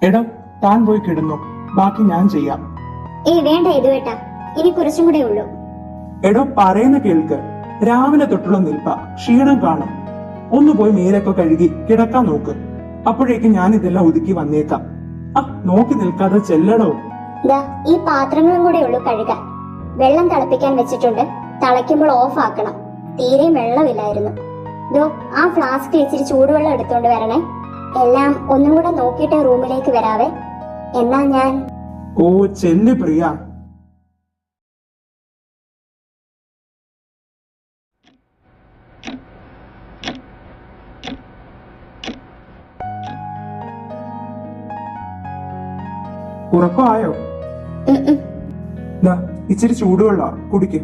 എടോ, താൻ പോയി കിടന്നു, ബാക്കി ഞാൻ ചെയ്യാം. വേണ്ട ഇതുവേട്ടാ, ഇനി കുറച്ചും കൂടെ ഉള്ളൂ. എടോ, പറയുന്ന കേൾക്ക്. രാവിലെ തൊട്ടുള്ള നിൽപ്പ, ക്ഷീണം കാണും. ഒന്ന് പോയി മേലൊക്കെ കഴുകി കിടക്കാൻ നോക്ക്. അപ്പോഴേക്കും ഞാൻ ഇതെല്ലാം ഒതുക്കി വന്നേക്കാം. നോക്കി നിൽക്കാതെ ചെല്ലടോ. ഈ പാത്രങ്ങളും കൂടെ ഉള്ളൂ കഴുകാൻ. വെള്ളം തിളപ്പിക്കാൻ വെച്ചിട്ടുണ്ട്, തിളയ്ക്കുമ്പോൾ ഓഫ് ആക്കണം. തീരെയും വെള്ളമില്ലായിരുന്നു. ആ ഫ്ലാസ്ക് ഇച്ചിരി ചൂടുവെള്ളം എടുത്തോണ്ട് വരണേ. എല്ലാം ഒന്നും കൂടെ നോക്കിയിട്ട് റൂമിലേക്ക് വരാവേ. എന്നാ ഞാൻ ചെല്ല് പ്രിയ. ഉറക്കമായോ? ഇച്ചിരി ചൂടുവെള്ള കുടിക്ക്.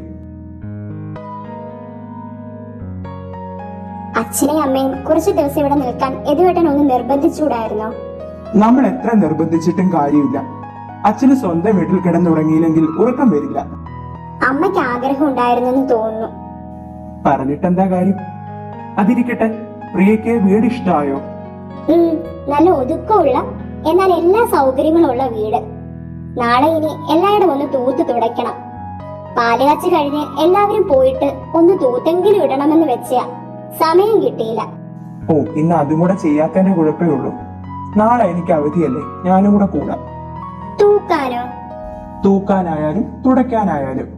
അച്ഛനെയും അമ്മയും കുറച്ചു ദിവസം ഇവിടെ നിൽക്കാൻ യദുവേട്ടൻ ഒന്ന് നിർബന്ധിച്ചൂടായിരുന്നോ? നമ്മൾ എത്ര നിർബന്ധിച്ചിട്ടും കാര്യമില്ല. അച്ഛന് സ്വന്തം വീട്ടിൽ കിടന്നുറങ്ങിയില്ലെങ്കിൽ ഉറക്കം വരില്ല. അമ്മയ്ക്ക് ആഗ്രഹം ഉണ്ടായിരുന്നെന്ന് തോന്നുന്നു. പറഞ്ഞിട്ടെന്താ കാര്യം? അതിരിക്കട്ടെ, പ്രിയക്ക് വീട് ഇഷ്ടമായോ? നല്ല ഒതുക്കമുള്ള, എന്നാൽ എല്ലാ സൗകര്യങ്ങളും ഉള്ള വീട്. നാളെ ഇനി എല്ലായിടും ഒന്ന് തൂത്ത് തുടയ്ക്കണം. പാലുകാച്ച് കഴിഞ്ഞ് എല്ലാവരും പോയിട്ട് ഒന്ന് തൂത്തെങ്കിലും ഇടണമെന്ന് വെച്ചാ സമയം കിട്ടിയില്ല. ഇന്ന് അതും കൂടെ ചെയ്യാത്തതിന്റെ കുഴപ്പമേ ഉള്ളൂ. നാളെ എനിക്ക് അവധിയല്ലേ, ഞാനും കൂടെ കൂടാം. തൂക്കാനോ? തൂക്കാനായാലും തുടയ്ക്കാനായാലും.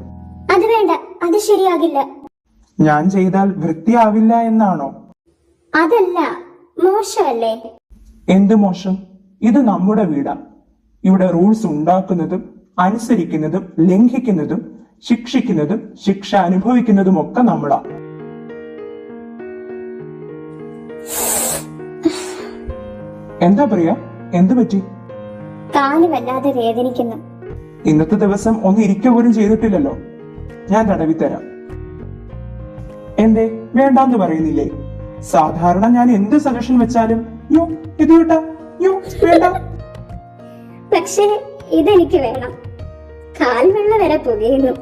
അത് വേണ്ട, അത് ശരിയാകില്ല. ഞാൻ ചെയ്താൽ വൃത്തിയാവില്ല എന്നാണോ? അതല്ല, മോശമല്ലേ? എന്ത് മോശം? ഇത് നമ്മുടെ വീടാ. ഇവിടെ റൂൾസ് ഉണ്ടാക്കുന്നതും അനുസരിക്കുന്നതും ലംഘിക്കുന്നതും ശിക്ഷിക്കുന്നതും ശിക്ഷ അനുഭവിക്കുന്നതും ഒക്കെ നമ്മളാ. എന്താ പ്രിയ, എന്തു പറ്റി? കാല് വല്ലാതെ വേദനിക്കുന്നു. ഇന്നത്തെ ദിവസം ഒന്ന് ഇരിക്കുക പോലും ചെയ്തിട്ടില്ലല്ലോ. ഞാൻ തടവിത്തരാം. എന്തേ വേണ്ടാന്ന് പറയുന്നില്ലേ? സാധാരണ ഞാൻ എന്ത് സജഷൻ വെച്ചാലും ഇത് കേട്ടാ വേണ്ട. പക്ഷേ ഇതെനിക്ക് വേണം. കാൽ വെള്ള വരെ പുകയുന്നു.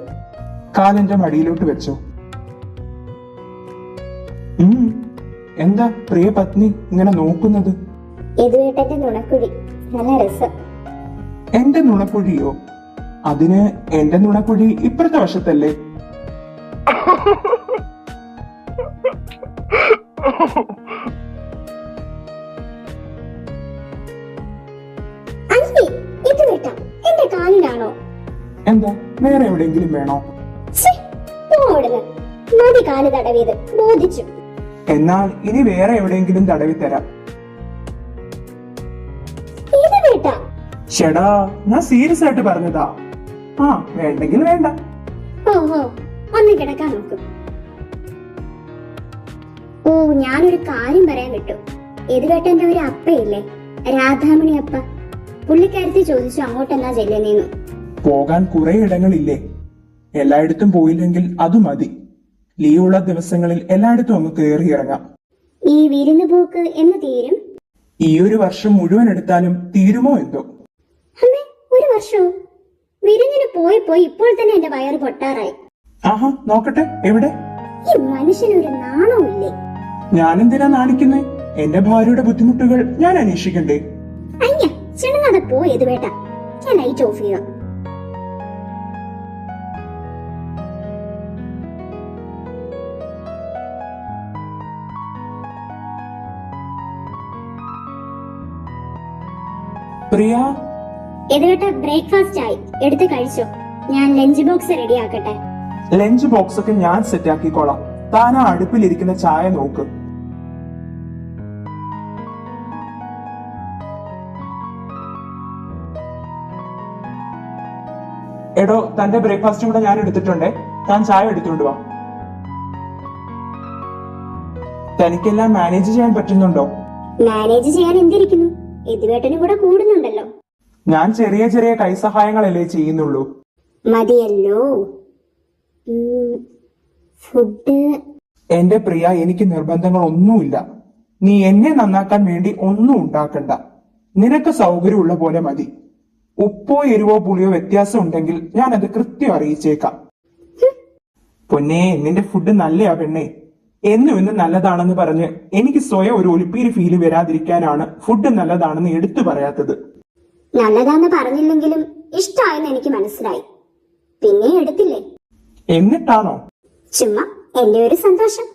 കാലെന്റെ മടിയിലോട്ട് വെച്ചോ. എന്താ പ്രിയ പത്നി ഇങ്ങനെ നോക്കുന്നത്? യദുവേട്ടന്റെ നുണക്കുഴി നല്ല രസം. എന്റെ നുണക്കുഴിയോ? അതിന് എന്റെ നുണക്കുഴി ഇപ്പുറത്തെ വശത്തല്ലേ? എന്റെ കാലിലാണോ? എന്താ വേറെ എവിടെയെങ്കിലും വേണോ? മതി കാല് തടവിയത്, ബോധിച്ചു. എന്നാൽ ഇനി വേറെ എവിടെയെങ്കിലും തടവി തരാം. ഷെടാ, ഞാൻ സീരിയസ് ആയിട്ട് പറഞ്ഞതാ. വേണ്ടെങ്കിൽ വേണ്ട. ഓഹോ, ഒന്ന് കിടക്കാൻ നോക്കും. ഞാനൊരു കാര്യം പറയാൻ വിട്ടു. യദുവേട്ടന്റെ ഒരു അപ്പയില്ലേ, രാധാമണി അപ്പ. പുള്ളിക്കാരത്തി ചോദിച്ചു അങ്ങോട്ടെന്നാ ചെല്ലുന്നേന്നു. പോകാൻ കുറെ ഇടങ്ങളില്ലേ? എല്ലായിടത്തും പോയില്ലെങ്കിൽ അത് മതി. ലീവുള്ള ദിവസങ്ങളിൽ എല്ലായിടത്തും അങ്ങ് കയറി ഇറങ്ങാം. ഈ വിരുന്ന് പോക്ക് എന്ന് തീരും? ഈ ഒരു വർഷം മുഴുവൻ എടുത്താലും തീരുമോ എന്തോ. ഒരു വർഷവും വിരുന്നിന് പോയി പോയി ഇപ്പോൾ തന്നെ എന്റെ വയറ് പൊട്ടാറായി. നോക്കട്ടെ എവിടെ? ഈ മനുഷ്യനൊരു നാണവുമില്ലേ? ഞാനെന്തിനാ നാണിക്കുന്നേ? എന്റെ ഭാര്യയുടെ ബുദ്ധിമുട്ടുകൾ ഞാൻ അന്വേഷിക്കണ്ടേ? അയ്യ, ചെണങ്ങാതെ പോയത് വേട്ട. ഞാൻ ലൈറ്റ് ഓഫ് ചെയ്യാം. പ്രിയ, യദുവേട്ട ബ്രേക്ക്ഫാസ്റ്റ് ആയി, എടുത്ത് കഴിച്ചോ. ഞാൻ ലഞ്ച് ബോക്സ് റെഡി ആക്കട്ടെ. ലഞ്ച് ബോക്സ് ഒക്കെ ഞാൻ സെറ്റ് ആക്കിക്കോളാം. താൻ ആ അടുപ്പിലിരിക്കുന്ന ചായ നോക്ക്. എടോ, തന്റെ ബ്രേക്ക്ഫാസ്റ്റ് കൂടെ ഞാൻ എടുത്തിട്ടുണ്ടേ. താൻ ചായ എടുത്തുകൊണ്ട് വാ. തനിക്കെല്ലാം മാനേജ് ചെയ്യാൻ പറ്റുന്നുണ്ടോ? മാനേജ് ചെയ്യാൻ എന്തിരിക്കുന്നു, യദുവേട്ടനും കൂടെ കൂടുന്നുണ്ടല്ലോ. ഞാൻ ചെറിയ ചെറിയ കൈസഹായങ്ങളല്ലേ ചെയ്യുന്നുള്ളൂ. മതിയല്ലോ. ഫുഡ് എന്റെ പ്രിയ, എനിക്ക് നിർബന്ധങ്ങൾ ഒന്നുമില്ല. നീ എന്നെ നന്നാക്കാൻ വേണ്ടി ഒന്നും ഉണ്ടാക്കണ്ട. നിനക്ക് സൗകര്യമുള്ള പോലെ മതി. ഉപ്പോ എരിവോ പുളിയോ വ്യത്യാസം ഉണ്ടെങ്കിൽ ഞാൻ അത് കൃത്യം അറിയിച്ചേക്കാം. പൊന്നേ, നിന്റെ ഫുഡ് നല്ലയാ പെണ്ണേ. എന്നും നല്ലതാണെന്ന് പറഞ്ഞ് എനിക്ക് സ്വയം ഒരു ഒലിപ്പീര് ഫീല് വരാതിരിക്കാനാണ് ഫുഡ് നല്ലതാണെന്ന് എടുത്തു പറയാത്തത്. നല്ലതാന്ന് പറഞ്ഞില്ലെങ്കിലും ഇഷ്ടമായെന്ന് എനിക്ക് മനസ്സിലായി. പിന്നെ എടുത്തില്ലേ? എന്നിട്ടാണോ? ചുമ്മാ എന്റെ ഒരു സന്തോഷം.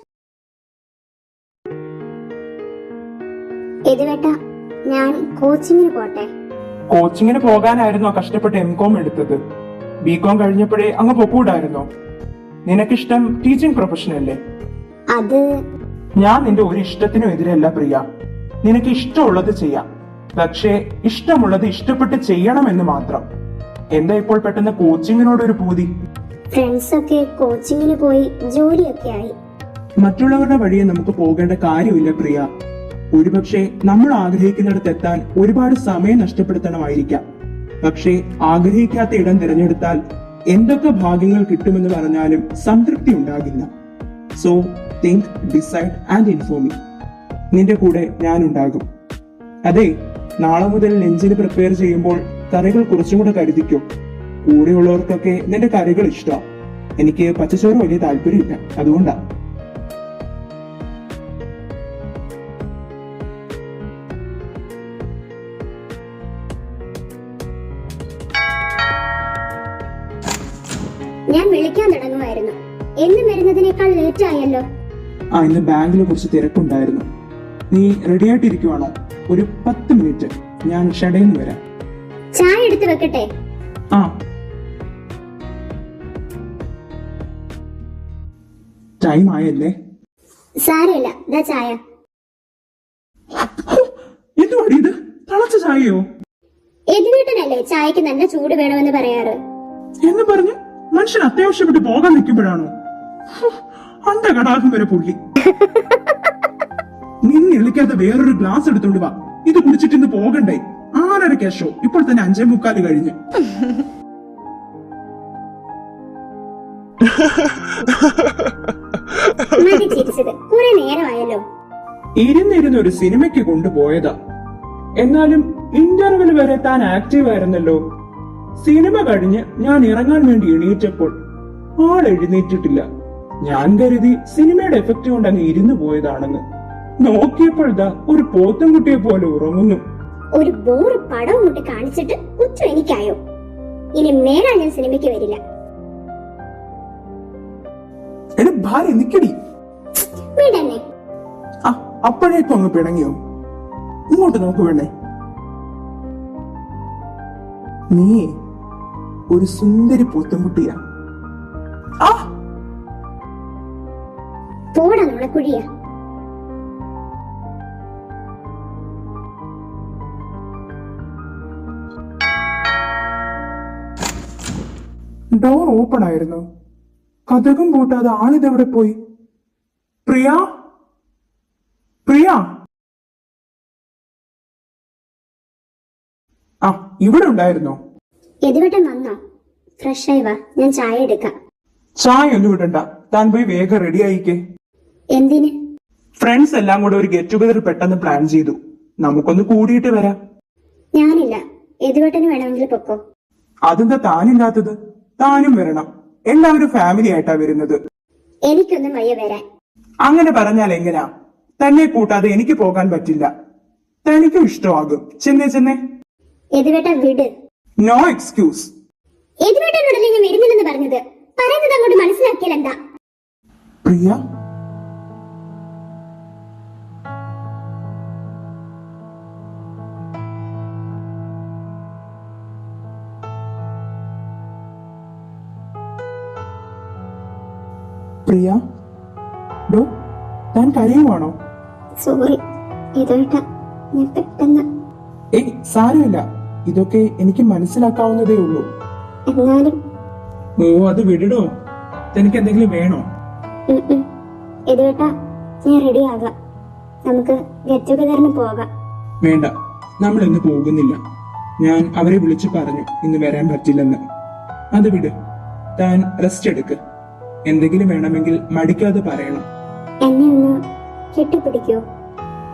യദുവേട്ട, ഞാൻ കോച്ചിങ്ങിന് പോട്ടെ. കോച്ചിങ്ങിന് പോകാനായിരുന്നോ കഷ്ടപ്പെട്ട് എംകോം എടുത്തത്? ബികോം കഴിഞ്ഞപ്പോഴേ അങ്ങ് പൊക്കൂടായിരുന്നോ? നിനക്കിഷ്ടം ടീച്ചിങ് പ്രൊഫഷൻ അല്ലേ? അത് ഞാൻ നിന്റെ ഒരു ഇഷ്ടത്തിനും എതിരല്ല പ്രിയ. നിനക്ക് ഇഷ്ടമുള്ളത് ചെയ്യാം, പക്ഷേ ഇഷ്ടമുള്ളത് ഇഷ്ടപ്പെട്ട് ചെയ്യണമെന്ന് മാത്രം. എന്താ ഇപ്പോൾ പെട്ടെന്ന് കോച്ചിങ്ങിനോടൊരു പൂതി? ഫ്രണ്ട്സൊക്കെ കോച്ചിങ്ങിന് പോയി ജോലിയൊക്കെ ആയി. മറ്റുള്ളവരുടെ വഴിയെ നമുക്ക് പോകേണ്ട കാര്യമില്ല പ്രിയ. ഒരുപക്ഷെ നമ്മൾ ആഗ്രഹിക്കുന്നിടത്ത് എത്താൻ ഒരുപാട് സമയം നഷ്ടപ്പെടുത്തണമായിരിക്കാം. പക്ഷേ ആഗ്രഹിക്കാത്ത ഇടം തിരഞ്ഞെടുത്താൽ എന്തൊക്കെ ഭാഗ്യങ്ങൾ കിട്ടുമെന്ന് പറഞ്ഞാലും സംതൃപ്തി ഉണ്ടാകില്ല. So think, decide and inform me. നിന്റെ കൂടെ ഞാനുണ്ടാകും. അതെ, നാളെ മുതൽ ലഞ്ചിന് പ്രിപ്പയർ ചെയ്യുമ്പോൾ കറികൾ കുറച്ചും കൂടെ കരുതിക്കോ. കൂടെയുള്ളവർക്കൊക്കെ നിന്റെ കറികൾ ഇഷ്ടമാണ്. എനിക്ക് പച്ചച്ചോറ് വലിയ താല്പര്യമില്ല, അതുകൊണ്ടാ. ഞാൻ വിളിക്കാൻ തുടങ്ങുമായിരുന്നു. എന്നും വരുന്നതിനേക്കാൾ ലേറ്റ് ആയല്ലോ. ഇന്ന് ബാങ്കിൽ കുറച്ച് തിരക്കുണ്ടായിരുന്നു. നീ റെഡി ആയിട്ടിരിക്കുവാണോ? ഒരു 10 മിനിറ്റ്, ഞാൻ ഷടയിന്ന് വരാം. ചായ എടുത്ത് വെക്കട്ടെ? ആ, ടൈം ആയല്ലേ? സാരമില്ല, ദാ ചായ. എന്തുവാടി ഇത്? തിളച്ച ചായയോ? യദുവേട്ടനല്ലേ ചായക്ക് നല്ല ചൂട് വേണമെന്ന് പറയാറ്? എന്ന് പറഞ്ഞു മനുഷ്യൻ അത്യാവശ്യപ്പെട്ട് പോകാൻ നിൽക്കുമ്പോഴാണോ അണ്ട കടാകം വരെ പുള്ളി? നിന്നെ വിളിക്കാത്ത വേറൊരു ഗ്ലാസ് എടുത്തോണ്ട് വാ. ഇത് കുടിച്ചിട്ട് ഇന്ന് പോകണ്ടേ? 6:30 ഷോ. ഇപ്പോൾ തന്നെ 5:45 കഴിഞ്ഞ്. മതി ചിരിച്ചത്, കുറെ നേരമായല്ലോ. ഇരുന്നിരുന്ന് ഒരു സിനിമയ്ക്ക് കൊണ്ടുപോയതാ. എന്നാലും ഇന്റർവെൽ വരെ താൻ ആക്റ്റീവ് ആയിരുന്നല്ലോ. സിനിമ കഴിഞ്ഞ് ഞാൻ ഇറങ്ങാൻ വേണ്ടി എണീറ്റപ്പോൾ ആൾ എഴുന്നേറ്റിട്ടില്ല. ഞാൻ കരുതി സിനിമയുടെ എഫക്റ്റ് കൊണ്ട് അങ്ങ് ഇരുന്നു പോയതാണെന്ന്. നോക്കിയപ്പോഴാ ഒരു പോത്തുംകുട്ടിയെ പോലെ ഉറങ്ങുന്നു. ഒരു ബോറ് പടവും കൊണ്ട് കാണിച്ചിട്ട് കുറ്റം എനിക്കായോ? ഇനി മേലാൽ ഞാൻ സിനിമയ്ക്ക് വരില്ല. ഭാര്യ നിക്കടി. വീടന്നെ. അപ്പോഴേക്കും അങ്ങ് പിണങ്ങിയോ? ഇങ്ങോട്ട് നോക്കു വേണ്ടേ? നീ ഒരു സുന്ദരി പോത്തുംകുട്ടിയാ. പോടാ നമ്മളെ കുഴിയ. ഡോർ ഓപ്പൺ ആയിരുന്നു. കതകും പൂട്ടാതെ ആളിതെവിടെ പോയി? പ്രിയ, പ്രിയ. ഇവിടെ ഉണ്ടായിരുന്നോ? യദുവേട്ടൻ വന്നോ? ഫ്രഷ് ആയി വാ, ഞാൻ ചായ എടുക്കാം. ചായ ഒന്നും ഇടണ്ട, താൻ പോയി വേഗം റെഡി ആയിക്കേ. എന്തിന്? ഫ്രണ്ട്സ് എല്ലാം കൂടെ ഒരു ഗെറ്റ് ടുഗദർ പെട്ടെന്ന് പ്ലാൻ ചെയ്തു. നമുക്കൊന്ന് കൂടിയിട്ട് വരാം. ഞാനില്ല, യദുവേട്ടന് വേണമെങ്കിൽ പൊക്കോ. അതെന്താ താനില്ലാത്തത്? താനും വരണം. എല്ലാവരും ഫാമിലി ആയിട്ടാ വരുന്നത്. എനിക്കൊന്നും വയ്യ വരാൻ. അങ്ങനെ പറഞ്ഞാൽ എങ്ങനാ? തന്നെ കൂട്ടാതെ എനിക്ക് പോകാൻ പറ്റില്ല. തനിക്കും ഇഷ്ടമാകും. ചെന്നേ ചെന്നേ. യദുവേട്ടൻ വിട്. No excuse. യദുവേട്ടനോടല്ലേ ഞാൻ വരുന്നില്ലെന്ന് പറഞ്ഞത്? പറയുന്നത് അങ്ങോട്ട് മനസ്സിലാക്കിയാൽ എന്താ? പ്രിയ, പ്രിയ, ഡോ, താൻ കരയുവാണോ? സോറി യദുവേട്ട, ഞാൻ പെട്ടെന്ന്. ഏയ് സാരമില്ല, ഇതൊക്കെ എനിക്ക് മനസ്സിലാക്കാവുന്നതേ ഉള്ളൂ. എന്നാലും അത് വിടടോ. തനിക്ക് എന്തെങ്കിലും വേണോ? യദുവേട്ട, ഞാൻ റെഡി ആകാം. നമുക്ക് ഗെറ്റ് ടുഗദറിന് പോകാം. വേണ്ട, നമ്മൾ ഇന്ന് പോകുന്നില്ല. ഞാൻ അവരെ വിളിച്ചു പറഞ്ഞു ഇന്ന് വരാൻ പറ്റില്ലെന്ന്. അത് വിട്. താൻ റെസ്റ്റ് എടുക്ക്. എന്തെങ്കിലും വേണമെങ്കിൽ മടിക്കാതെ പറയണം. എന്നെ ഒന്ന് കെട്ടിപ്പിടിക്കോ?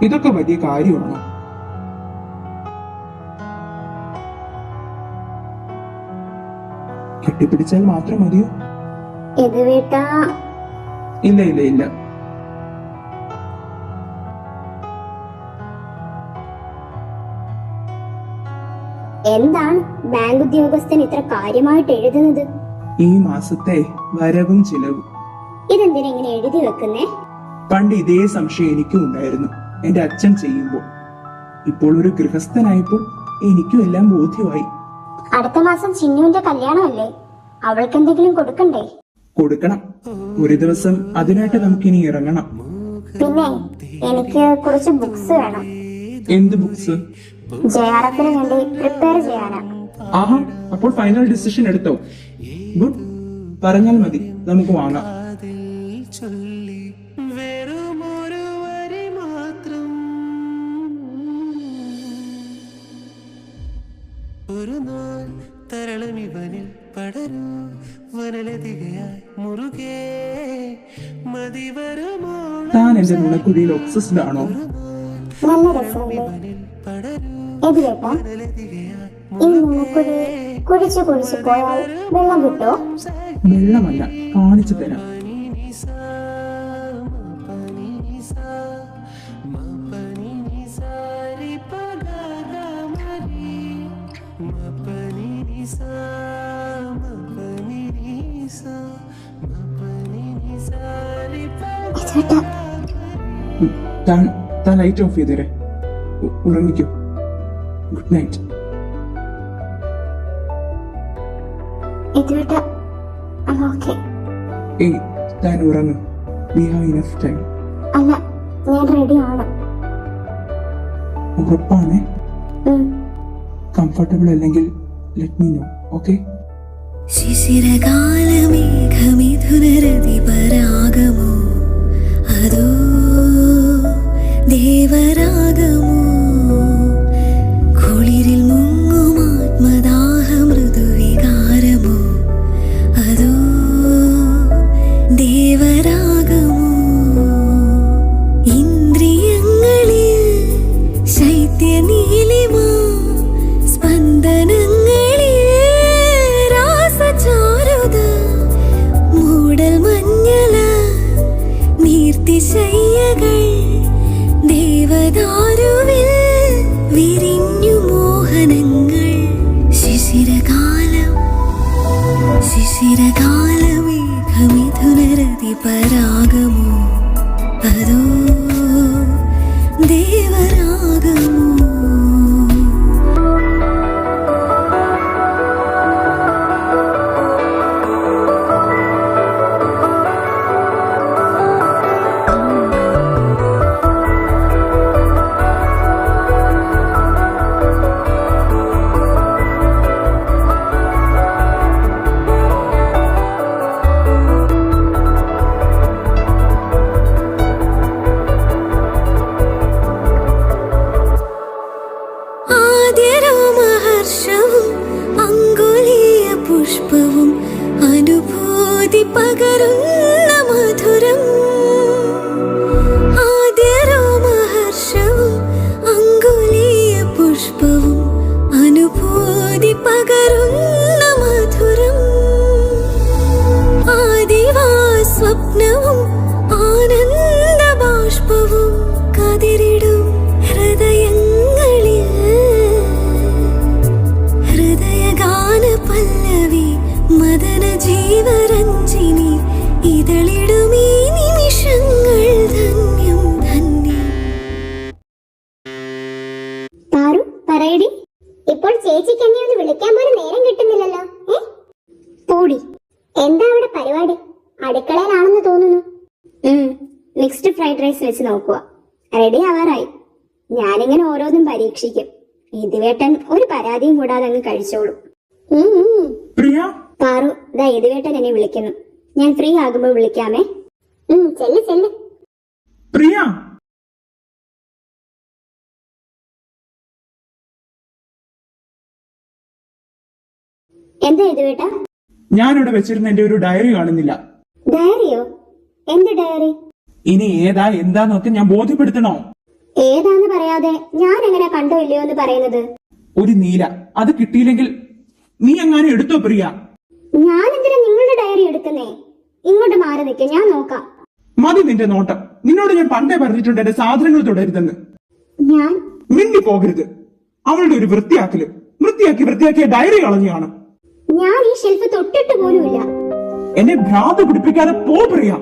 ഇതൊക്കെ വലിയ കാര്യമാണോ? കെട്ടിപ്പിടിച്ചാൽ മാത്രം മതിയോ? യദുവേട്ട. ഇല്ല ഇല്ല ഇല്ല. എന്താണ് ബാങ്ക് ഉദ്യോഗസ്ഥൻ ഇത്ര കാര്യമായിട്ട് എഴുതുന്നത്? ഈ മാസത്തെ വരവും ചിലവും. ഇതെന്തിനാ ഇങ്ങനെ എഴുതി വെക്കുന്നേ? പണ്ട് ഇതേ സംശയം എനിക്കും ഉണ്ടായിരുന്നു എന്റെ അച്ഛൻ ചെയ്യുമ്പോൾ. ഇപ്പോൾ ഒരു ഗൃഹസ്ഥനായപ്പോൾ എനിക്കും എല്ലാം ബോധ്യമായി. അടുത്ത മാസം ചിന്നുവിന്റെ കല്യാണമല്ലേ, അവൾക്ക് എന്തെങ്കിലും കൊടുക്കണ്ടേ? കൊടുക്കണം. ഒരു ദിവസം അതിനായിട്ട് നമുക്കിനി ഇറങ്ങണം. പിന്നെ എനിക്ക് കുറച്ച് ബുക്സ് വേണം. എന്ത് ബുക്സ്? JRF-ന് വേണ്ടി പ്രിപ്പയർ ചെയ്യാനാ. ആഹാ, അപ്പോൾ ഫൈനൽ ഡിസിഷൻ എടുത്തോ? ഗുഡ്, പറഞ്ഞാൽ മതി, നമുക്ക് വാങ്ങാം. ഒരു നാൾ തരളമിവനിൽ പടരൂ വനലതികയായി മുറുകെ മതിവരുമോ. താൻ എന്റെ നുണക്കുഴിയിൽ ഒബ്സസ്ഡ് ആണോ? നല്ല രസമല്ലേ ഇത് കേട്ടാ? ഈ നുണക്കുഴി കുഴിച്ചു കുഴിച്ചു പോയാൽ വെള്ളം കിട്ടോ? വെള്ളമല്ല, കാണിച്ചു തരാം. താൻ ലൈറ്റ് ഓഫ് ചെയ്തേരെ, ഉറങ്ങിക്കോ. Good night. ഏയ്, താൻ ഉറങ്ങ്. We have enough time. അല്ല, ഞാൻ റെഡിയാണ്. ഉറപ്പാണേ? കംഫർട്ടബിൾ അല്ലെങ്കിൽ ലെറ്റ് മീ നോ, ഓക്കെ? ശിശിരകാലമേഘമിഥുനരതിപരാഗമോ അതോ ദേവരാഗമോ കുളിരിൽ മുങ്ങും ആത്മദാഹ മൃദുവികാരമോ അതോ ദേവരാഗമോ ഇന്ദ്രിയങ്ങളിൽ ശൈത്യനീലിമ സ്പന്ദനങ്ങളിൽ രാസചാരുത മൂടൽ മഞ്ഞള നീർത്തിശയ്യകൾ ദേവദാരുവിൽ വിരിഞ്ഞു മോഹനങ്ങൾ ശിശിരകാലമേഘമിഥുനരതിപരാഗമോ അതോ ദേവരാഗമോ. പുഷ്പവും അനുഭൂതി പകരുന്ന മധുരം ആദ്യരോമഹർഷവും അങ്കുലീയ പുഷ്പവും അനുഭൂതി പകരുന്ന മധുരം ആദിവാ സ്വപ്നവും ആനന്ദ ബാഷ്പവും കതിരിടും ഹൃദയങ്ങളിൽ ഹൃദയഗാന പല്ലവി മദന ജീവരഞ്ജിനി ഇതളിടുമീ നിമിഷങ്ങൾ ധന്യം ധന്യം. പാറു, പറയടി. ഇപ്പോൾ ചേച്ചിക്ക് എന്നെ ഒന്ന് വിളിക്കാൻ പോലും നേരം കിട്ടുന്നില്ലല്ലോ. പോടി. എന്താ അവിടെ പരിപാടി? അടുക്കളയിലാണെന്ന് തോന്നുന്നു. മിക്സ്ഡ് ഫ്രൈഡ് റൈസ് വെച്ച് നോക്കുക. റെഡി ആവാറായി. ഞാനിങ്ങനെ ഓരോന്നും പരീക്ഷിക്കും. ഇതുവേട്ടൻ ഒരു പരാതിയും കൂടാതെ അങ്ങ് കഴിച്ചോളൂ. പാറു, ദാ ഇതുവേട്ടൻ എന്നെ വിളിക്കുന്നു. ഞാൻ ഫ്രീ ആകുമ്പോൾ വിളിക്കാമേ. ചെല്ല് ചെല്ല്. പ്രിയ, എന്താ ഇതുവേട്ടാ? ഞാനിവിടെ വെച്ചിരുന്ന എന്റെ ഒരു ഡയറി കാണുന്നില്ല. ഡയറിയോ? എന്ത് ഡയറി? ഇനി ഏതാ എന്താന്നൊക്കെ ഞാൻ ബോധ്യപ്പെടുത്തണോ? ഏതാന്ന് പറയാതെ ഞാൻ എങ്ങനെ കണ്ടോ ഇല്ലയോ എന്ന് പറയുന്നത്? ഒരു നീല. അത് കിട്ടിയില്ലെങ്കിൽ നീ എങ്ങാനും എടുത്തോ പ്രിയ? ഞാൻ എന്തിനാ നിങ്ങളുടെ ഡയറി എടുക്കുന്നേ? ഇങ്ങോട്ട് മാറി നിൽക്ക, ഞാൻ നോക്കാം. മതി നിന്റെ നോട്ടം. നിന്നോട് ഞാൻ പണ്ടേ പറഞ്ഞിട്ടുണ്ട് എന്റെ സാധനങ്ങൾ തുടരുതെന്ന്. ഞാൻ മിണ്ടി പോകരുത്. അവളുടെ ഒരു വൃത്തിയാക്കല്. വൃത്തിയാക്കിയ ഡയറി കളഞ്ഞാണ്. ഞാൻ ഈ ഷെൽഫ് തൊട്ടിട്ട് പോലുമില്ല. എന്നെ ഭ്രാന്ത് പിടിപ്പിക്കാതെ പോ പ്രിയ.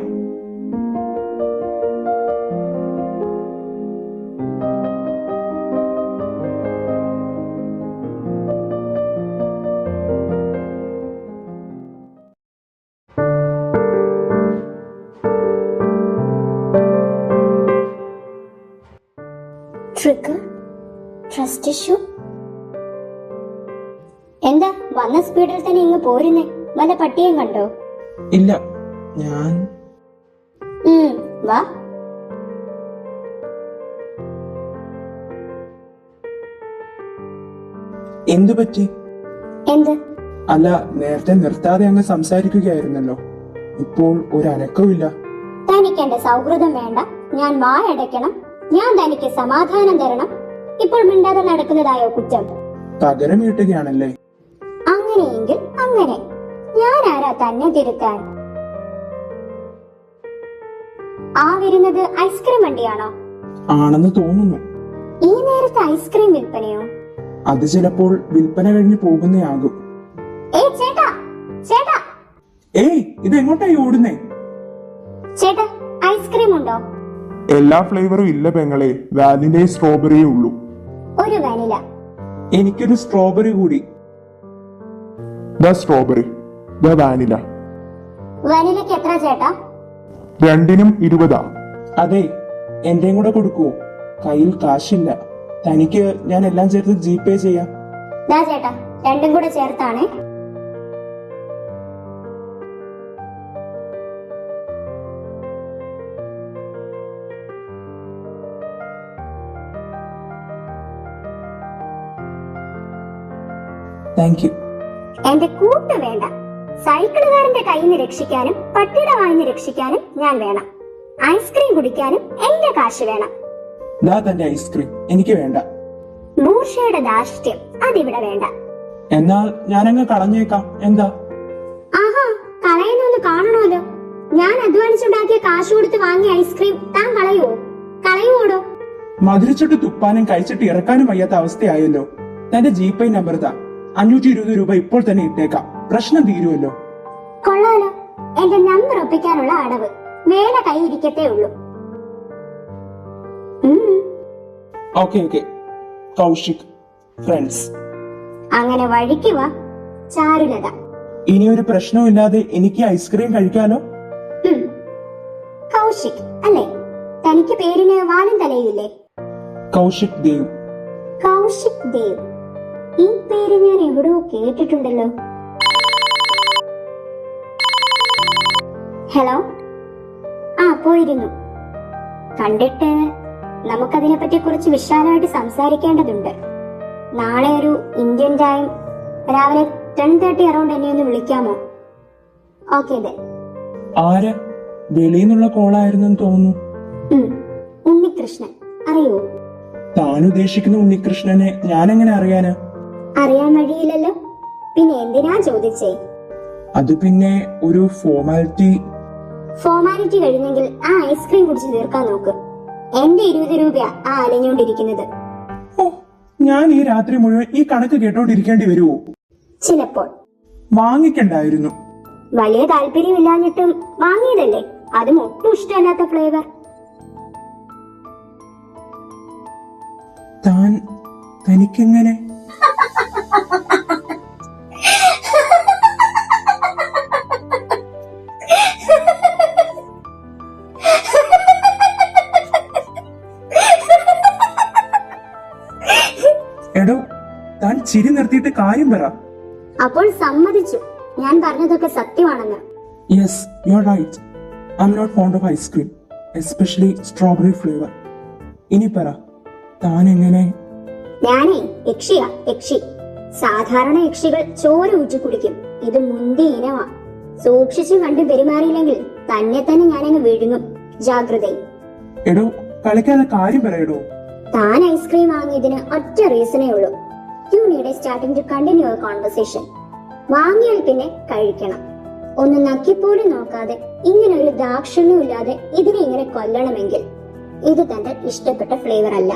Trigger, trust issue. എന്താ വന്ന സ്പീഡിൽ തന്നെ ഇങ്ങ് പോരുന്നേ? വല്ല പട്ടിയും കണ്ടോ? ഇല്ല, ഞാൻ വാ. എന്തു പറ്റി? എന്ത്? അല്ല, നേരത്തെ നിർത്താതെ അങ്ങ് സംസാരിക്കുകയായിരുന്നല്ലോ, ഇപ്പോൾ ഒരു അനക്കവുമില്ല. തനിക്ക് എന്റെ സൗഹൃദം വേണ്ട, ഞാൻ വായടയ്ക്കണം, ഞാൻ തനിക്ക് സമാധാനം തരണം. ഇപ്പോൾ മിണ്ടാതെ നടക്കുന്നതായോ കുറ്റം? പകരം വീട്ടുകയാണല്ലേ? അങ്ങനെയെങ്കിൽ അങ്ങനെ. ഞാൻ ആരാ തന്നെ തിരുത്താൻ? ആ വരുന്നത് ഐസ്ക്രീം വണ്ടിയാണോ? ആണെന്ന് തോന്നുന്നു. ഈ നേരത്തെ ഐസ്ക്രീം വിൽപ്പനയോ? അത് ചിലപ്പോൾ വിൽപ്പന കഴിഞ്ഞ് പോകുന്നയാകും. ചേട്ടാ, ചേട്ടാ. ഏയ്, ഇത് എങ്ങോട്ടായി ഓടുന്നേ? ചേട്ടാ, ഐസ്ക്രീം ഉണ്ടോ? എല്ലാ ഫ്ലേവറും ഇല്ല പെങ്ങളെ, വാനില സ്ട്രോബെറിയേ ഉള്ളൂ. ഒരു വാനില. എനിക്കൊരു സ്ട്രോബെറി കൂടി. Strawberry, vanilla. വാനിലക്ക് എത്ര ചേട്ടാ? രണ്ടിനും 20. അതെ, എന്റെയും കൂടെ കൊടുക്കുവോ? കയ്യിൽ കാശില്ല. തനിക്ക് ഞാൻ എല്ലാം ചേർത്ത് ജിപേ ചെയ്യാം. ദാ ചേട്ടാ, രണ്ടും കൂടെ ചേർത്താണേ. Thank you. എന്റെ കൂട്ട് വേണ്ട. സൈക്കിളുകാരന്റെ കയ്യിൽ നിന്ന് രക്ഷിക്കാനും പട്ടിയുടെ വായിൽ നിന്ന് രക്ഷിക്കാനും ഞാൻ വേണം. ഐസ്ക്രീം കുടിക്കാനും എന്റെ കാശ് വേണം. ദാ തന്റെ ഐസ്ക്രീം, എനിക്ക് വേണ്ട. മൂർഷയുടെ ധാർഷ്ട്യം അതിവിടെ വേണ്ട. എന്നാൽ ഞാനങ്ങ് കളഞ്ഞേക്കാം, എന്താ? ആഹാ, കളയുന്നൊന്ന് കാണണമല്ലോ. ഞാൻ അധ്വാനിച്ചുണ്ടാക്കിയ കാശ് കൊടുത്ത് വാങ്ങിയ ഐസ്ക്രീം താൻ കളയുവോടോ? മധുരിച്ചിട്ട് തുപ്പാനും കഴിച്ചിട്ട് ഇറക്കാനും വയ്യാത്ത അവസ്ഥയായല്ലോ. തന്റെ ജിപേ നമ്പർ താ. 520 രൂപ ഇപ്പോൾ തന്നെ ഇട്ടേക്കാം, പ്രശ്നം തീരുമല്ലോ. കൊള്ളാലോ, എന്റെ നമ്പർ ഒപ്പിക്കാനുള്ള അടവ് വേല കൈയിരിക്കത്തേ ഉള്ളൂ. Okay, Kaushik, friends. അങ്ങനെ വഴിക്കുക ചാരുലത. ഇനിയൊരു പ്രശ്നമില്ലാതെ എനിക്ക് ഐസ്ക്രീം കഴിക്കാലോ? കൗശിക് അല്ലേ? തനിക്ക് പേരിന് വാലും തലയില്ലേ? കൗശിക് ദേവ്. കൗശിക് ദേവ്, ഈ പേര് ഞാൻ എവിടെയോ കേട്ടിട്ടുണ്ടല്ലോ. ഹലോ. പോയിരുന്നു. കണ്ടിട്ട് നമുക്കതിനെ പറ്റി കുറച്ച് വിശാലമായിട്ട് സംസാരിക്കേണ്ടതുണ്ട്. നാളെ ഒരു ഇന്ത്യൻ ടൈം രാവിലെ 10:30 അറൗണ്ട് എന്നെ ഒന്ന് വിളിക്കാമോ? ഓക്കെ. ആര്? വെളിയിൽ കോളായിരുന്നെന്ന് തോന്നുന്നു. ഉണ്ണികൃഷ്ണൻ, അറിയോ? താൻ ഉദ്ദേശിക്കുന്ന ഉണ്ണികൃഷ്ണനെ ഞാൻ എങ്ങനെ അറിയാനാ? അറിയാൻ വഴിയില്ലല്ലോ, പിന്നെ എന്തിനാ ചോദിച്ചേ? അത് പിന്നെ ഒരു ഫോർമാലിറ്റി കഴിഞ്ഞെങ്കിൽ ആ ഐസ്ക്രീം കുടിച്ച് തീർക്കാൻ നോക്ക്. എന്റെ 20 രൂപയാ ആ അലഞ്ഞോണ്ടിരിക്കുന്നത്. ഞാൻ ഈ രാത്രി മുഴുവൻ ഈ കണക്ക് കേട്ടോണ്ടിരിക്കേണ്ടി വരുമോ? ചിലപ്പോൾ. വാങ്ങിക്കണ്ടായിരുന്നു. വലിയ താല്പര്യമില്ലാഞ്ഞിട്ടും വാങ്ങിയതല്ലേ, അതും ഒട്ടും ഇഷ്ടമല്ലാത്ത ഫ്ലേവർ. തനിക്കെങ്ങനെ? എടോ, താൻ ചിരി നിർത്തിയിട്ട് കാര്യം പറ. അപ്പോൾ സമ്മതിച്ചു ഞാൻ പറഞ്ഞതൊക്കെ സത്യമാണെന്ന്? Yes, you are right. I am not fond of ice cream, especially strawberry flavour. ഇനി പറ, താൻ എങ്ങനെ? ഞാനേ യക്ഷി. സാധാരണ യക്ഷികൾ ചോര ഊറ്റി കുടിക്കും. ഇത് മുന്തിയ ഇനമാ. സൂക്ഷിച്ചും കണ്ടും പെരുമാറിയില്ലെങ്കിൽ തന്നെ ഞാനങ്ങ് വിഴുങ്ങും. ജാഗ്രത. എടോ, കളിക്കാതെ കാര്യം പറയടോ. താൻ ഐസ്ക്രീം വാങ്ങിയതിന് ഒറ്റ റീസണേ ഉള്ളൂ. You need starting to continue a conversation. വാങ്ങിയാൽ പിന്നെ കഴിക്കണം. ഒന്ന് നക്കിപ്പോലും നോക്കാതെ, ഇങ്ങനെ ഒരു ദാക്ഷിണ്യം ഇല്ലാതെ ഇതിനെ ഇങ്ങനെ കൊല്ലണമെങ്കിൽ ഇത് തന്റെ ഇഷ്ടപ്പെട്ട ഫ്ലേവർ അല്ല.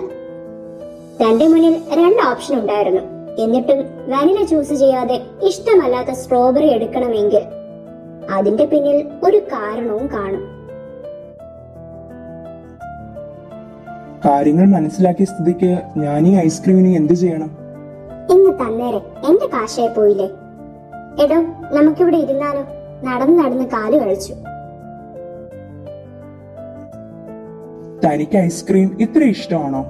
തന്റെ മുന്നിൽ 2 ഓപ്ഷൻ ഉണ്ടായിരുന്നു. എന്നിട്ടും വാനില ചൂസ് ചെയ്യാതെ ഇഷ്ടമല്ലാത്ത സ്ട്രോബെറി എടുക്കണമെങ്കിൽ അതിന്റെ പിന്നിൽ ഒരു കാരണവും കാണും. കാര്യങ്ങൾ മനസ്സിലാക്കിയ സ്ഥിതിക്ക് ഞാൻ ഈ ഐസ്ക്രീമിന് എന്ത് ചെയ്യണം? ഇന്ന് തന്നേരെ എന്റെ കാശായി പോയില്ലേ. എടോ, നമുക്കിവിടെ ഇരുന്നാലോ? നടന്ന് നടന്ന് കാല് കഴിച്ചു. തനിക്ക് ഐസ്ക്രീം ഇത്ര ഇഷ്ടമാണോ?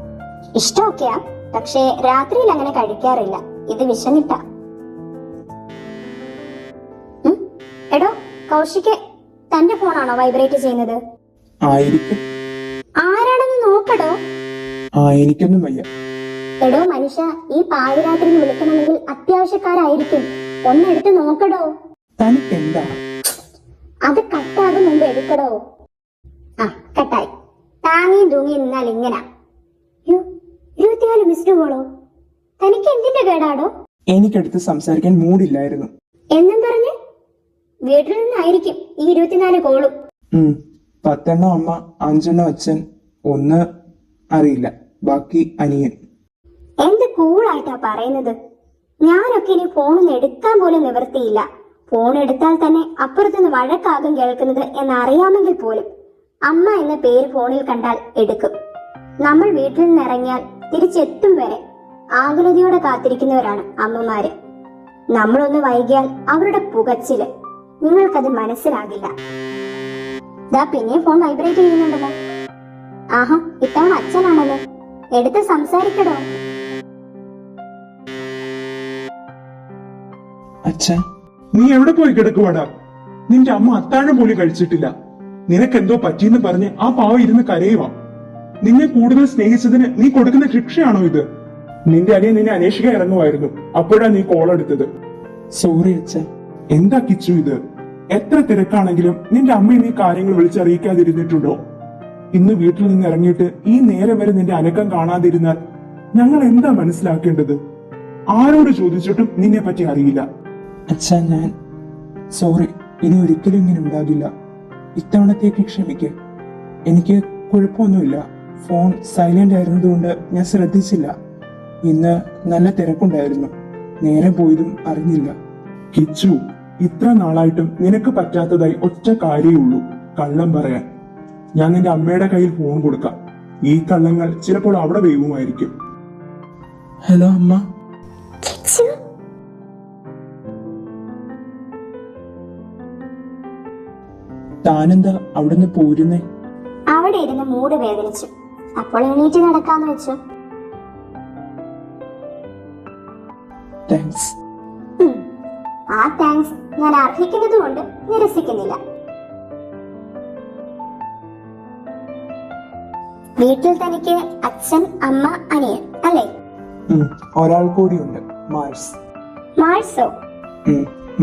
ഇഷ്ടമൊക്കെയാ, പക്ഷേ രാത്രിയിൽ അങ്ങനെ കഴിക്കാറില്ല. ഇത് വിശന്നിട്ടാ. എടോ കൗശിക്ക്, തന്റെ ഫോണാണോ വൈബ്രേറ്റ് ചെയ്യുന്നത്? ആയിരിക്കും. ആരാണെന്ന് നോക്കടോ. എനിക്കൊന്നും വയ്യ. എടോ മനുഷ്യ, ഈ പാതിരാത്രിയിൽ വിളിക്കണമെങ്കിൽ അത്യാവശ്യക്കാരായിരിക്കും. ഒന്നെടുത്ത് നോക്കടോ. തനിക്ക് എന്താ? അത് കട്ടാകും മുമ്പ് എടുക്കടോ. ആ, കട്ടായി. താങ്ങിയും തൂങ്ങിയും നിന്നാൽ ഇങ്ങനാ. 24 മിസ്ഡ് കോളോ? തനിക്ക് എന്തിന്റെ കേടാടോ? എനിക്കെടുത്ത് സംസാരിക്കാൻ മൂടില്ലായിരുന്നു. എന്നും പറഞ്ഞ് വീട്ടിൽ നിന്നായിരിക്കും ഈ 24 കോളും. 10 അമ്മ, 5 അച്ഛൻ, 1 അറിയില്ല, ബാക്കി അനിയൻ. എന്ത് കൂളായിട്ടാ പറയുന്നത്. ഞാനൊക്കെ ഇനി ഫോണൊന്നും എടുക്കാൻ പോലും നിവൃത്തിയില്ല. ഫോൺ എടുത്താൽ തന്നെ അപ്പുറത്തുനിന്ന് വഴക്കാകും കേൾക്കുന്നത് എന്നറിയാമെങ്കിൽ പോലും അമ്മ എന്ന പേര് ഫോണിൽ കണ്ടാൽ എടുക്കും. നമ്മൾ വീട്ടിൽ നിന്ന് ഇറങ്ങിയാൽ തിരിച്ചെത്തും വരെ ആകുലതയോടെ കാത്തിരിക്കുന്നവരാണ് അമ്മമാര്. നമ്മളൊന്ന് വൈകിയാൽ അവരുടെ പുകച്ചില് നിങ്ങൾക്കത് മനസ്സിലാകില്ല. ദാ പിന്നെ ഫോൺ വൈബ്രേറ്റ് ചെയ്യുന്നുണ്ടല്ലോ. ആഹാ, ഇത്തവണ അച്ഛനാണല്ലോ. എടുത്ത് സംസാരിക്കടോ. അച്ഛാ, നീ എവിടെ പോയി കിടക്കുവാടാ? നിന്റെ അമ്മ അത്താഴം പോലും കഴിച്ചിട്ടില്ല. നിനക്കെന്തോ പറ്റിയെന്ന് പറഞ്ഞ് ആ പാവ ഇരുന്ന് കരയുവാ. നിന്നെ കൂടുതൽ സ്നേഹിച്ചതിന് നീ കൊടുക്കുന്ന ശിക്ഷയാണോ ഇത്? നിന്റെ അനിയൻ നിന്നെ അന്വേഷിക്കാൻ ഇറങ്ങുമായിരുന്നു, അപ്പോഴാ നീ കോൾ എടുത്തത്. സോറി അച്ഛ. എന്താ കിച്ചു ഇത്? എത്ര തിരക്കാണെങ്കിലും നിന്റെ അമ്മയെ നീ കാര്യങ്ങൾ വിളിച്ചറിയിക്കാതിരുന്നിട്ടുണ്ടോ? ഇന്ന് വീട്ടിൽ നിന്ന് ഇറങ്ങിയിട്ട് ഈ നേരം വരെ നിന്റെ അനക്കം കാണാതിരുന്നാൽ ഞങ്ങൾ എന്താ മനസ്സിലാക്കേണ്ടത്? ആരോട് ചോദിച്ചിട്ടും നിന്നെ പറ്റി അറിയില്ല. അച്ഛാ, ഞാൻ സോറി. ഇനി ഒരിക്കലും ഇങ്ങനെ ഉണ്ടാകില്ല. ഇത്തവണത്തേക്ക് ക്ഷമിക്ക്. എനിക്ക് കുഴപ്പമൊന്നുമില്ല. ഫോൺ സൈലന്റ് ആയിരുന്നതുകൊണ്ട് ഞാൻ ശ്രദ്ധിച്ചില്ല. ഇന്ന് നല്ല തിരക്കുണ്ടായിരുന്നു. നേരെ പോയതും അറിഞ്ഞില്ല. കിച്ചു, ഇത്ര നാളായിട്ടും നിനക്ക് പറ്റാത്തതായി ഒറ്റ കാര്യമുള്ളൂ, കള്ളം പറയാൻ. ഞാൻ നിന്റെ അമ്മയുടെ കയ്യിൽ ഫോൺ കൊടുക്കാം. ഈ കള്ളങ്ങൾ ചിലപ്പോൾ അവിടെ വേവുമായിരിക്കും. ഹലോ അമ്മ. താനെന്താ അവിടുന്ന് പോരുന്നേ? അവിടെ ഇരുന്ന് മൂട് വേദനിച്ചു. അപ്പോൾ എണീറ്റ് നടക്കാന്ന് വെച്ചു. താങ്ക്സ്. ആ താങ്ക്സ് ഞാൻ അർഹിക്കുന്നത് കൊണ്ട് നിരസിക്കുന്നില്ല. വീട്ടിൽ തനിക്ക് അച്ഛൻ, അമ്മ, അനിയൻ അല്ലേ? ഒരാൾ കൂടിയുണ്ട്, മാർസ്. മാർസോ?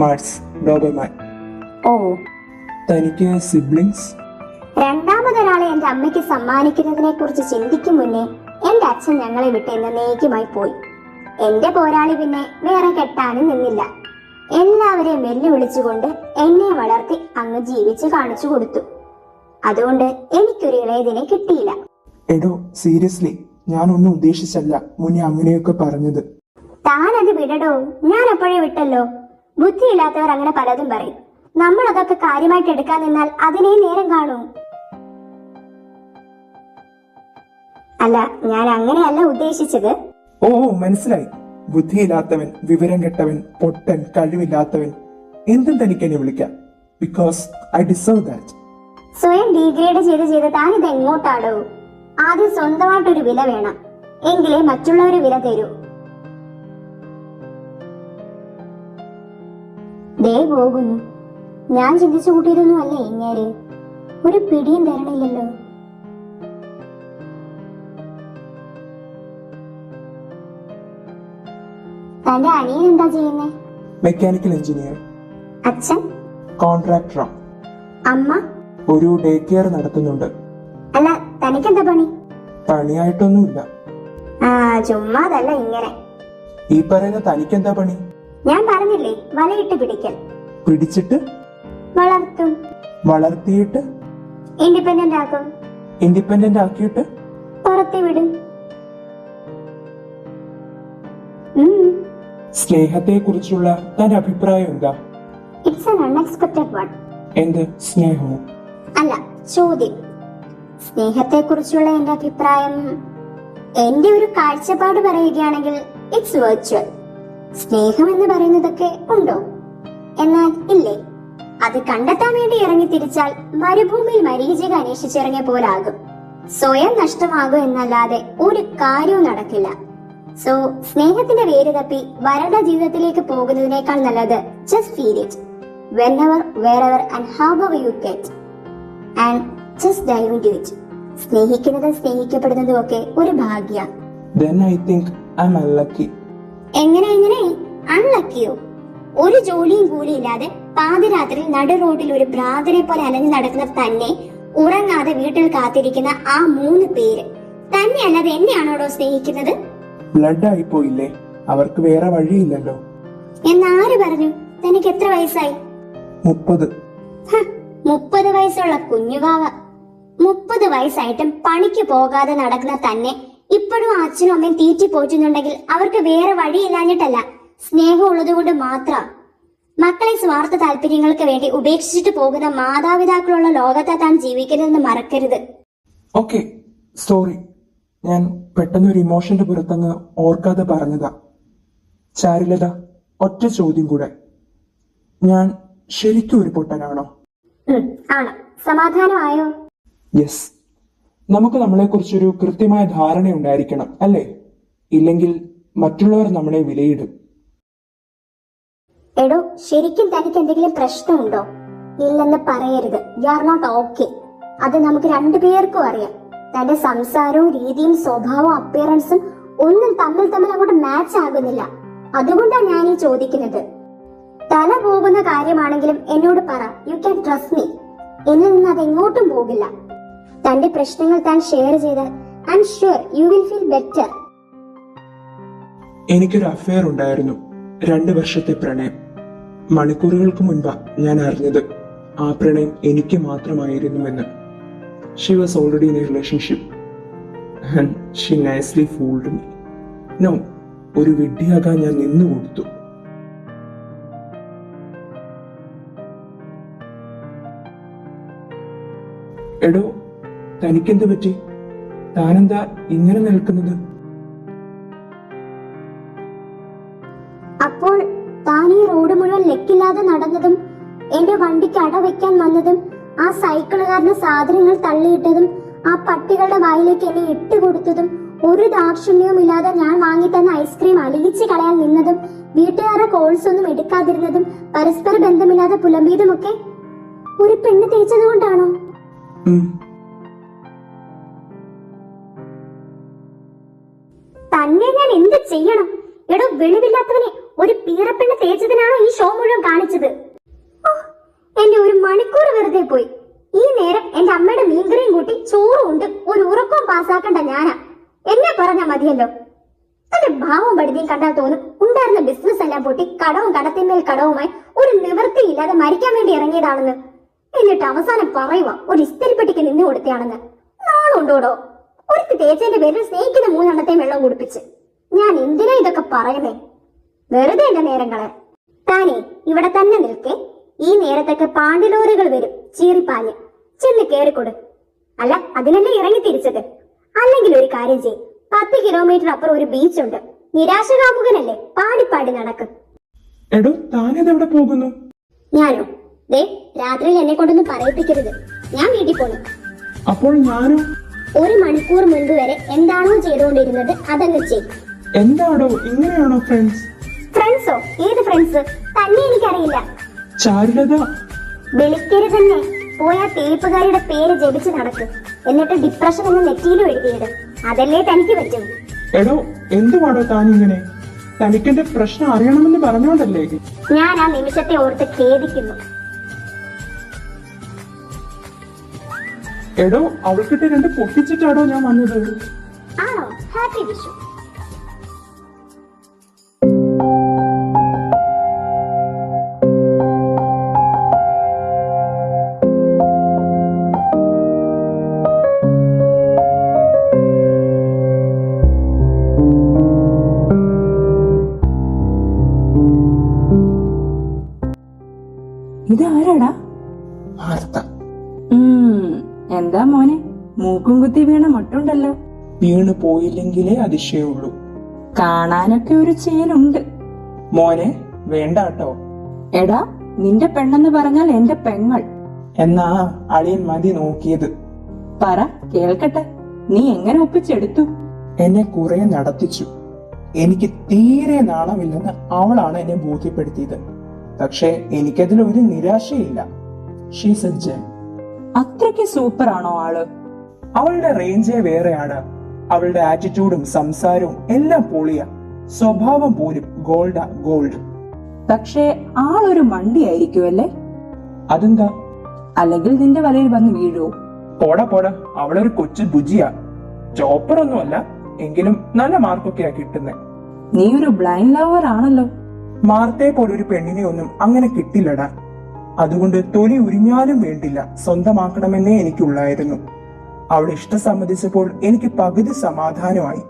Mars, Doberman. ഓ. തനിക്ക് സിബ്ലിങ്സ്? രണ്ടാമതൊരാളെ എന്റെ അമ്മയ്ക്ക് സമ്മാനിക്കുന്നതിനെ കുറിച്ച് ചിന്തിക്കും മുന്നേ എന്റെ അച്ഛൻ ഞങ്ങളെ വിട്ട് എന്നേക്കുമായി പോയി. എന്റെ പോരാളി പിന്നെ വേറെ കെട്ടാനും നിന്നില്ല. എല്ലാവരെയും വെല്ലുവിളിച്ചുകൊണ്ട് എന്നെ വളർത്തി അങ്ങ് ജീവിച്ച് കാണിച്ചു കൊടുത്തു. അതുകൊണ്ട് എനിക്കൊരു ഇളയതിനെ കിട്ടിയില്ല. എടോ, സീരിയസ്ലി ഞാനൊന്നും ഉദ്ദേശിച്ചല്ല മുന്നേ അങ്ങനെയൊക്കെ പറഞ്ഞത്. താനത് വിടടോ. ഞാൻ അപ്പോഴേ വിട്ടല്ലോ. ബുദ്ധിയില്ലാത്തവർ അങ്ങനെ പലതും പറയും. നമ്മൾ അതൊക്കെ കാര്യമായിട്ട് എടുക്കാൻ നിന്നാൽ അതിനേ നേരം കാണൂ. അല്ല, ഞാൻ അങ്ങനെയല്ല ഉദ്ദേശിച്ചത്. ഓ, മനസ്സിലായി. ബുദ്ധിയില്ലാത്തവൻ, വിവരം കെട്ടവൻ, പൊട്ടൻ, കഴിവില്ലാത്തവൻ, എന്തും തനിക്ക് എന്നെ വിളിക്കാം. Because I deserve that. സ്വയം ഡീഗ്രേഡ് ചെയ്ത് താൻ ഇത് എങ്ങോട്ടാടോ? ആദ്യം സ്വന്തമായിട്ടൊരു വില വേണം, എങ്കിലേ മറ്റുള്ളവര് വില തരൂ. ദേ പോകുന്നു. ഞാൻ ചിന്തിച്ചു കൂട്ടിയതൊന്നും അല്ലേ ഇങ്ങേര്. ഒരു പിടിയും തരണില്ലല്ലോ. തന്റെ അനിയൻ എന്താ ചെയ്യുന്നേ? Mechanical engineer. അച്ഛൻ? കോൺട്രാക്ടറാ. അമ്മ? ഒരു ഡേ കെയർ നടത്തുന്നുണ്ട്. അല്ല, തനിക്കെന്താ പണി? പണിയായിട്ടൊന്നുമില്ല. ചുമ്മാതല്ല ഇങ്ങനെ. ഈ പറയുന്ന തനിക്കെന്താ പണി? ഞാൻ പറഞ്ഞില്ലേ, വലയിട്ട് പിടിക്കൽ. പിടിച്ചിട്ട് വളർത്തും. വളർത്തിയിട്ട് ഇൻഡിപെൻഡന്റ് ആക്കും. ഇൻഡിപെൻഡന്റ് ആക്കിയിട്ട് പുറത്തു വിടും. സ്നേഹത്തെക്കുറിച്ചുള്ള തന്റെ അഭിപ്രായം എന്താ? It's an unexpected one. എന്ത് സ്നേഹവും? അല്ല, ചോദ്യം. സ്നേഹത്തെക്കുറിച്ചുള്ള എന്റെ അഭിപ്രായം, എന്റെ ഒരു കാഴ്ചപ്പാട് പറയുകയാണെങ്കിൽ ഇറ്റ്സ് വെർച്വൽ. സ്നേഹം എന്ന് പറയുന്നതൊക്കെ ഉണ്ടോ? എന്നാൽ ഇല്ലേ? അത് കണ്ടെത്താൻ വേണ്ടി ഇറങ്ങി തിരിച്ചാൽ മരുഭൂമിയിൽ മരീചിക അന്വേഷിച്ചിറങ്ങിയ പോലാകും. സ്വയം നഷ്ടമാകും എന്നല്ലാതെ ഒരു കാര്യവും നടക്കില്ല. സോ സ്നേഹത്തിന്റെ വേര് തപ്പി വരണ്ട ജീവിതത്തിലേക്ക് പോകുന്നതിനേക്കാൾ നല്ലത് just feel it whenever, wherever and however you get and just dive into it. സ്നേഹിക്കുന്നതും സ്നേഹിക്കപ്പെടുന്നതും ഒക്കെ ഒരു ഭാഗ്യ. Then I think I'm unlucky. എങ്ങനെ അൺലക്കിയോ? ഒരു ജോലിയും കൂലിയില്ലാതെ പാതിരാത്രി നടു റോഡിൽ ഒരു ഭ്രാന്തനെ പോലെ അലഞ്ഞു നടക്കുന്ന തന്നെ ഉറങ്ങാതെ വീട്ടിൽ കാത്തിരിക്കുന്ന ആ 3 പേര് തന്നെ അല്ലാതെ എന്നെയാണോടോ സ്നേഹിക്കുന്നത്? ബ്ലഡ് ആയിപ്പോയില്ലേ, അവർക്ക് വേറെ വഴിയില്ലല്ലോ. എന്നാര് പറഞ്ഞു? തനിക്ക് എത്ര വയസ്സായി? 30. 30 വയസ്സുള്ള കുഞ്ഞുവാവ. 30 വയസ്സായിട്ടും പണിക്ക് പോകാതെ നടക്കുന്ന തന്നെ ഇപ്പോഴും അച്ഛനും അമ്മയും തീറ്റി പോറ്റുന്നുണ്ടെങ്കിൽ അവർക്ക് വേറെ വഴിയില്ലാഞ്ഞിട്ടല്ല, സ്നേഹം ഉള്ളതുകൊണ്ട് മാത്രം. മക്കളെ സ്വാർത്ഥ താല്പര്യങ്ങൾക്ക് വേണ്ടി ഉപേക്ഷിച്ചിട്ട് പോകുന്ന മാതാപിതാക്കളുള്ള ലോകത്തെ താൻ ജീവിക്കുന്നതെന്ന് മറക്കരുത്. Okay, sorry. ഞാൻ പെട്ടെന്നൊരു ഇമോഷന്റെ പുറത്തങ്ങ് ഓർക്കാതെ പറഞ്ഞതാ. ചാരുലത, ഒറ്റ ചോദ്യം കൂടെ. ഞാൻ ശരിക്കും ഒരു പൊട്ടനാണോ? ആണ്. സമാധാനമായോ? യെസ്. നമുക്ക് നമ്മളെക്കുറിച്ചൊരു കൃത്യമായ ധാരണ ഉണ്ടായിരിക്കണം, അല്ലേ? ഇല്ലെങ്കിൽ മറ്റുള്ളവർ നമ്മളെ വിലയിടും. എടോ, ശരിക്കും തനിക്ക് എന്തെങ്കിലും പ്രശ്നമുണ്ടോ? ഇല്ലെന്ന് പറയരുത്. You are not okay. അത് നമുക്ക് 2 പേർക്കും അറിയാം. തന്റെ സംസാരവും രീതിയും സ്വഭാവവും അപ്പിയറൻസും ഒന്നും തമ്മിൽ അങ്ങോട്ട് മാച്ച് ആകുന്നില്ല. അതുകൊണ്ടാണ് ഞാൻ ഈ ചോദിക്കുന്നത്. തല പോകുന്ന കാര്യമാണെങ്കിലും എന്നോട് പറ. You can trust me. എന്നിൽ നിന്ന് അത് എങ്ങോട്ടും പോകില്ല. തന്റെ പ്രശ്നങ്ങൾ താൻ ഷെയർ ചെയ്താൽ I am sure you will feel better. എനിക്കൊരു അഫെയർ ഉണ്ടായിരുന്നു. 2 വർഷത്തെ പ്രണയം. മണിക്കൂറുകൾക്ക് മുൻപാ ഞാൻ അറിഞ്ഞത് ആ പ്രണയം എനിക്ക് മാത്രമായിരുന്നുവെന്ന്. She was already in a relationship and she nicely fooled me. No, ഒരു വിഡ്ഢിയാകാൻ ഞാൻ നിന്നു കൊടുത്തു. എടോ, തനിക്കെന്ത് പറ്റി? താനെന്താ ഇങ്ങനെ നിൽക്കുന്നത്? അപ്പോൾ താൻ ഈ റോഡ് മുഴുവൻ ലെക്കില്ലാതെ നടന്നതും എന്റെ വണ്ടിക്ക് അടവെക്കാൻ വന്നതും ആ സൈക്കിളുകാരന് സാധനങ്ങൾ തള്ളിയിട്ടതും ആ പട്ടികളുടെ വായിലേക്ക് എന്നെ ഇട്ടുകൊടുത്തതും ഒരു ദാക്ഷിണ്യവും ഇല്ലാതെ ഞാൻ വാങ്ങി തന്ന ഐസ്ക്രീം അലിയിച്ച് കളയാൻ നിന്നതും വീട്ടുകാരുടെ കോൾസ് ഒന്നും എടുക്കാതിരുന്നതും പരസ്പര ബന്ധമില്ലാതെ പുലമ്പിയതുമൊക്കെ ഒരു പെണ്ണ് തേച്ചത് കൊണ്ടാണോ? തന്നെ ഞാൻ എന്ത് ചെയ്യണം? എടോ വെളിവില്ലാത്തവനെ, ഒരു പീറപ്പെണ്ണ് തേച്ചതിനാണോ ഈ ഷോ മുഴുവൻ കാണിച്ചത്? എന്റെ 1 മണിക്കൂർ വെറുതെ പോയി. ഈ നേരം എന്റെ അമ്മയുടെ മീൻകറിയും കൂട്ടി ചോറും ഉണ്ട് ഒരു ഉറക്കവും പാസ്സാക്കണ്ട ഞാനാ. എന്നെ പറഞ്ഞാ മതിയല്ലോ. തന്റെ ഭാവവും പഠിതിയും കണ്ടാൽ തോന്നും ഉണ്ടായിരുന്ന ബിസിനസ് എല്ലാം പൊട്ടി കടവും കടത്തിന്മേൽ കടവുമായി ഒരു നിവൃത്തിയില്ലാതെ മരിക്കാൻ വേണ്ടി ഇറങ്ങിയതാണെന്ന്. എന്നിട്ട് അവസാനം പറയുക ഒരു ഇസ്തിരിപ്പെട്ടിക്ക് നിന്ന് കൊടുത്തയാണെന്ന്. നാളുണ്ടോടോ? ഒരുത്തി തേച്ചതിന്റെ പേരിൽ സ്നേഹിക്കുന്ന 3 എണ്ണത്തെയും വെള്ളം കുടിപ്പിച്ച്. ഞാൻ എന്തിനാ ഇതൊക്കെ പറയുന്നേ? വെറുതെ എന്റെ നേരം കളയാൻ. താനേ ഇവിടെ തന്നെ നിൽക്കേ. ഈ നേരത്തൊക്കെ പാണ്ടിലോറികൾ വരും ചീറിപ്പാഞ്ഞ്. ചെന്ന് കേറിക്കൊടു. അല്ല, അതിനല്ലേ ഇറങ്ങി തിരിച്ചത്? അല്ലെങ്കിൽ ഒരു കാര്യം ചെയ്യും, 10 കിലോമീറ്റർ അപ്പുറം ഒരു ബീച്ചുണ്ട്. നിരാശകാമുകനല്ലേ, പാടി നടക്കും. എടോ, താനെവിടെ പോകുന്നു? ഞാനോ? ദേ, രാത്രിയിൽ എന്നെ കൊണ്ടൊന്നും പറയിപ്പിക്കരുത്. ഞാൻ വീട്ടിൽ പോണു. അപ്പോൾ ഞാനോ? 1 മണിക്കൂർ മുൻപ് വരെ എന്താണോ ചെയ്തുകൊണ്ടിരുന്നത് അതങ്ങ് ചെയ്യും. എന്താണോ ഇങ്ങനെയാണോ ഫ്രണ്ട്സ്? ഫ്രണ്ട്സോ? ഏത് ഫ്രണ്ട്സ്? തന്നെ എനിക്കറിയില്ല. ചാരുലത, വിളിക്കരുത് തന്നെ. പോയാ തേപ്പുകാരിയുടെ പേര് ജപിച്ച് നടക്ക്. എന്നിട്ട് ഡിപ്രഷൻ എന്ന നെറ്റിയിലും എഴുതിയിടും. അതല്ലേ തനിക്ക് പറ്റും. എടോ, എന്തുവാടോ താനിങ്ങനെ? തനിക്കെന്റെ പ്രശ്നം അറിയണമെന്ന് പറഞ്ഞോണ്ടല്ലേ? ഞാൻ ആ നിമിഷത്തെ ഓർത്ത് ഖേദിക്കുന്നു. എടോ, അവൾക്കിട്ട് 2 പൊട്ടിച്ചിട്ടാടോ ഞാൻ വന്നത്. ആണോ? ഹാപ്പി വിഷു. ഇതാരാടാ? മാർത്ത. എന്താ മോനെ, മൂക്കും കുത്തി വീണ മട്ടുണ്ടല്ലോ. വീണു പോയില്ലെങ്കിലേ അതിശയുള്ളൂ. കാണാനൊക്കെ ഒരു ചേലുണ്ട്. മോനെ വേണ്ട കേട്ടോ. എടാ, നിന്റെ പെണ്ണെന്ന് പറഞ്ഞാൽ എന്റെ പെങ്ങൾ. എന്നാ അളിയൻ മതി നോക്കിയത്. പറ കേൾക്കട്ടെ, നീ എങ്ങനെ ഒപ്പിച്ചെടുത്തു? എന്നെ കുറെ നടത്തിച്ചു. എനിക്ക് തീരെ നാണമില്ലെന്ന് അവളാണ് എന്നെ ബോധ്യപ്പെടുത്തിയത്. പക്ഷെ എനിക്കതിൽ ഒരു നിരാശയില്ല. She's a gem. അത്രയ്ക്ക് സൂപ്പർ ആണോ ആള്? അവളുടെ റേഞ്ചേ വേറെയാണ്. അവളുടെ ആറ്റിറ്റ്യൂഡും സംസാരവും എല്ലാം പൊളിയ. സ്വഭാവം പോലും ഗോൾഡ്. പക്ഷേ ആളൊരു മണ്ടിയായിരിക്കുമല്ലേ? അതെന്താ? അല്ലെങ്കിൽ നിന്റെ വലയിൽ വന്ന് വീഴുവോ? പോടാ, അവളൊരു കൊച്ചു ബുജിയാ. ചോപ്പർ ഒന്നുമല്ല, എങ്കിലും നല്ല മാർക്കൊക്കെയാ കിട്ടുന്നത്. നീ ഒരു ബ്ലൈൻഡ് ലവർ ആണല്ലോ. മാർത്തയെ പോലൊരു പെണ്ണിനെ ഒന്നും അങ്ങനെ കിട്ടില്ലടാ. അതുകൊണ്ട് തൊലി ഉരിഞ്ഞാലും വേണ്ടില്ല, സ്വന്തമാക്കണമെന്നേ എനിക്കുള്ളായിരുന്നു. അവളെ ഇഷ്ടം സമ്മതിച്ചപ്പോൾ എനിക്ക് പകുതി സമാധാനമായി.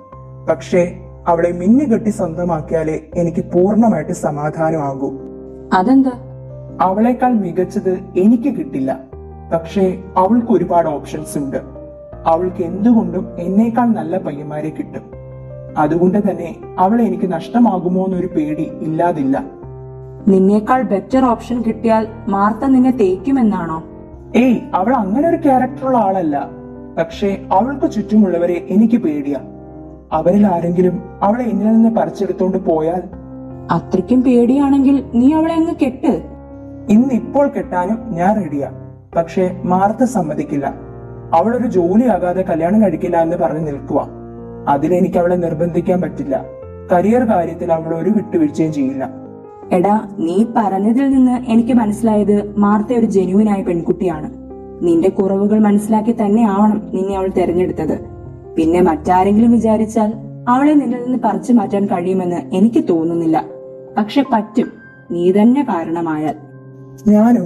പക്ഷേ അവളെ മിന്നുകെട്ടി സ്വന്തമാക്കിയാലേ എനിക്ക് പൂർണ്ണമായിട്ട് സമാധാനമാകൂ. അതെന്താ? അവളെക്കാൾ മികച്ചത് എനിക്ക് കിട്ടില്ല. പക്ഷേ അവൾക്ക് ഒരുപാട് ഓപ്ഷൻസ് ഉണ്ട്. അവൾക്ക് എന്തുകൊണ്ടും എന്നേക്കാൾ നല്ല പയ്യന്മാരെ കിട്ടും. അതുകൊണ്ട് തന്നെ അവളെ എനിക്ക് നഷ്ടമാകുമോ എന്നൊരു പേടി ഇല്ലാതില്ല. നിന്നേക്കാൾ ബെറ്റർ ഓപ്ഷൻ കിട്ടിയാൽ മാർത്ത നിന്നെ തേക്കുമെന്നാണോ? ഏയ്, അവൾ അങ്ങനെ ഒരു ക്യാരക്ടറുള്ള ആളല്ല. പക്ഷേ അവൾക്ക് ചുറ്റുമുള്ളവരെ എനിക്ക് പേടിയാ. അവരിൽ ആരെങ്കിലും അവളെ എന്നിൽ നിന്ന് പറിച്ചെടുത്തോണ്ട് പോയാൽ? അത്രയ്ക്കും പേടിയാണെങ്കിൽ നീ അവളെ അങ്ങ് കെട്ട്. ഇന്നിപ്പോൾ കെട്ടാനും ഞാൻ റെഡിയാ. പക്ഷെ മാർത്ത സമ്മതിക്കില്ല. അവളൊരു ജോലിയാകാതെ കല്യാണം കഴിക്കില്ല എന്ന് പറഞ്ഞു നിൽക്കുക. അതിലെനിക്ക് അവളെ നിർബന്ധിക്കാൻ പറ്റില്ല. കരിയർ കാര്യത്തിൽ അവൾ ഒരു വിട്ടുവീഴ്ചയും ചെയ്യില്ല. എടാ, നീ പറഞ്ഞതിൽ നിന്ന് എനിക്ക് മനസ്സിലായത് മാർത്ത ഒരു ജെന്യുവനായ പെൺകുട്ടിയാണ്. നിന്റെ കുറവുകൾ മനസ്സിലാക്കി തന്നെ ആവണം നിന്നെ അവൾ തെരഞ്ഞെടുത്തത്. പിന്നെ മറ്റാരെങ്കിലും വിചാരിച്ചാൽ അവളെ നിന്നിൽ നിന്ന് പറിച്ചു മാറ്റാൻ കഴിയുമെന്ന് എനിക്ക് തോന്നുന്നില്ല. പക്ഷെ പറ്റും, നീ തന്നെ കാരണമായാൽ. ഞാനോ?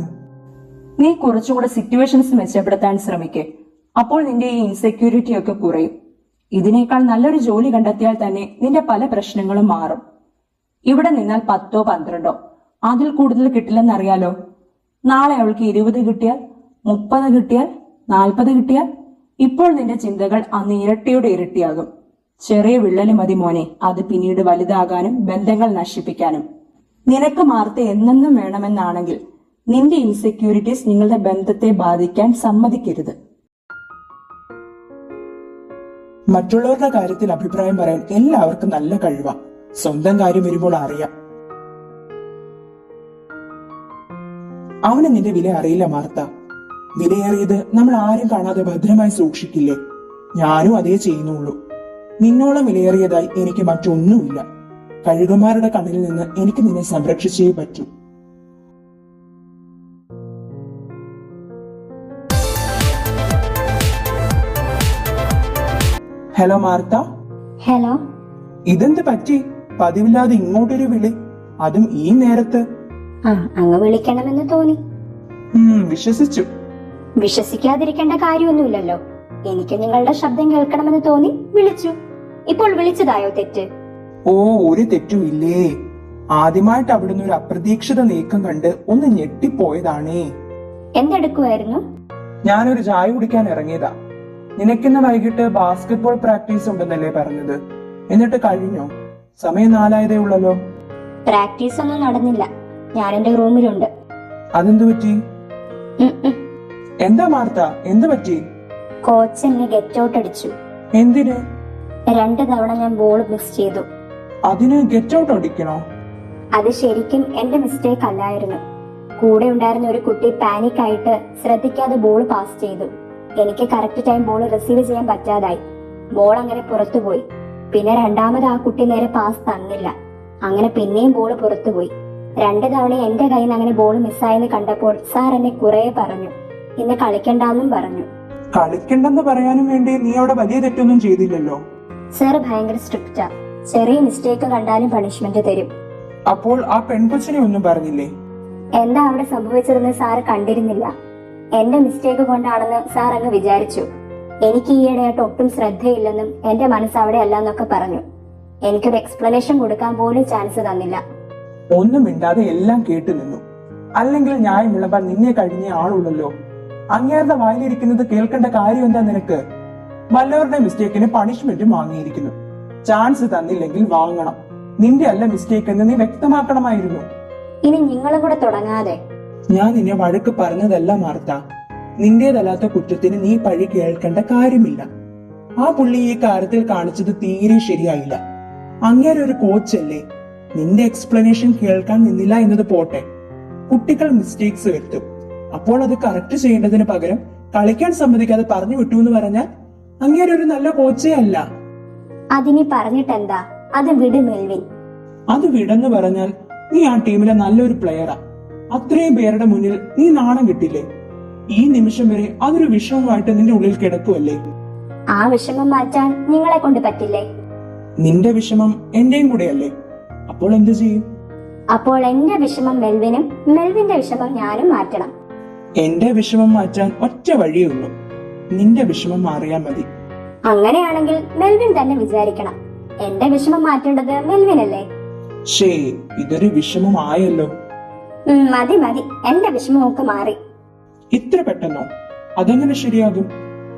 നീ കുറച്ചുകൂടെ സിറ്റുവേഷൻസ് മെച്ചപ്പെടുത്താൻ ശ്രമിക്കേ. അപ്പോൾ നിന്റെ ഈ ഇൻസെക്യൂരിറ്റി ഒക്കെ കുറയും. ഇതിനേക്കാൾ നല്ലൊരു ജോലി കണ്ടെത്തിയാൽ തന്നെ നിന്റെ പല പ്രശ്നങ്ങളും മാറും. ഇവിടെ നിന്നാൽ 10ഓ 12ഓ അതിൽ കൂടുതൽ കിട്ടില്ലെന്നറിയാലോ. നാളെ അവൾക്ക് 20 കിട്ടിയാൽ, 30 കിട്ടിയാൽ, 40 കിട്ടിയാൽ, ഇപ്പോൾ നിന്റെ ചിന്തകൾ അന്ന് ഇരട്ടിയുടെ ഇരട്ടിയാകും. ചെറിയ വിള്ളല് മതി മോനെ, അത് പിന്നീട് വലുതാകാനും ബന്ധങ്ങൾ നശിപ്പിക്കാനും. നിനക്ക് മാർത്ത എന്നെന്നും വേണമെന്നാണെങ്കിൽ നിന്റെ ഇൻസെക്യൂരിറ്റീസ് നിങ്ങളുടെ ബന്ധത്തെ ബാധിക്കാൻ സമ്മതിക്കരുത്. മറ്റുള്ളവരുടെ കാര്യത്തിൽ അഭിപ്രായം പറയാൻ എല്ലാവർക്കും നല്ല കഴിവാ. സ്വന്തം കാര്യം വരുമ്പോൾ അറിയാം. അവന് നിന്റെ വില അറിയില്ല മാർത്ത. വിലയേറിയത് നമ്മൾ ആരും കാണാതെ ഭദ്രമായി സൂക്ഷിക്കില്ലേ? ഞാനും അതേ ചെയ്യുന്നുള്ളൂ. നിന്നോളം വിലയേറിയതായി എനിക്ക് മറ്റൊന്നുമില്ല. കഴുകന്മാരുടെ കണ്ണിൽ നിന്ന് എനിക്ക് നിന്നെ സംരക്ഷിച്ചേ പറ്റൂ. Hello Martha. ഹലോ. ഇതെന്ത് പറ്റി? പതിവില്ലാതെ ഇങ്ങോട്ടൊരു വിളി, അതും ഈ നേരത്ത്? അങ്ങ് വിളിക്കണമെന്ന് തോന്നി. വിശ്വസിച്ചു. വിശ്വസിക്കാതിരിക്കേണ്ട കാര്യമൊന്നുമില്ലല്ലോ. എനിക്ക് നിങ്ങളുടെ ശബ്ദം കേൾക്കണമെന്ന് തോന്നി വിളിച്ചു. ഇപ്പോൾ വിളിച്ചതായോ തെറ്റ്? ഓ, ഒരു തെറ്റും ഇല്ലേ. ആദ്യമായിട്ട് അവിടുന്ന് ഒരു അപ്രതീക്ഷിത നീക്കം കണ്ട് ഒന്ന് ഞെട്ടിപ്പോയതാണേ. എന്തെടുക്കുമായിരുന്നു? ഞാനൊരു ചായ കുടിക്കാൻ ഇറങ്ങിയതാ. നിനക്കിന്ന് വൈകിട്ട് ബാസ്കറ്റ്ബോൾ പ്രാക്ടീസ് ഉണ്ടെന്നല്ലേ പറഞ്ഞത്? എന്നിട്ട് കഴിഞ്ഞോ? സമയം 4 ഉള്ളല്ലോ. പ്രാക്ടീസ് ഒന്നും നടന്നില്ല. ഞാൻ എന്റെ റൂമിലുണ്ട്. അതെന്തു പറ്റി? എന്താ മാർത്ത, എന്ത് പറ്റി? കോച്ച് എന്നെ ഗെറ്റ് ഔട്ട് അടിച്ചു. എന്തിന്? 2 തവണ ഞാൻ ബോൾ മിസ് ചെയ്തു. അതിന് ഗെറ്റ് ഔട്ട് അടിക്കണോ? അത് ശരിക്കും എന്റെ മിസ്റ്റേക്ക് അല്ലായിരുന്നു. കൂടെ ഉണ്ടായിരുന്ന ഒരു കുട്ടി പാനിക് ആയിട്ട് ശ്രദ്ധിക്കാതെ ബോൾ പാസ് ചെയ്തു. എനിക്ക് കറക്റ്റ് ടൈം ബോൾ റിസീവ് ചെയ്യാൻ പറ്റാതായി. ബോൾ അങ്ങനെ പുറത്തുപോയി. പിന്നെ രണ്ടാമത് ആ കുട്ടി നേരെ പാസ് തന്നില്ല. അങ്ങനെ പിന്നെയും ബോൾ പുറത്തുപോയി. 2 തവണ എന്റെ കയ്യിൽ നിന്ന് അങ്ങനെ ബോൾ മിസ്സായെന്ന് കണ്ടപ്പോൾ സാർ എന്നെ കുറെ പറഞ്ഞു. ഇന്ന് കളിക്കണ്ടെന്നും പറഞ്ഞു. കളിക്കണ്ടെന്ന് പറയാനും വേണ്ടി നീ അവിടെ വലിയ തെറ്റൊന്നും ചെയ്തില്ലല്ലോ. സാർ ഭയങ്കര സ്ട്രിക്റ്റാ. ചെറിയ മിസ്റ്റേക്ക് കണ്ടാലും പണിഷ്മെന്റ് തരും. അപ്പോൾ ആ പെൺകൊച്ചിനെ ഒന്നും പറഞ്ഞില്ലേ? എന്താ അവിടെ സംഭവിച്ചതെന്ന് സാറ് കണ്ടിരുന്നില്ല. എന്റെ മിസ്റ്റേക്ക് കൊണ്ടാണെന്ന് സാർ അങ്ങ് വിചാരിച്ചു. എനിക്ക് ഈയിടെയായിട്ട് ഒട്ടും ശ്രദ്ധയില്ലെന്നും എന്റെ മനസ്സ് അവിടെ അല്ലെന്നൊക്കെ പറഞ്ഞു. എനിക്കൊരു എക്സ്പ്ലനേഷൻ കൊടുക്കാൻ പോലും ചാൻസ് തന്നില്ല. ഒന്നും മിണ്ടാതെ എല്ലാം കേട്ടു നിന്നു. അല്ലെങ്കിൽ ന്യായം വിളമ്പാൻ നിന്നെ കഴിഞ്ഞ ആളുള്ളല്ലോ. അങ്ങേരുടെ വായിലിരിക്കുന്നത് കേൾക്കേണ്ട കാര്യം എന്താ നിനക്ക്? വല്ലവരുടെ മിസ്റ്റേക്കിന് പണിഷ്മെന്റും വാങ്ങിയിരിക്കുന്നു. ചാൻസ് തന്നില്ലെങ്കിൽ വാങ്ങണം. നിന്റെ അല്ല മിസ്റ്റേക്ക് എന്ന് നീ വ്യക്തമാക്കണമായിരുന്നു. ഇനി നിങ്ങളും കൂടെ തുടങ്ങാതെ. ഞാൻ നിന്നെ വഴക്ക് പറഞ്ഞതല്ല മാർത്ത. നിന്റേതല്ലാത്ത കുറ്റത്തിന് നീ പഴി കേൾക്കേണ്ട കാര്യമില്ല. ആ പുള്ളി ഈ കാര്യത്തിൽ കാണിച്ചത് തീരെ ശരിയായില്ല. അങ്ങേരൊരു കോച്ചല്ലേ, നിന്റെ എക്സ്പ്ലനേഷൻ കേൾക്കാൻ നിന്നില്ല എന്നത് പോട്ടെ. കുട്ടികൾ മിസ്റ്റേക്സ് വരുത്തും. അപ്പോൾ അത് കറക്റ്റ് ചെയ്യേണ്ടതിന് പകരം കളിക്കാൻ സമ്മതിക്കാതെ പറഞ്ഞു വിട്ടു എന്ന് പറഞ്ഞാൽ അങ്ങേരൊരു നല്ല കോച്ചേ അല്ല. അതിനി പറഞ്ഞിട്ടെന്താ? അത് വിട് മെൽവിൻ. അത് വിടെന്ന് പറഞ്ഞാൽ നീ ആ ടീമിലെ നല്ലൊരു പ്ലെയറാ. അത്രയും പേരുടെ മുന്നിൽ നീ നാണം കിട്ടില്ലേ? ഈ നിമിഷം വരെ അതൊരു വിഷമമായിട്ട് നിന്റെ ഉള്ളിൽ കിടക്കുമല്ലേ? ആ വിഷമം മാറ്റാൻ നിങ്ങളെ കൊണ്ട് പറ്റില്ലേ? നിന്റെ വിഷമം എന്റെയും കൂടെയല്ലേ? അപ്പോൾ എന്ത് ചെയ്യും? അപ്പോൾ എന്റെ വിഷമം മെൽവിനും, മെൽവിന്റെ വിഷമം ഞാനും മാറ്റണം. എന്റെ വിഷമം മാറ്റാൻ ഒറ്റ വഴിയേ ഉള്ളൂ. നിന്റെ വിഷമം മാറിയാൽ മതി. അങ്ങനെയാണെങ്കിൽ മെൽവിൻ തന്നെ വിചാരിക്കണം. എന്റെ വിഷമം മാറ്റേണ്ടത് മെൽവിനല്ലേ? ഷേ, ഇതൊരു വിഷമമായല്ലോ. മതി മതി, എന്റെ വിഷമമൊക്കെ മാറി. ഇത്ര പെട്ടെന്നോ? അതെങ്ങനെ ശരിയാകും?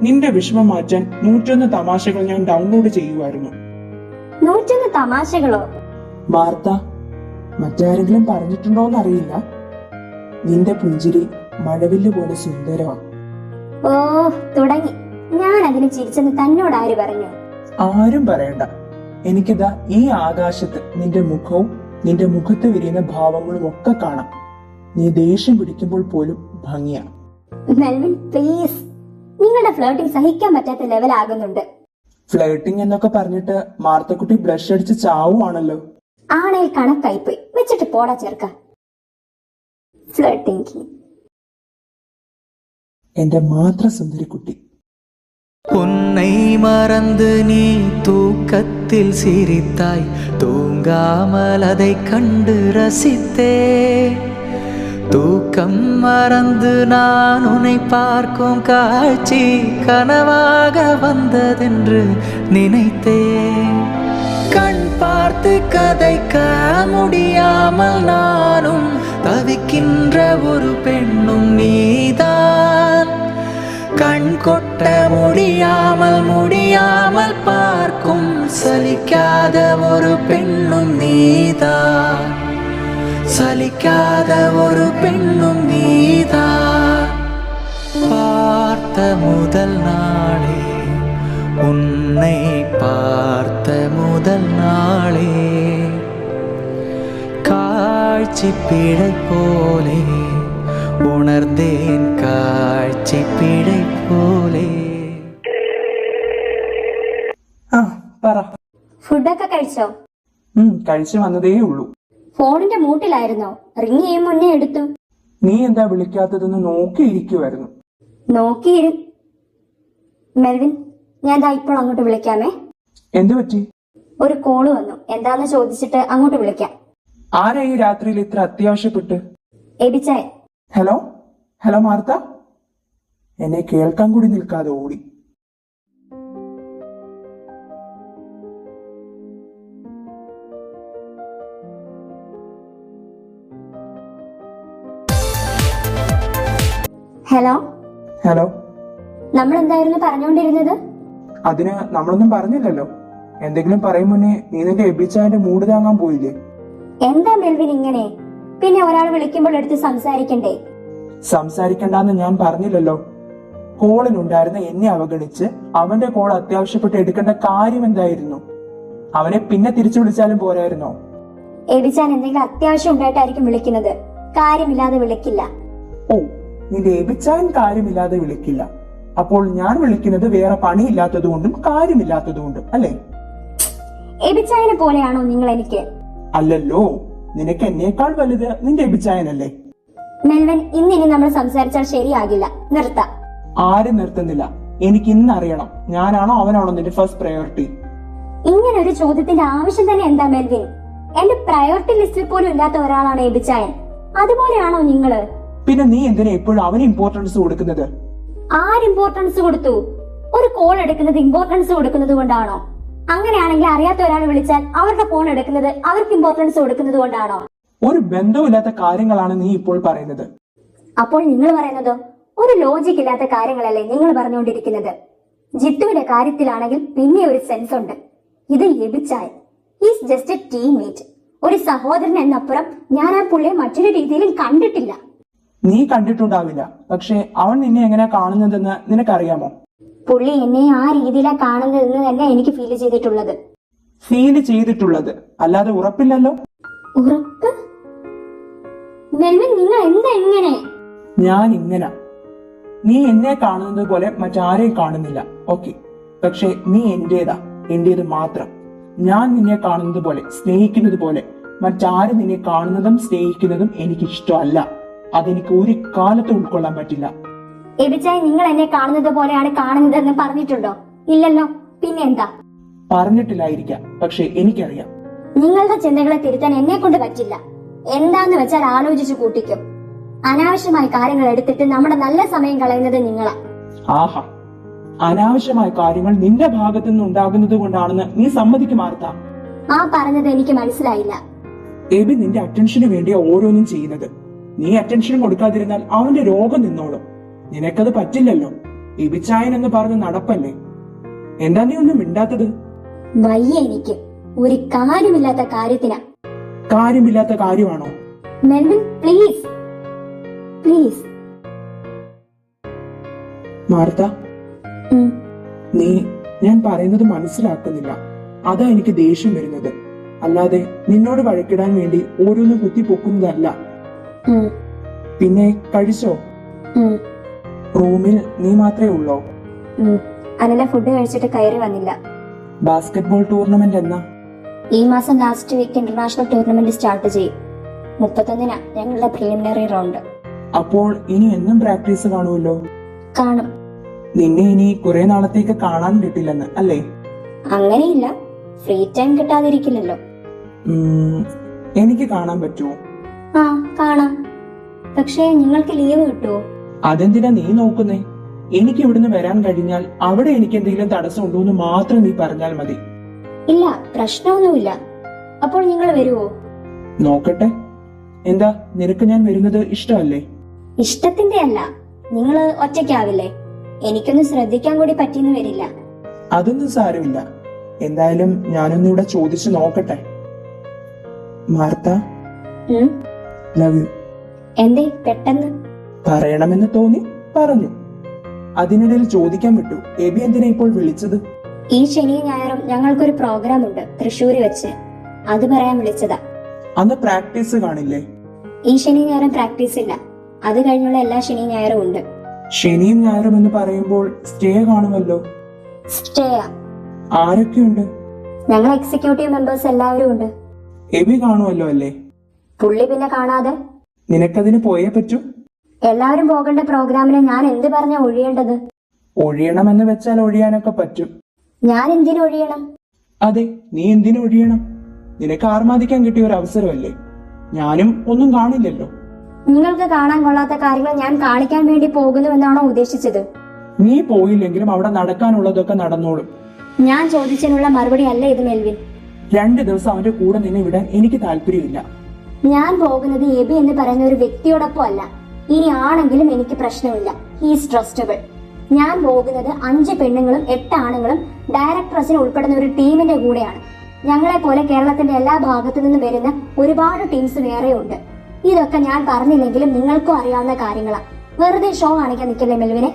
നിന്റെ വിഷമം മാറ്റാൻ 101 തമാശകൾ ഞാൻ ഡൗൺലോഡ് ചെയ്യുമായിരുന്നു. 101 തമാശകളോ? വാർത്ത മറ്റാരെങ്കിലും പറഞ്ഞിട്ടുണ്ടോന്ന് അറിയില്ല. നിന്റെ പുഞ്ചിരി മഴവില്ല് പോലെ സുന്ദരമാ. ഓ, തുടങ്ങി. ഞാൻ അതിന് ചിരിച്ചെന്ന് തന്നോട് ആര് പറഞ്ഞു? ആരും പറയണ്ട. എനിക്കിതാ ഈ ആകാശത്ത് നിന്റെ മുഖവും നിന്റെ മുഖത്ത് വിരിയുന്ന ഭാവങ്ങളും ഒക്കെ കാണാം. നീ ദേഷ്യം പിടിക്കുമ്പോൾ പോലും ഭംഗിയാ. മെൽവിൻ പ്ലീസ്, നിങ്ങളുടെ ഫ്ലേട്ടിംഗ് സഹിക്കാൻ പറ്റാത്ത ലെവലാകുന്നുണ്ട്. ഫ്ലേട്ടിംഗ് എന്നൊക്കെ പറഞ്ഞിട്ട് മാർത്തക്കുട്ടി ബ്ലഷ് അടിച്ച് ചാവുവാണല്ലോ. ആണേൽ കണക്കായിപ്പോയി. വെച്ചിട്ട് പോടാ ചേർക്ക. ഫ്ലേട്ടിംഗ്. എന്റെ മാത്ര സുന്ദരി കുട്ടി. உன்னை மறந்து நீ தூக்கத்தில் சிரித்தாய், தூங்காமல் அதை கண்டு ரசித்தேன். தூக்கம் மறந்து நான் உன்னை பார்க்கும் காட்சி கனவாக வந்ததென்று நினைத்தேன். கண் பார்த்து கதைக்க முடியாமல் நானும் தவிக்கின்ற ஒரு பெண்ணும் நீதான். கண் கொட்ட முடியாமல் பார்க்கும் சலிக்காத ஒரு பெண்ணும் நீதான். சலிக்காத ஒரு பெண்ணும் நீதான். பார்த்த முதல் நாளே, உன்னை பார்த்த முதல் நாளே, காட்சி பிழை போலே ഉണർന്നേൻ കാഴ്ച പിഴை പോലെ. ആ പറ. ഫുഡൊക്കെ കഴിച്ചോ? കഴിച്ചു വന്നതേ ഉള്ളൂ. ഫോണിന്റെ മൂട്ടിലായിരുന്നോ? റിങ് ചെയ്യും മുന്നേ എടുത്തു. നീ എന്താ വിളിക്കാത്തതെന്ന് നോക്കിയിരിക്കുമായിരുന്നു. നോക്കിയിരു. മെൽവിൻ, ഞാൻ ദാ ഇപ്പോൾ അങ്ങോട്ട് വിളിക്കാമേ. എന്തു പറ്റി? ഒരു കോള് വന്നു. എന്താന്ന് ചോദിച്ചിട്ട് അങ്ങോട്ട് വിളിക്കാം. ആരാ ഈ രാത്രിയിൽ ഇത്ര അത്യാവശ്യപ്പെട്ട്? എബിച്ചായൻ. Hello hello Martha. എന്നെ കേൾക്കാൻ കൂടി നിൽക്കാതെ ഓടി. Hello hello. നമ്മൾ എന്തായിരുന്നു പറഞ്ഞുകൊണ്ടിരുന്നത്? അതിന് നമ്മളൊന്നും പറഞ്ഞില്ലല്ലോ. എന്തെങ്കിലും പറയും മുന്നേ നീ നിന്റെ എബിച്ചായന്റെ മൂട് താങ്ങാൻ പോയില്ലേ? എന്താ മെൽവിൻ ഇങ്ങനെ? പിന്നെ ഒരാൾ വിളിക്കുമ്പോൾ എടുത്ത് സംസാരിക്കണ്ടേ? സംസാരിക്കണ്ടെന്ന് ഞാൻ പറഞ്ഞില്ലല്ലോ. കോളിനുണ്ടായിരുന്ന എന്നെ അവഗണിച്ച് അവന്റെ കോൾ അത്യാവശ്യപ്പെട്ട് എടുക്കേണ്ട കാര്യം എന്തായിരുന്നു? അവനെ പിന്നെ തിരിച്ചു വിളിച്ചാലും പോരായിരുന്നോ? എബിച്ചാൻ എന്തെങ്കിലും അത്യാവശ്യം ഉണ്ടായിട്ടായിരിക്കും വിളിക്കുന്നത്. കാര്യമില്ലാതെ വിളിക്കില്ല. ഓ, നിന്റെ എബിച്ചാൻ കാര്യമില്ലാതെ വിളിക്കില്ല. അപ്പോൾ ഞാൻ വിളിക്കുന്നത് വേറെ പണിയില്ലാത്തതുകൊണ്ടും കാര്യമില്ലാത്തതുകൊണ്ടും അല്ലേ? എബിച്ചായനെ പോലെയാണോ നിങ്ങൾ എനിക്ക്? അല്ലല്ലോ, നിനക്ക് എന്നേക്കാൾ വലുത് നിന്റെ എബിച്ചായനല്ലേ? മെൽവൻ, ഇന്നിനി നമ്മൾ സംസാരിച്ചാൽ ശരിയാകില്ല. നിർത്താം. ആരും നിർത്തുന്നില്ല. എനിക്ക് ഇന്ന് അറിയണം, ഞാനാണോ അവനാണോ നിന്റെ ഫസ്റ്റ് പ്രയോറിറ്റി? ഇങ്ങനെ ഒരു ചോദ്യത്തിന്റെ ആവശ്യം തന്നെ എന്താ മെൽവിൻ? എന്റെ പ്രയോറിറ്റി ലിസ്റ്റിൽ പോലും ഇല്ലാത്ത ഒരാളാണ് എബിച്ചായൻ. അതുപോലെയാണോ നിങ്ങള്? പിന്നെ നീ എന്തിനാ എപ്പോഴും അവന് ഇമ്പോർട്ടൻസ് കൊടുക്കുന്നത്? ആര് ഇമ്പോർട്ടൻസ് കൊടുത്തു? ഒരു കോൾ എടുക്കുന്നത് ഇമ്പോർട്ടൻസ് കൊടുക്കുന്നത് കൊണ്ടാണോ? അങ്ങനെയാണെങ്കിൽ അറിയാത്ത ഒരാൾ വിളിച്ചാൽ അവരുടെ ഫോൺ എടുക്കുന്നത് അവർക്ക് ഇമ്പോർട്ടൻസ് കൊടുക്കുന്നത് കൊണ്ടാണോ? ഒരു ബന്ധവുമില്ലാത്ത കാര്യങ്ങളാണ് നീ ഇപ്പോൾ പറയുന്നത്. അപ്പോൾ നിങ്ങൾ പറയുന്നതോ? ഒരു ലോജിക് ഇല്ലാത്ത കാര്യങ്ങളല്ലേ നിങ്ങൾ പറഞ്ഞുകൊണ്ടിരിക്കുന്നത്. ജിത്തുവിന്റെ കാര്യത്തിലാണെങ്കിൽ പിന്നെ ഒരു സെൻസ് ഉണ്ട്. ഇത് എബിച്ചായ ഈസ് ജസ്റ്റ് എ ടീംമേറ്റ്, ഒരു സഹോദരൻ എന്നപ്പുറം ഞാൻ ആ പുള്ളിയെ മറ്റൊരു രീതിയിലും കണ്ടിട്ടില്ല. നീ കണ്ടിട്ടുണ്ടാവില്ല, പക്ഷെ അവൻ നിന്നെ എങ്ങനെ കാണുന്നതെന്ന് നിനക്കറിയാമോ? പുള്ളി എന്നെ ആ രീതിയിലാണ് കാണുന്നതെന്ന് തന്നെ എനിക്ക് ഫീൽ ചെയ്തിട്ടുള്ളത്. ഫീൽ ചെയ്തിട്ടുള്ളത് അല്ലാതെ ഉറപ്പില്ലല്ലോ. ഉറപ്പ്? മെൽവിൻ, നിങ്ങൾ എന്താ ഇങ്ങനെ? ഞാൻ ഇങ്ങനെ, നീ എന്നെ കാണുന്നത് പോലെ മറ്റാരെയും കാണുന്നില്ല, ഓക്കെ. പക്ഷെ നീ എന്റേതാ, എന്റേത് മാത്രം. ഞാൻ നിന്നെ കാണുന്നത് പോലെ, സ്നേഹിക്കുന്നത് പോലെ മറ്റാരും നിന്നെ കാണുന്നതും സ്നേഹിക്കുന്നതും എനിക്ക് ഇഷ്ടമല്ല. അതെനിക്ക് ഒരു കാലത്ത് ഉൾക്കൊള്ളാൻ പറ്റില്ല. എബിച്ചായി, നിങ്ങൾ എന്നെ കാണുന്നത് പോലെയാണ് കാണുന്നതെന്ന് പറഞ്ഞിട്ടുണ്ടോ? ഇല്ലല്ലോ, പിന്നെ എന്താ? പറഞ്ഞിട്ടില്ലായിരിക്കാം, പക്ഷെ എനിക്കറിയാം. നിങ്ങളുടെ ചിന്തകളെ തിരുത്താൻ എന്നെ കൊണ്ട് പറ്റില്ല. എന്താന്ന് വെച്ചാൽ ആലോചിച്ചു കൂട്ടിക്കും. അനാവശ്യമായ കാര്യങ്ങൾ എടുത്തിട്ട് നമ്മുടെ നല്ല സമയം കളയുന്നത് നിങ്ങളാ. ആഹാ, അനാവശ്യമായ കാര്യങ്ങൾ നിന്റെ ഭാഗത്തു നിന്ന് ഉണ്ടാകുന്നത് കൊണ്ടാണെന്ന് നീ സമ്മതിക്കും മാർത്ത. ആ പറഞ്ഞത് എനിക്ക് മനസ്സിലായില്ല. എബി നിന്റെ അറ്റൻഷന് വേണ്ടിയാ ഓരോന്നും ചെയ്യുന്നത്. നീ അറ്റൻഷൻ കൊടുക്കാതിരുന്നാൽ അവന്റെ രോഗം നിന്നോളും. നിനക്കത് പറ്റില്ലല്ലോ. എബിച്ചായൻ എന്ന് പറഞ്ഞ് നടപ്പല്ലേ. എന്താ നീ ഒന്നും മിണ്ടാത്തത്? വയ്യ എനിക്ക്. ഒരു കാര്യമില്ലാത്ത കാര്യത്തിനാ. കാര്യമില്ലാത്ത കാര്യമാണോ? Melvin, please please. മാർത്ത, നീ ഞാൻ പറയുന്നത് മനസ്സിലാക്കുന്നില്ല. അതാ എനിക്ക് ദേഷ്യം വരുന്നത്. അല്ലാതെ നിന്നോട് വഴക്കിടാൻ വേണ്ടി ഓരോന്നും കുത്തിപ്പൊക്കുന്നതല്ല. പിന്നെ കഴിച്ചോ? റൂമിൽ നീ മാത്രമേ ഉള്ളോ? അനല ഫുഡ് കഴിച്ചിട്ട് കയറി വന്നില്ല. ബാസ്കറ്റ്ബോൾ ടൂർണമെന്റ് എന്നാ? ഈ മാസം last week international tournament start ചെയ്യും. 31-നാ ഞങ്ങളുടെ പ്രിലിമിനറി റൗണ്ട്. അപ്പോൾ ഇനി എന്നും പ്രാക്ടീസ് കാണുമല്ലോ? കാണും. നിന്നെ ഇനി കുറെ നാളത്തേക്ക് കാണാൻ കിട്ടില്ലെന്ന് അല്ലേ? അങ്ങനെയില്ല, ഫ്രീ ടൈം കിട്ടാതിരിക്കില്ലല്ലോ. എനിക്ക് കാണാൻ പറ്റുമോ? ആ, കാണാം. പക്ഷേ നിങ്ങൾക്ക് ലീവ് കിട്ടുമോ? അതെന്തിനാ നീ നോക്കുന്നേ? എനിക്ക് ഇവിടുന്ന് വരാൻ കഴിഞ്ഞാൽ അവിടെ എനിക്ക് എന്തെങ്കിലും തടസ്സം ഉണ്ടോ എന്ന് മാത്രം നീ പറഞ്ഞാൽ മതി. ഇല്ല, പ്രശ്നമൊന്നുമില്ല. അപ്പോൾ നിങ്ങൾ വരുവോ? നോക്കട്ടെ. എന്താ, നിനക്ക് ഞാൻ വരുന്നത് ഇഷ്ടമല്ലേ? ഇഷ്ടത്തിന്റെ അല്ല, നിങ്ങള് ഒറ്റയ്ക്കാവില്ലേ? എനിക്കൊന്ന് ശ്രദ്ധിക്കാൻ കൂടി പറ്റിയെന്ന് വരില്ല. അതൊന്നും സാരമില്ല. എന്തായാലും ഞാനൊന്നിവിടെ ചോദിച്ചു നോക്കട്ടെ. Martha, love you. എന്തേ പെട്ടെന്ന്? പറയണമെന്ന് തോന്നി, പറഞ്ഞു. അതിനിടയിൽ ചോദിക്കാൻ വിട്ടു. എബി എന്തിനാ ഇപ്പോൾ വിളിച്ചത്? ഈ ശനിയും ഞായറും ഞങ്ങൾക്കൊരു പ്രോഗ്രാം ഉണ്ട് തൃശ്ശൂര് വെച്ച്. അത് പറയാൻ വിളിച്ചതാ. അന്ന് പ്രാക്ടീസ് കാണില്ലേ? ഈ ശനിയും ഞായറും പ്രാക്ടീസ് ഇല്ല. അത് കഴിഞ്ഞുള്ള എല്ലാ ശനിയും ഞായറും ഉണ്ട്. ശനിയും ഞായറും എന്ന് പറയുമ്പോൾ സ്റ്റേ കാണുമല്ലോ? സ്റ്റേയാ. ആരൊക്കെയുണ്ട്? ഞങ്ങൾ എക്സിക്യൂട്ടീവ് മെമ്പേഴ്സ് എല്ലാവരും ഉണ്ട്. എബി കാണുമല്ലോ അല്ലേ? പുള്ളി പിന്നെ കാണാതെ? നിനക്കതിന് പോയേ പറ്റൂ. എല്ലാവരും പോകേണ്ട പ്രോഗ്രാമിന് ഞാൻ എന്ത് പറഞ്ഞാ ഒഴിയേണ്ടത്? ഒഴിയണമെന്ന് വെച്ചാൽ ഒഴിയാനൊക്കെ പറ്റും. ഞാൻ എന്തിനു ഒഴിയണം? അതെ, നീ എന്തിനു ഒഴിയണം? നിനക്ക് ആർമാദിക്കാൻ കിട്ടിയ ഒരു അവസരമല്ലേ. ഞാനും ഒന്നും കാണില്ലല്ലോ. നിങ്ങൾക്ക് കാണാൻ കൊള്ളാത്ത കാര്യങ്ങൾ ഞാൻ കാണിക്കാൻ വേണ്ടി പോകുന്നുവെന്നാണോ ഉദ്ദേശിച്ചത്? നീ പോയില്ലെങ്കിലും അവിടെ നടക്കാനുള്ളതൊക്കെ നടന്നോളും. ഞാൻ ചോദിച്ചതിനുള്ള മറുപടി അല്ല ഇത് മെൽവിൻ. 2 ദിവസം അവന്റെ കൂടെ നിന്നെ വിടാൻ എനിക്ക് താല്പര്യമില്ല. ഞാൻ പോകുന്നത് എബി എന്ന് പറയുന്ന ഒരു വ്യക്തിയോടൊപ്പം അല്ല. ഇനി ആണെങ്കിലും എനിക്ക് പ്രശ്നമില്ല. He's trustable. ഞാൻ പോകുന്നത് 5 പെണ്ണുങ്ങളും 8 ആണുങ്ങളും ഡയറക്ടേഴ്സിന് ഉൾപ്പെടുന്ന ഒരു ടീമിന്റെ കൂടെയാണ്. ഞങ്ങളെ പോലെ കേരളത്തിന്റെ എല്ലാ ഭാഗത്തു നിന്നും വരുന്ന ഒരുപാട് ടീംസ് വേറെയുണ്ട്. ഇതൊക്കെ ഞാൻ പറഞ്ഞില്ലെങ്കിലും നിങ്ങൾക്കും അറിയാവുന്ന കാര്യങ്ങളാണ്. വെറുതെ ഷോ കാണിക്കാൻ നിൽക്കില്ലേ മെൽവിനെ?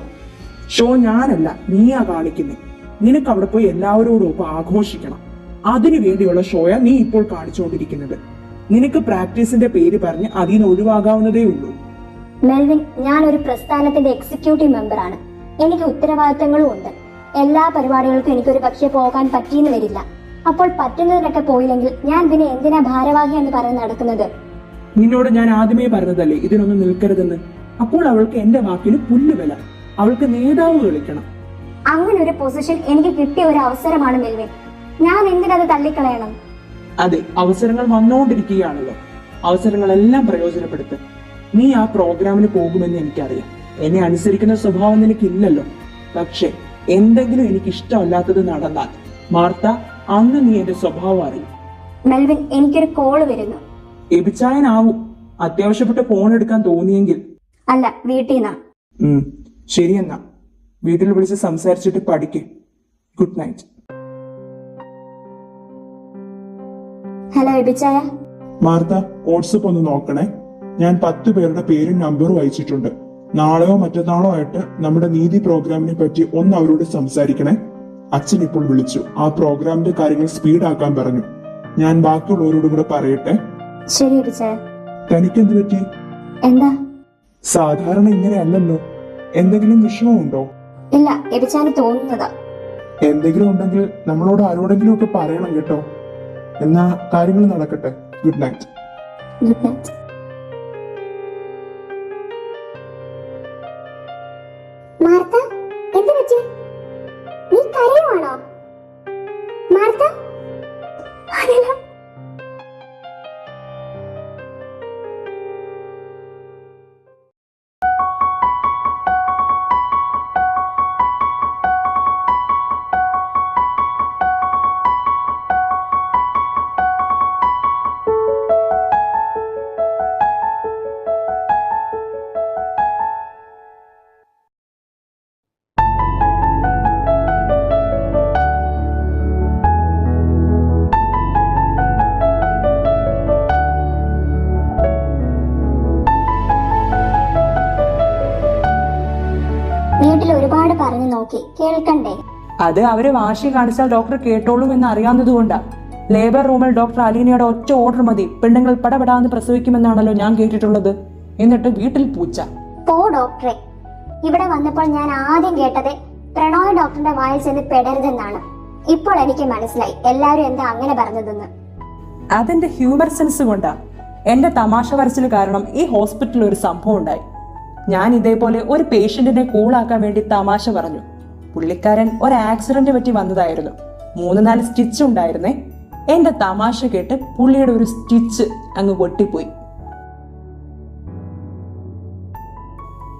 ഷോ ഞാനല്ല, നീയാ കാണിക്കുന്നേ. നിനക്ക് അവിടെ പോയി എല്ലാവരോടും ഒപ്പം ആഘോഷിക്കണം. അതിനു വേണ്ടിയുള്ള ഷോയാ നീ ഇപ്പോൾ കാണിച്ചുകൊണ്ടിരിക്കുന്നത്. നിനക്ക് പ്രാക്ടീസിന്റെ പേര് പറഞ്ഞ് അതിൽ നിന്ന് ഒഴിവാകാവുന്നതേ ഉള്ളൂ. മെൽവിൻ, ഞാൻ ഒരു പ്രസ്ഥാനത്തിന്റെ എക്സിക്യൂട്ടീവ് മെമ്പർ ആണ്. എനിക്ക് ഉത്തരവാദിത്തങ്ങളും ഉണ്ട്. എല്ലാ പരിപാടികൾക്കും എനിക്കൊരു പക്ഷേ പോകാൻ പറ്റിയെന്ന് വരില്ല. അപ്പോൾ പറ്റുന്നതിനൊക്കെ പോയില്ലെങ്കിൽ ഞാൻ പിന്നെ എന്തിനാ ഭാരവാഹി എന്ന് പറഞ്ഞ് നടക്കുന്നത്? നിന്നോട് ഞാൻ ആദ്യമേ പറഞ്ഞതല്ലേ ഇതിനൊന്നും നിൽക്കരുതെന്ന്. അപ്പോൾ അവൾക്ക് എന്റെ വാക്കിന് പുല്ലുവില. അവൾക്ക് നേതാവ് കളിക്കണം. അങ്ങനെ ഒരു പൊസിഷൻ എനിക്ക് കിട്ടിയ ഒരു അവസരമാണ് മെൽവിൻ. ഞാൻ എന്തിനത് തള്ളിക്കളയണം? അതെ, അവസരങ്ങൾ വന്നുകൊണ്ടിരിക്കുകയാണല്ലോ. അവസരങ്ങളെല്ലാം പ്രയോജനപ്പെടുത്തും. നീ ആ പ്രോഗ്രാമിന് പോകുമെന്ന് എനിക്കറിയാം. എന്നെ അനുസരിക്കുന്ന സ്വഭാവം നിനക്കില്ലല്ലോ. പക്ഷെ എന്തെങ്കിലും എനിക്ക് ഇഷ്ടമല്ലാത്തത് നടന്നാൽ മാർത്ത, അന്ന് നീ എന്റെ സ്വഭാവം അറിയും. മെൽവിൻ, എനിക്കൊരു കോള് വരുന്നു. എബിച്ചായനാവും. അത്യാവശ്യപ്പെട്ട ഫോൺ എടുക്കാൻ തോന്നിയെങ്കിൽ. അല്ല, വീട്ടിൽ നിന്നാ. ശരിയെന്നാ, വീട്ടിൽ വിളിച്ച് സംസാരിച്ചിട്ട് പഠിക്ക്. Good night. Hello Abichaya. Martha, WhatsApp ഒന്ന് നോക്കണേ. ഞാൻ 10 പേരുടെ പേരും നമ്പറും അയച്ചിട്ടുണ്ട്. നാളെയോ മറ്റന്നാളോ ആയിട്ട് നമ്മുടെ നീതി പ്രോഗ്രാമിനെ പറ്റി ഒന്ന് അവരോട് സംസാരിക്കണേ. അച്ഛൻ ഇപ്പോൾ വിളിച്ചു. ആ പ്രോഗ്രാമിന്റെ കാര്യങ്ങൾ സ്പീഡാക്കാൻ പറഞ്ഞു. ഞാൻ ബാക്കിയുള്ളവരോടും കൂടെ പറയട്ടെ. ശരി എബിച്ചായ. തനിക്കെന്ത് പറ്റി? എന്താ? സാധാരണ ഇങ്ങനെയല്ലല്ലോ. എന്തെങ്കിലും വിഷമമുണ്ടോ? ഇല്ല, എബിച്ചാന് തോന്നുന്നതാ. എന്തെങ്കിലും ഉണ്ടെങ്കിൽ നമ്മളോട് ആരോടെങ്കിലും ഒക്കെ പറയണം കേട്ടോ. എന്നാ കാര്യങ്ങൾ നടക്കട്ടെ. Good night. Good night. Martha, എന്ത് പറ്റി? നീ കരയുവാണോ? മാർത്ത? അനില. വീട്ടിൽ ഒരുപാട് പറഞ്ഞു നോക്കി, കേൾക്കണ്ടേ? അത് അവര് വാശി കാണിച്ചാൽ ഡോക്ടർ കേട്ടോളും എന്ന് അറിയാവുന്നതുകൊണ്ടാ. ലേബർ റൂമിൽ ഡോക്ടർ അലീനയുടെ ഒറ്റ ഓർഡർ മതി, പെണ്ണുങ്ങൾ പടപെടാന്ന് പ്രസവിക്കുമെന്നാണല്ലോ ഞാൻ കേട്ടിട്ടുള്ളത്. എന്നിട്ട് വീട്ടിൽ പൂച്ച. പോ ഡോക്ടറെ. ഇവിടെ വന്നപ്പോൾ ഞാൻ ആദ്യം കേട്ടത് പ്രണോയ് ഡോക്ടറിന്റെ വായിൽ ചെന്ന് പെടരുതെന്നാണ്. ഇപ്പോൾ എനിക്ക് മനസ്സിലായി എല്ലാരും എന്താ അങ്ങനെ പറഞ്ഞതെന്ന്. അതെന്റെ ഹ്യൂമർ സെൻസ് കൊണ്ടാ. എന്റെ തമാശ വരച്ചിൽ കാരണം ഈ ഹോസ്പിറ്റലിൽ ഒരു സംഭവം ഉണ്ടായി. ഞാൻ ഇതേപോലെ ഒരു പേഷ്യന്റിനെ കൂളാക്കാൻ വേണ്ടി തമാശ പറഞ്ഞു. പുള്ളിക്കാരൻ ഒരു ആക്സിഡന്റ് പറ്റി വന്നതായിരുന്നു. 3-4 സ്റ്റിച്ച് ഉണ്ടായിരുന്നേ. എന്റെ തമാശ കേട്ട് പുള്ളിയുടെ ഒരു സ്റ്റിച്ച് അങ്ങ് പൊട്ടിപ്പോയി.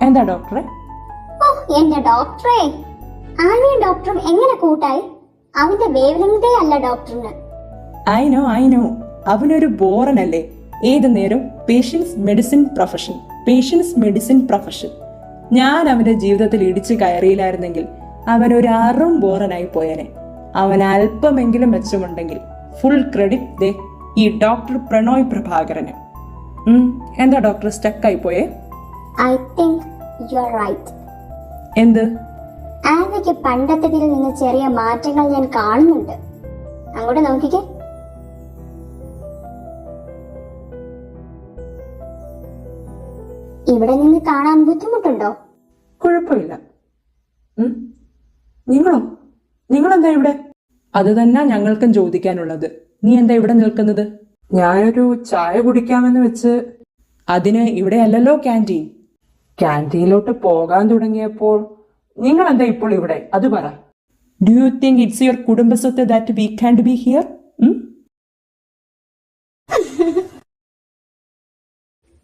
എന്താ ഡോക്ടറെ? ഓ എന്റെ ഡോക്ടറെ, ആനിയും ഡോക്ടറും എങ്ങനെ കൂട്ടായി? അവന്റെ വേവ് ലെങ്തേ അല്ല ഡോക്ടറിന്. ഐ നോ അവനൊരു ബോറനല്ലേ. ഏത് നേരം പേഷ്യൻസ് മെഡിസിൻ പ്രൊഫഷൻ. ഞാൻ അവന്റെ ജീവിതത്തിൽ ഇടിച്ചു കയറിയില്ലായിരുന്നെങ്കിൽ അവനൊരു അറും ബോറനായി പോയനെ. അവൻ അല്പമെങ്കിലും മെച്ചമുണ്ടെങ്കിൽ ഫുൾ ക്രെഡിറ്റ് ദേ ഈ ഡോക്ടർ പ്രണോയ് പ്രഭാകരന്. എന്താ ഡോക്ടർ സ്റ്റക്കായി പോയേ? I think you are right. എന്ത്? ആനിക്ക് പണ്ടത്തേതിൽ നിന്ന് ചെറിയ മാറ്റങ്ങൾ ഞാൻ കാണുന്നുണ്ട്. അങ്ങോട്ട് നോക്കിക്കേ. ഇവിടെ നിന്ന് കാണാൻ ബുദ്ധിമുട്ടുണ്ടോ? കുഴപ്പമില്ല. നിങ്ങളെന്താ ഇവിടെ? അത് തന്നെ ഞങ്ങൾക്കും ചോദിക്കാനുള്ളത്. നീ എന്താ ഇവിടെ നിൽക്കുന്നത്? ഞാനൊരു ചായ കുടിക്കാമെന്ന് വെച്ച്. അതിന് ഇവിടെ അല്ലല്ലോ ക്യാൻറ്റീൻ. ക്യാൻറ്റീനിലോട്ട് പോകാൻ തുടങ്ങിയപ്പോൾ നിങ്ങൾ എന്താ ഇപ്പോൾ ഇവിടെ? അത് പറ. Do you think it's your കുടുംബസ്വത്ത് that we can't be here?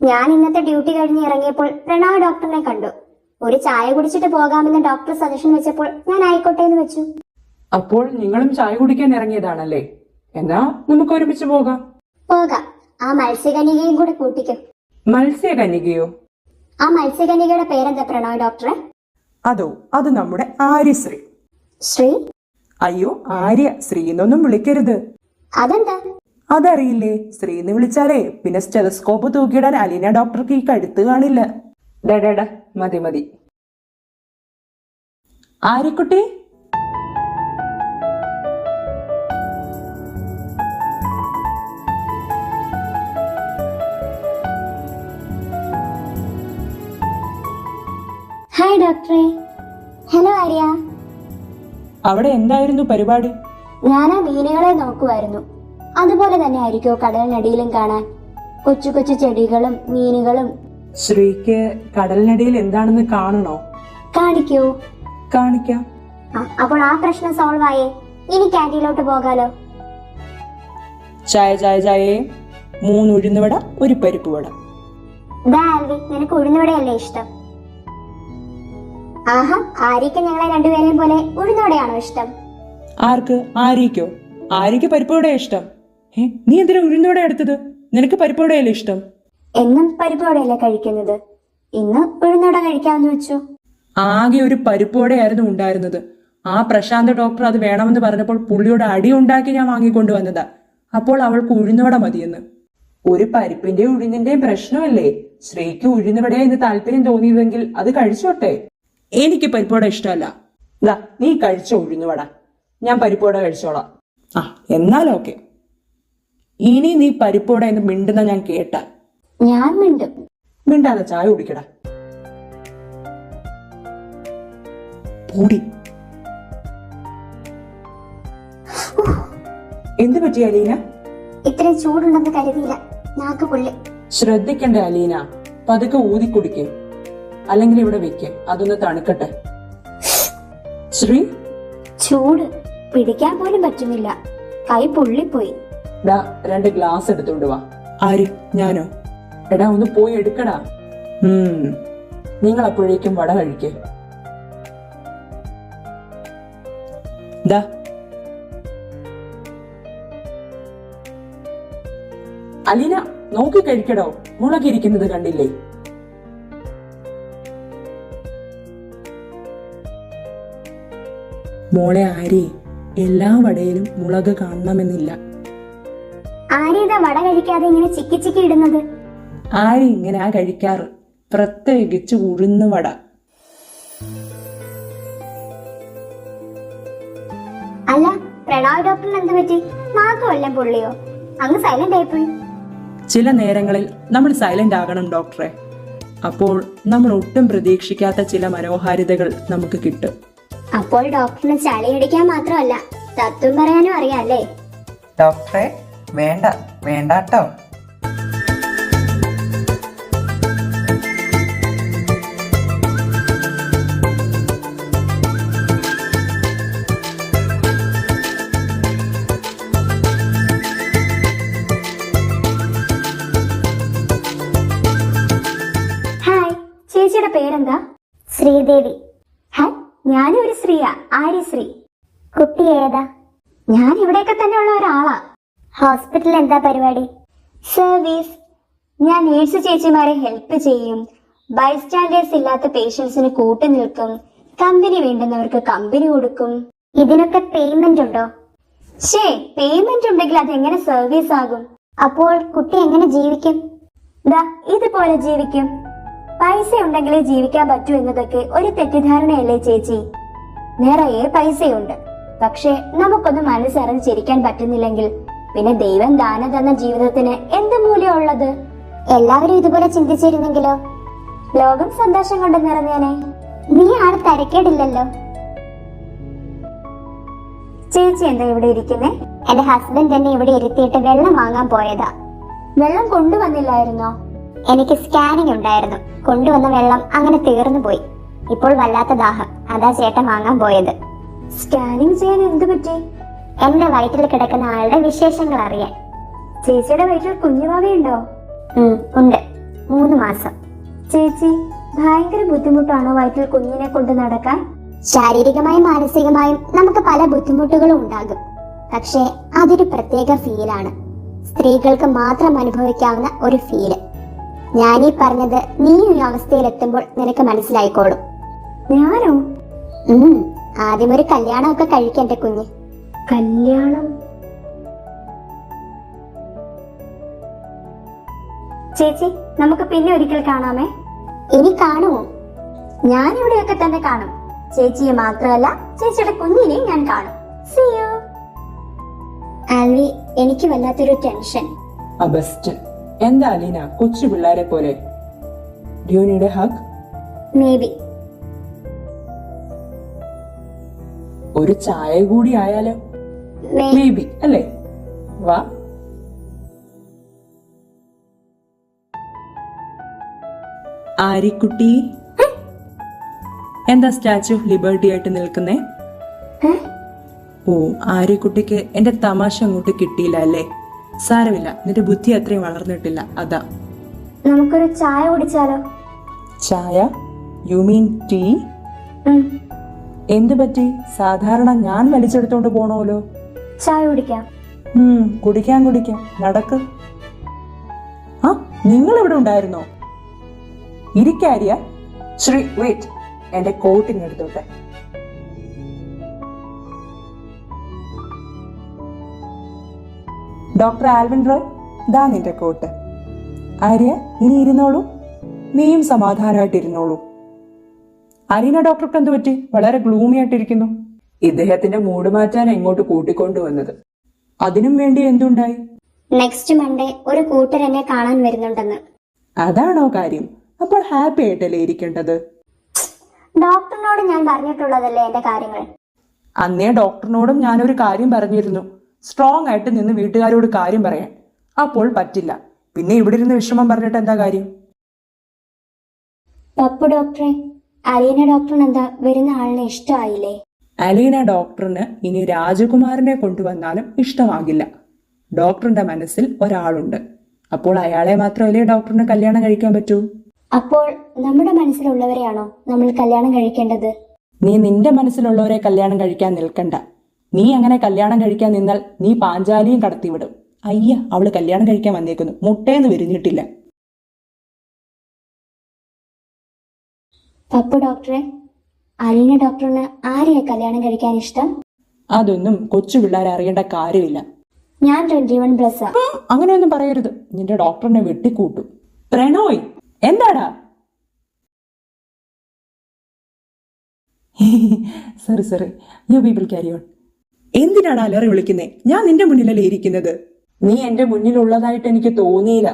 ഞാൻ ഇന്നത്തെ ഡ്യൂട്ടി കഴിഞ്ഞ് ഇറങ്ങിയപ്പോൾ പ്രണോയ് ഡോക്ടറിനെ കണ്ടു. ഒരു ചായ കുടിച്ചിട്ട് പോകാമെന്ന് ഡോക്ടർ സജഷൻ വെച്ചപ്പോൾ ഞാൻ ആയിക്കോട്ടെ എന്ന് വെച്ചു. അപ്പോൾ നിങ്ങളും ചായ കുടിക്കാൻ ഇറങ്ങിയതാണല്ലേ? എന്നാ നമുക്ക് ഒരുമിച്ച് പോകാം. പോകാം. ആ മത്സ്യകന്യകയും കൂടെ കൂട്ടിക്കും. മത്സ്യകന്യകയോ? ആ മത്സ്യകന്യകയുടെ പേരെന്താ പ്രണോയ് ഡോക്ടറെ? അതോ, അത് നമ്മുടെ ആര്യശ്രീ. ശ്രീ? അയ്യോ, ആര്യ. ശ്രീ എന്നൊന്നും വിളിക്കരുത്. അതെന്താ? അതറിയില്ലേ? ശ്രീ എന്ന് വിളിച്ചാലേ പിന്നെ സ്റ്റെതസ്കോപ്പ് തൂക്കിയിടാൻ അലീന ഡോക്ടർക്ക് ഈ കഴുത്ത് കാണില്ല. ഡേടാ, മതി. ആര്യക്കുട്ടി, ഹായ് ഡോക്ടറെ. ഹലോ ആര്യ. അവിടെ എന്തായിരുന്നു പരിപാടി? ഞാൻ ആ മീനുകളെ നോക്കുമായിരുന്നു. അതുപോലെ തന്നെ ആയിരിക്കോ കടലിനടിയിലും കാണാൻ? കൊച്ചു കൊച്ചു ചെടികളും മീനുകളും. ശ്രീക്ക് കടലിനടിയിൽ എന്താണെന്ന് കാണണോ? കാണിക്കൂ. കാണിക്കാം. അപ്പോൾ ആ പ്രശ്നം സോൾവ് ആയേ. ഇനി ക്യാൻറ്റീനിലോട്ട് പോകാലോ. ചായേ 3 ഉഴുന്നുവട, 1 പരിപ്പ് വട. ആൽവി, നിനക്ക് ഉഴുന്നുവടയല്ലേ ഇഷ്ടം? ആഹാ, ആര്യക്ക് ഞങ്ങളെ രണ്ടുപേരെയും പോലെ ഉഴുന്നുവടയാണോ ഇഷ്ടം? ആർക്ക്? ആര്യക്കോ? ആര്യക്ക് പരിപ്പ് വട ഇഷ്ടം. നീ എന്തിനാ ഉഴുന്നുവട എടുത്തത്? നിനക്ക് പരിപ്പോടയല്ലേ ഇഷ്ടം? എന്നും പരിപ്പോടെയല്ലേ കഴിക്കുന്നത്, ഇന്ന് ഉഴുന്നോടെ കഴിക്കാമെന്ന് വെച്ചു. ആകെ ഒരു പരിപ്പോടെയായിരുന്നു ഉണ്ടായിരുന്നത്. ആ പ്രശാന്ത് ഡോക്ടർ അത് വേണമെന്ന് പറഞ്ഞപ്പോൾ പുള്ളിയോട് അടി ഉണ്ടാക്കി ഞാൻ വാങ്ങിക്കൊണ്ടുവന്നതാ. അപ്പോൾ അവൾക്ക് ഉഴുന്നോടെ മതിയെന്ന്. ഒരു പരിപ്പിന്റെയും ഉഴുന്നിന്റെയും പ്രശ്നമല്ലേ. ശ്രീക്ക് ഉഴുന്നുവട എന്ന് താല്പര്യം തോന്നിയതെങ്കിൽ അത് കഴിച്ചോട്ടെ. എനിക്ക് പരിപ്പോട ഇഷ്ടമല്ല. ദാ നീ കഴിച്ചോ ഉഴുന്നുവട, ഞാൻ പരിപ്പോട കഴിച്ചോളാം. ആ എന്നാലോക്കെ. ഇനി നീ പരിപ്പോട എന്ന് മിണ്ടുന്ന ഞാൻ കേട്ടാൽ ഞാൻ മിണ്ടും. മിണ്ടാതെ ചായ കുടിക്കടാ. പൂടി. എന്ത് പറ്റി അലീന? ഇത്രയും ചൂടുണ്ടെന്ന് കരുതിയില്ല, നാക്ക് പുള്ളി. ശ്രദ്ധിക്കണ്ടേ അലീന, പതുക്കെ ഊതിക്കുടിക്കും, അല്ലെങ്കിൽ ഇവിടെ വെക്കും, അതൊന്ന് തണുക്കട്ടെ. ശ്രീ, ചൂട് പിടിക്കാൻ പോലും പറ്റുന്നില്ല, കൈ പൊള്ളിപ്പോയി. ഡാ 2 ഗ്ലാസ് എടുത്തോണ്ട് വാ. ആര്? ഞാനോ? എടാ ഒന്ന് പോയി എടുക്കടാ. നിങ്ങൾ അപ്പോഴേക്കും വട കഴിക്കേ. ദാ അലീന നോക്കി കഴിക്കടോ, മുളകിരിക്കുന്നത് കണ്ടില്ലേ? മോളെ ആരി, എല്ലാ വടയിലും മുളക് കാണണമെന്നില്ല. ആരേതാ വട കഴിക്കാതെ ഇങ്ങനെ ചിക്കി ചിക്കി ഇടുന്നത്? ആരി ഇങ്ങനെ കഴിക്കാറ്, പ്രത്യേകിച്ച് ഉഴുന്ന് വട. അല്ല, പ്രണവ് ഡോക്ടറിന് എന്ത് പറ്റി? നാക്ക് വല്ലം പൊള്ളിയോ? അങ്ങ് സൈലന്റ് ആയിപ്പോയി. ചില നേരങ്ങളിൽ നമ്മൾ സൈലന്റ് ആകണം ഡോക്ടറെ. അപ്പോൾ നമ്മൾ ഒട്ടും പ്രതീക്ഷിക്കാത്ത ചില മനോഹാരിതകൾ നമുക്ക് കിട്ടും. അപ്പോൾ ഡോക്ടറിന് ചളിയടിക്കാൻ മാത്രമല്ല, തത്വം പറയാനും അറിയാല്ലേ? ഡോക്ടറെ വേണ്ട വേണ്ടാട്ടോ. ഹായ്, ചേച്ചിയുടെ പേരെന്താ? ശ്രീദേവി. ഹായ്, ഞാനും ഒരു ശ്രീയാ, ആര്യശ്രീ. കുട്ടി ഏതാ? ഞാൻ ഇവിടെയൊക്കെ തന്നെ ഉള്ള ഒരാളാ. ഹോസ്പിറ്റലിൽ എന്താ പരിപാടി? സർവീസ്. ഞാൻ നേഴ്സ് ചേച്ചിമാരെ ഹെൽപ്പ് ചെയ്യും, ബൈസ്റ്റാൻഡേഴ്സ് ഇല്ലാത്ത പേഷ്യൻസിന് കൂട്ടു നിൽക്കും, കമ്പനി വേണ്ടുന്നവർക്ക് കമ്പനി കൊടുക്കും. ഇതിനൊക്കെ പേയ്മെന്റ് ഉണ്ടോ? ശേ, പേയ്മെന്റ് ഉണ്ടെങ്കിൽ അതെങ്ങനെ സർവീസ് ആകും? അപ്പോൾ കുട്ടി എങ്ങനെ ജീവിക്കും? ദാ ഇതുപോലെ ജീവിക്കും. പൈസ ഉണ്ടെങ്കിലേ ജീവിക്കാൻ പറ്റൂ എന്നതൊക്കെ ഒരു തെറ്റിദ്ധാരണയല്ലേ ചേച്ചി? നിറയെ പൈസയുണ്ട്, പക്ഷെ നമുക്കൊന്നും മനസ്സറിഞ്ഞ് ചിരിക്കാൻ പറ്റുന്നില്ലെങ്കിൽ പിന്നെ ദൈവം ദാനം തന്ന ജീവിതത്തിന് എന്ത് മൂല്യമുള്ളത്? എല്ലാവരും ഇതുപോലെ ചിന്തിച്ചിരുന്നെങ്കിലോ ലോകം സന്തോഷം കൊണ്ട് നിറഞ്ഞേനെ. നീ ആൾ തരക്കേടില്ലല്ലോ. ചേച്ചി എന്താ ഇവിടെ ഇരിക്കുന്നേ? എന്റെ ഹസ്ബൻഡ് എന്നെ ഇവിടെ ഇരുത്തിയിട്ട് വെള്ളം വാങ്ങാൻ പോയതാ. വെള്ളം കൊണ്ടുവന്നില്ലായിരുന്നോ? എനിക്ക് സ്കാനിങ് ഉണ്ടായിരുന്നു, കൊണ്ടുവന്ന വെള്ളം അങ്ങനെ തീർന്നു പോയി. ഇപ്പോൾ വല്ലാത്ത ദാഹം, അതാ ചേട്ടൻ വാങ്ങാൻ പോയത്. സ്കാനിങ് ചെയ്യാൻ എന്ത് പറ്റി? എന്റെ വയറ്റിൽ കിടക്കുന്ന ആളുടെ വിശേഷങ്ങൾ അറിയാൻ. ചേച്ചിയുടെ വയറ്റിൽ കുഞ്ഞുവാവയുണ്ടോ? ഉണ്ട്, 3 മാസം. ചേച്ചി, ഭയങ്കര ബുദ്ധിമുട്ടാണോ വയറ്റിൽ കുഞ്ഞിനെ കൊണ്ട് നടക്കാൻ? ശാരീരികമായും മാനസികമായും നമുക്ക് പല ബുദ്ധിമുട്ടുകളും ഉണ്ടാകും, പക്ഷേ അതൊരു പ്രത്യേക ഫീലാണ്, സ്ത്രീകൾക്ക് മാത്രം അനുഭവിക്കാവുന്ന ഒരു ഫീല്. ഞാനീ പറഞ്ഞത് നീ ഈ അവസ്ഥയിലെത്തുമ്പോൾ നിനക്ക് മനസ്സിലായിക്കോളും. ഞാനോ? ആദ്യം ഒരു കല്യാണമൊക്കെ കഴിക്കണ്ടേ കുഞ്ഞ്? കല്യാണം? ചേച്ചി, നമുക്ക് പിന്നെ ഒരിക്കൽ കാണാമേ. ഇനി കാണുമോ? ഞാൻ ഇവിടെയൊക്കെ തന്നെ കാണും. ചേച്ചിയെ മാത്രമല്ല, ചേച്ചിയുടെ കുഞ്ഞിനെയും ഞാൻ കാണും. See you. ആൽവി, എനിക്ക് വല്ലാത്തൊരു ടെൻഷൻ. എന്താ അലീന, കൊച്ചു പിള്ളേരെ പോലെ? Do you need a hug? Maybe. ഒരു ചായ കൂടി ആയാലോ? Maybe അല്ലേ? വാ. ആരിക്കുട്ടി, എന്താ സ്റ്റാച്യു ഓഫ് ലിബർട്ടി ആയിട്ട് നിൽക്കുന്നേ? ഓ, ആര്യക്കുട്ടിക്ക് എന്റെ തമാശ അങ്ങോട്ട് കിട്ടിയില്ല അല്ലേ? സാരമില്ല, നിന്റെ ബുദ്ധി അത്രയും വളർന്നിട്ടില്ല, അതാ. നമുക്കൊരു ചായ കുടിച്ചാലോ? ചായ? You mean tea? എന്ത് പറ്റി? സാധാരണ ഞാൻ വലിച്ചെടുത്തോണ്ട് പോണോലോ. ചായ കുടിക്കാം. കുടിക്കാം, നടക്ക്. നിങ്ങൾ ഇവിടെ ഉണ്ടായിരുന്നോ? ഇരിക്കാരിയ. ശ്രീ വെയിറ്റ്, എന്റെ കോട്ടിങ് എടുത്തോട്ടെ. ഡോക്ടർ ആൽവിൻ റോയ്, ഇതാ നിന്റെ കോട്ട്. ആര്യ, ഇനി ഇരുന്നോളൂ. നീയും സമാധാനമായിട്ട് ഇരുന്നോളൂ. അരീന ഡോക്ടർക്ക് എന്ത് പറ്റി? വളരെ ഗ്ലൂമി ആയിട്ടിരിക്കുന്നു. ഇദ്ദേഹത്തിന്റെ മൂഡ് മാറ്റാൻ എങ്ങോട്ട് കൂട്ടിക്കൊണ്ടുവന്നത്. അതിനും വേണ്ടി എന്തുണ്ടായി? നെക്സ്റ്റ് മൺഡേ ഒരു കൂട്ടർ എന്നെ കാണാൻ വരുന്നുണ്ടെന്ന്. അതാണോ കാര്യം? അപ്പോൾ ഹാപ്പി ആയിട്ടല്ലേ ഇരിക്കേണ്ടത്? ഡോക്ടറിനോട് ഞാൻ പറഞ്ഞിട്ടുള്ളതല്ലേ എന്റെ കാര്യങ്ങൾ. അന്നേ ഡോക്ടറിനോടും ഞാനൊരു കാര്യം പറഞ്ഞിരുന്നു, സ്ട്രോങ് ആയിട്ട് നിന്ന് വീട്ടുകാരോട് കാര്യം പറയാൻ. അപ്പോൾ പറ്റില്ല. പിന്നെ ഇവിടെ ഇരുന്ന് വിഷമം പറഞ്ഞിട്ട് എന്താ കാര്യം? പപ്പു ഡോക്ടറെ, അലീന ഡോക്ടറിന് എന്താ വരുന്ന ആളിനെ ഇഷ്ടമായില്ലേ? അലീന ഡോക്ടറിന് ഇനി രാജകുമാരനെ കൊണ്ടുവന്നാലും ഇഷ്ടമാകില്ല. ഡോക്ടറിന്റെ മനസ്സിൽ ഒരാളുണ്ട്. അപ്പോൾ അയാളെ മാത്രമല്ലേ ഡോക്ടറിന് കല്യാണം കഴിക്കാൻ പറ്റൂ? അപ്പോൾ നമ്മുടെ മനസ്സിലുള്ളവരെയാണോ നമ്മൾ കല്യാണം കഴിക്കേണ്ടത്? നീ നിന്റെ മനസ്സിലുള്ളവരെ കല്യാണം കഴിക്കാൻ നിൽക്കണ്ട. നീ അങ്ങനെ കല്യാണം കഴിക്കാൻ നിന്നാൽ നീ പാഞ്ചാലിയും കടത്തിവിടും. അയ്യ, അവള് കല്യാണം കഴിക്കാൻ വന്നേക്കുന്നു, മുട്ടേന്ന് വിരിഞ്ഞിട്ടില്ല. പപ്പു ഡോക്ടറെ, അലീന ഡോക്ടറിന് ആരെയാ കല്യാണം കഴിക്കാൻ ഇഷ്ടം? അതൊന്നും കൊച്ചു പിള്ളേരെ അറിയേണ്ട കാര്യമില്ല. ഞാൻ 21+. അങ്ങനെയൊന്നും പറയരുത്. നിന്റെ ഡോക്ടറിനെ വെട്ടിക്കൂട്ടും. പ്രണോയ്, എന്താടാ? Sorry, you people carry on. എന്തിനാണ് അലറി വിളിക്കുന്നേ? ഞാൻ നിന്റെ മുന്നിലല്ലേ ഇരിക്കുന്നത്. നീ എന്റെ മുന്നിലുള്ളതായിട്ട് എനിക്ക് തോന്നിയില്ല.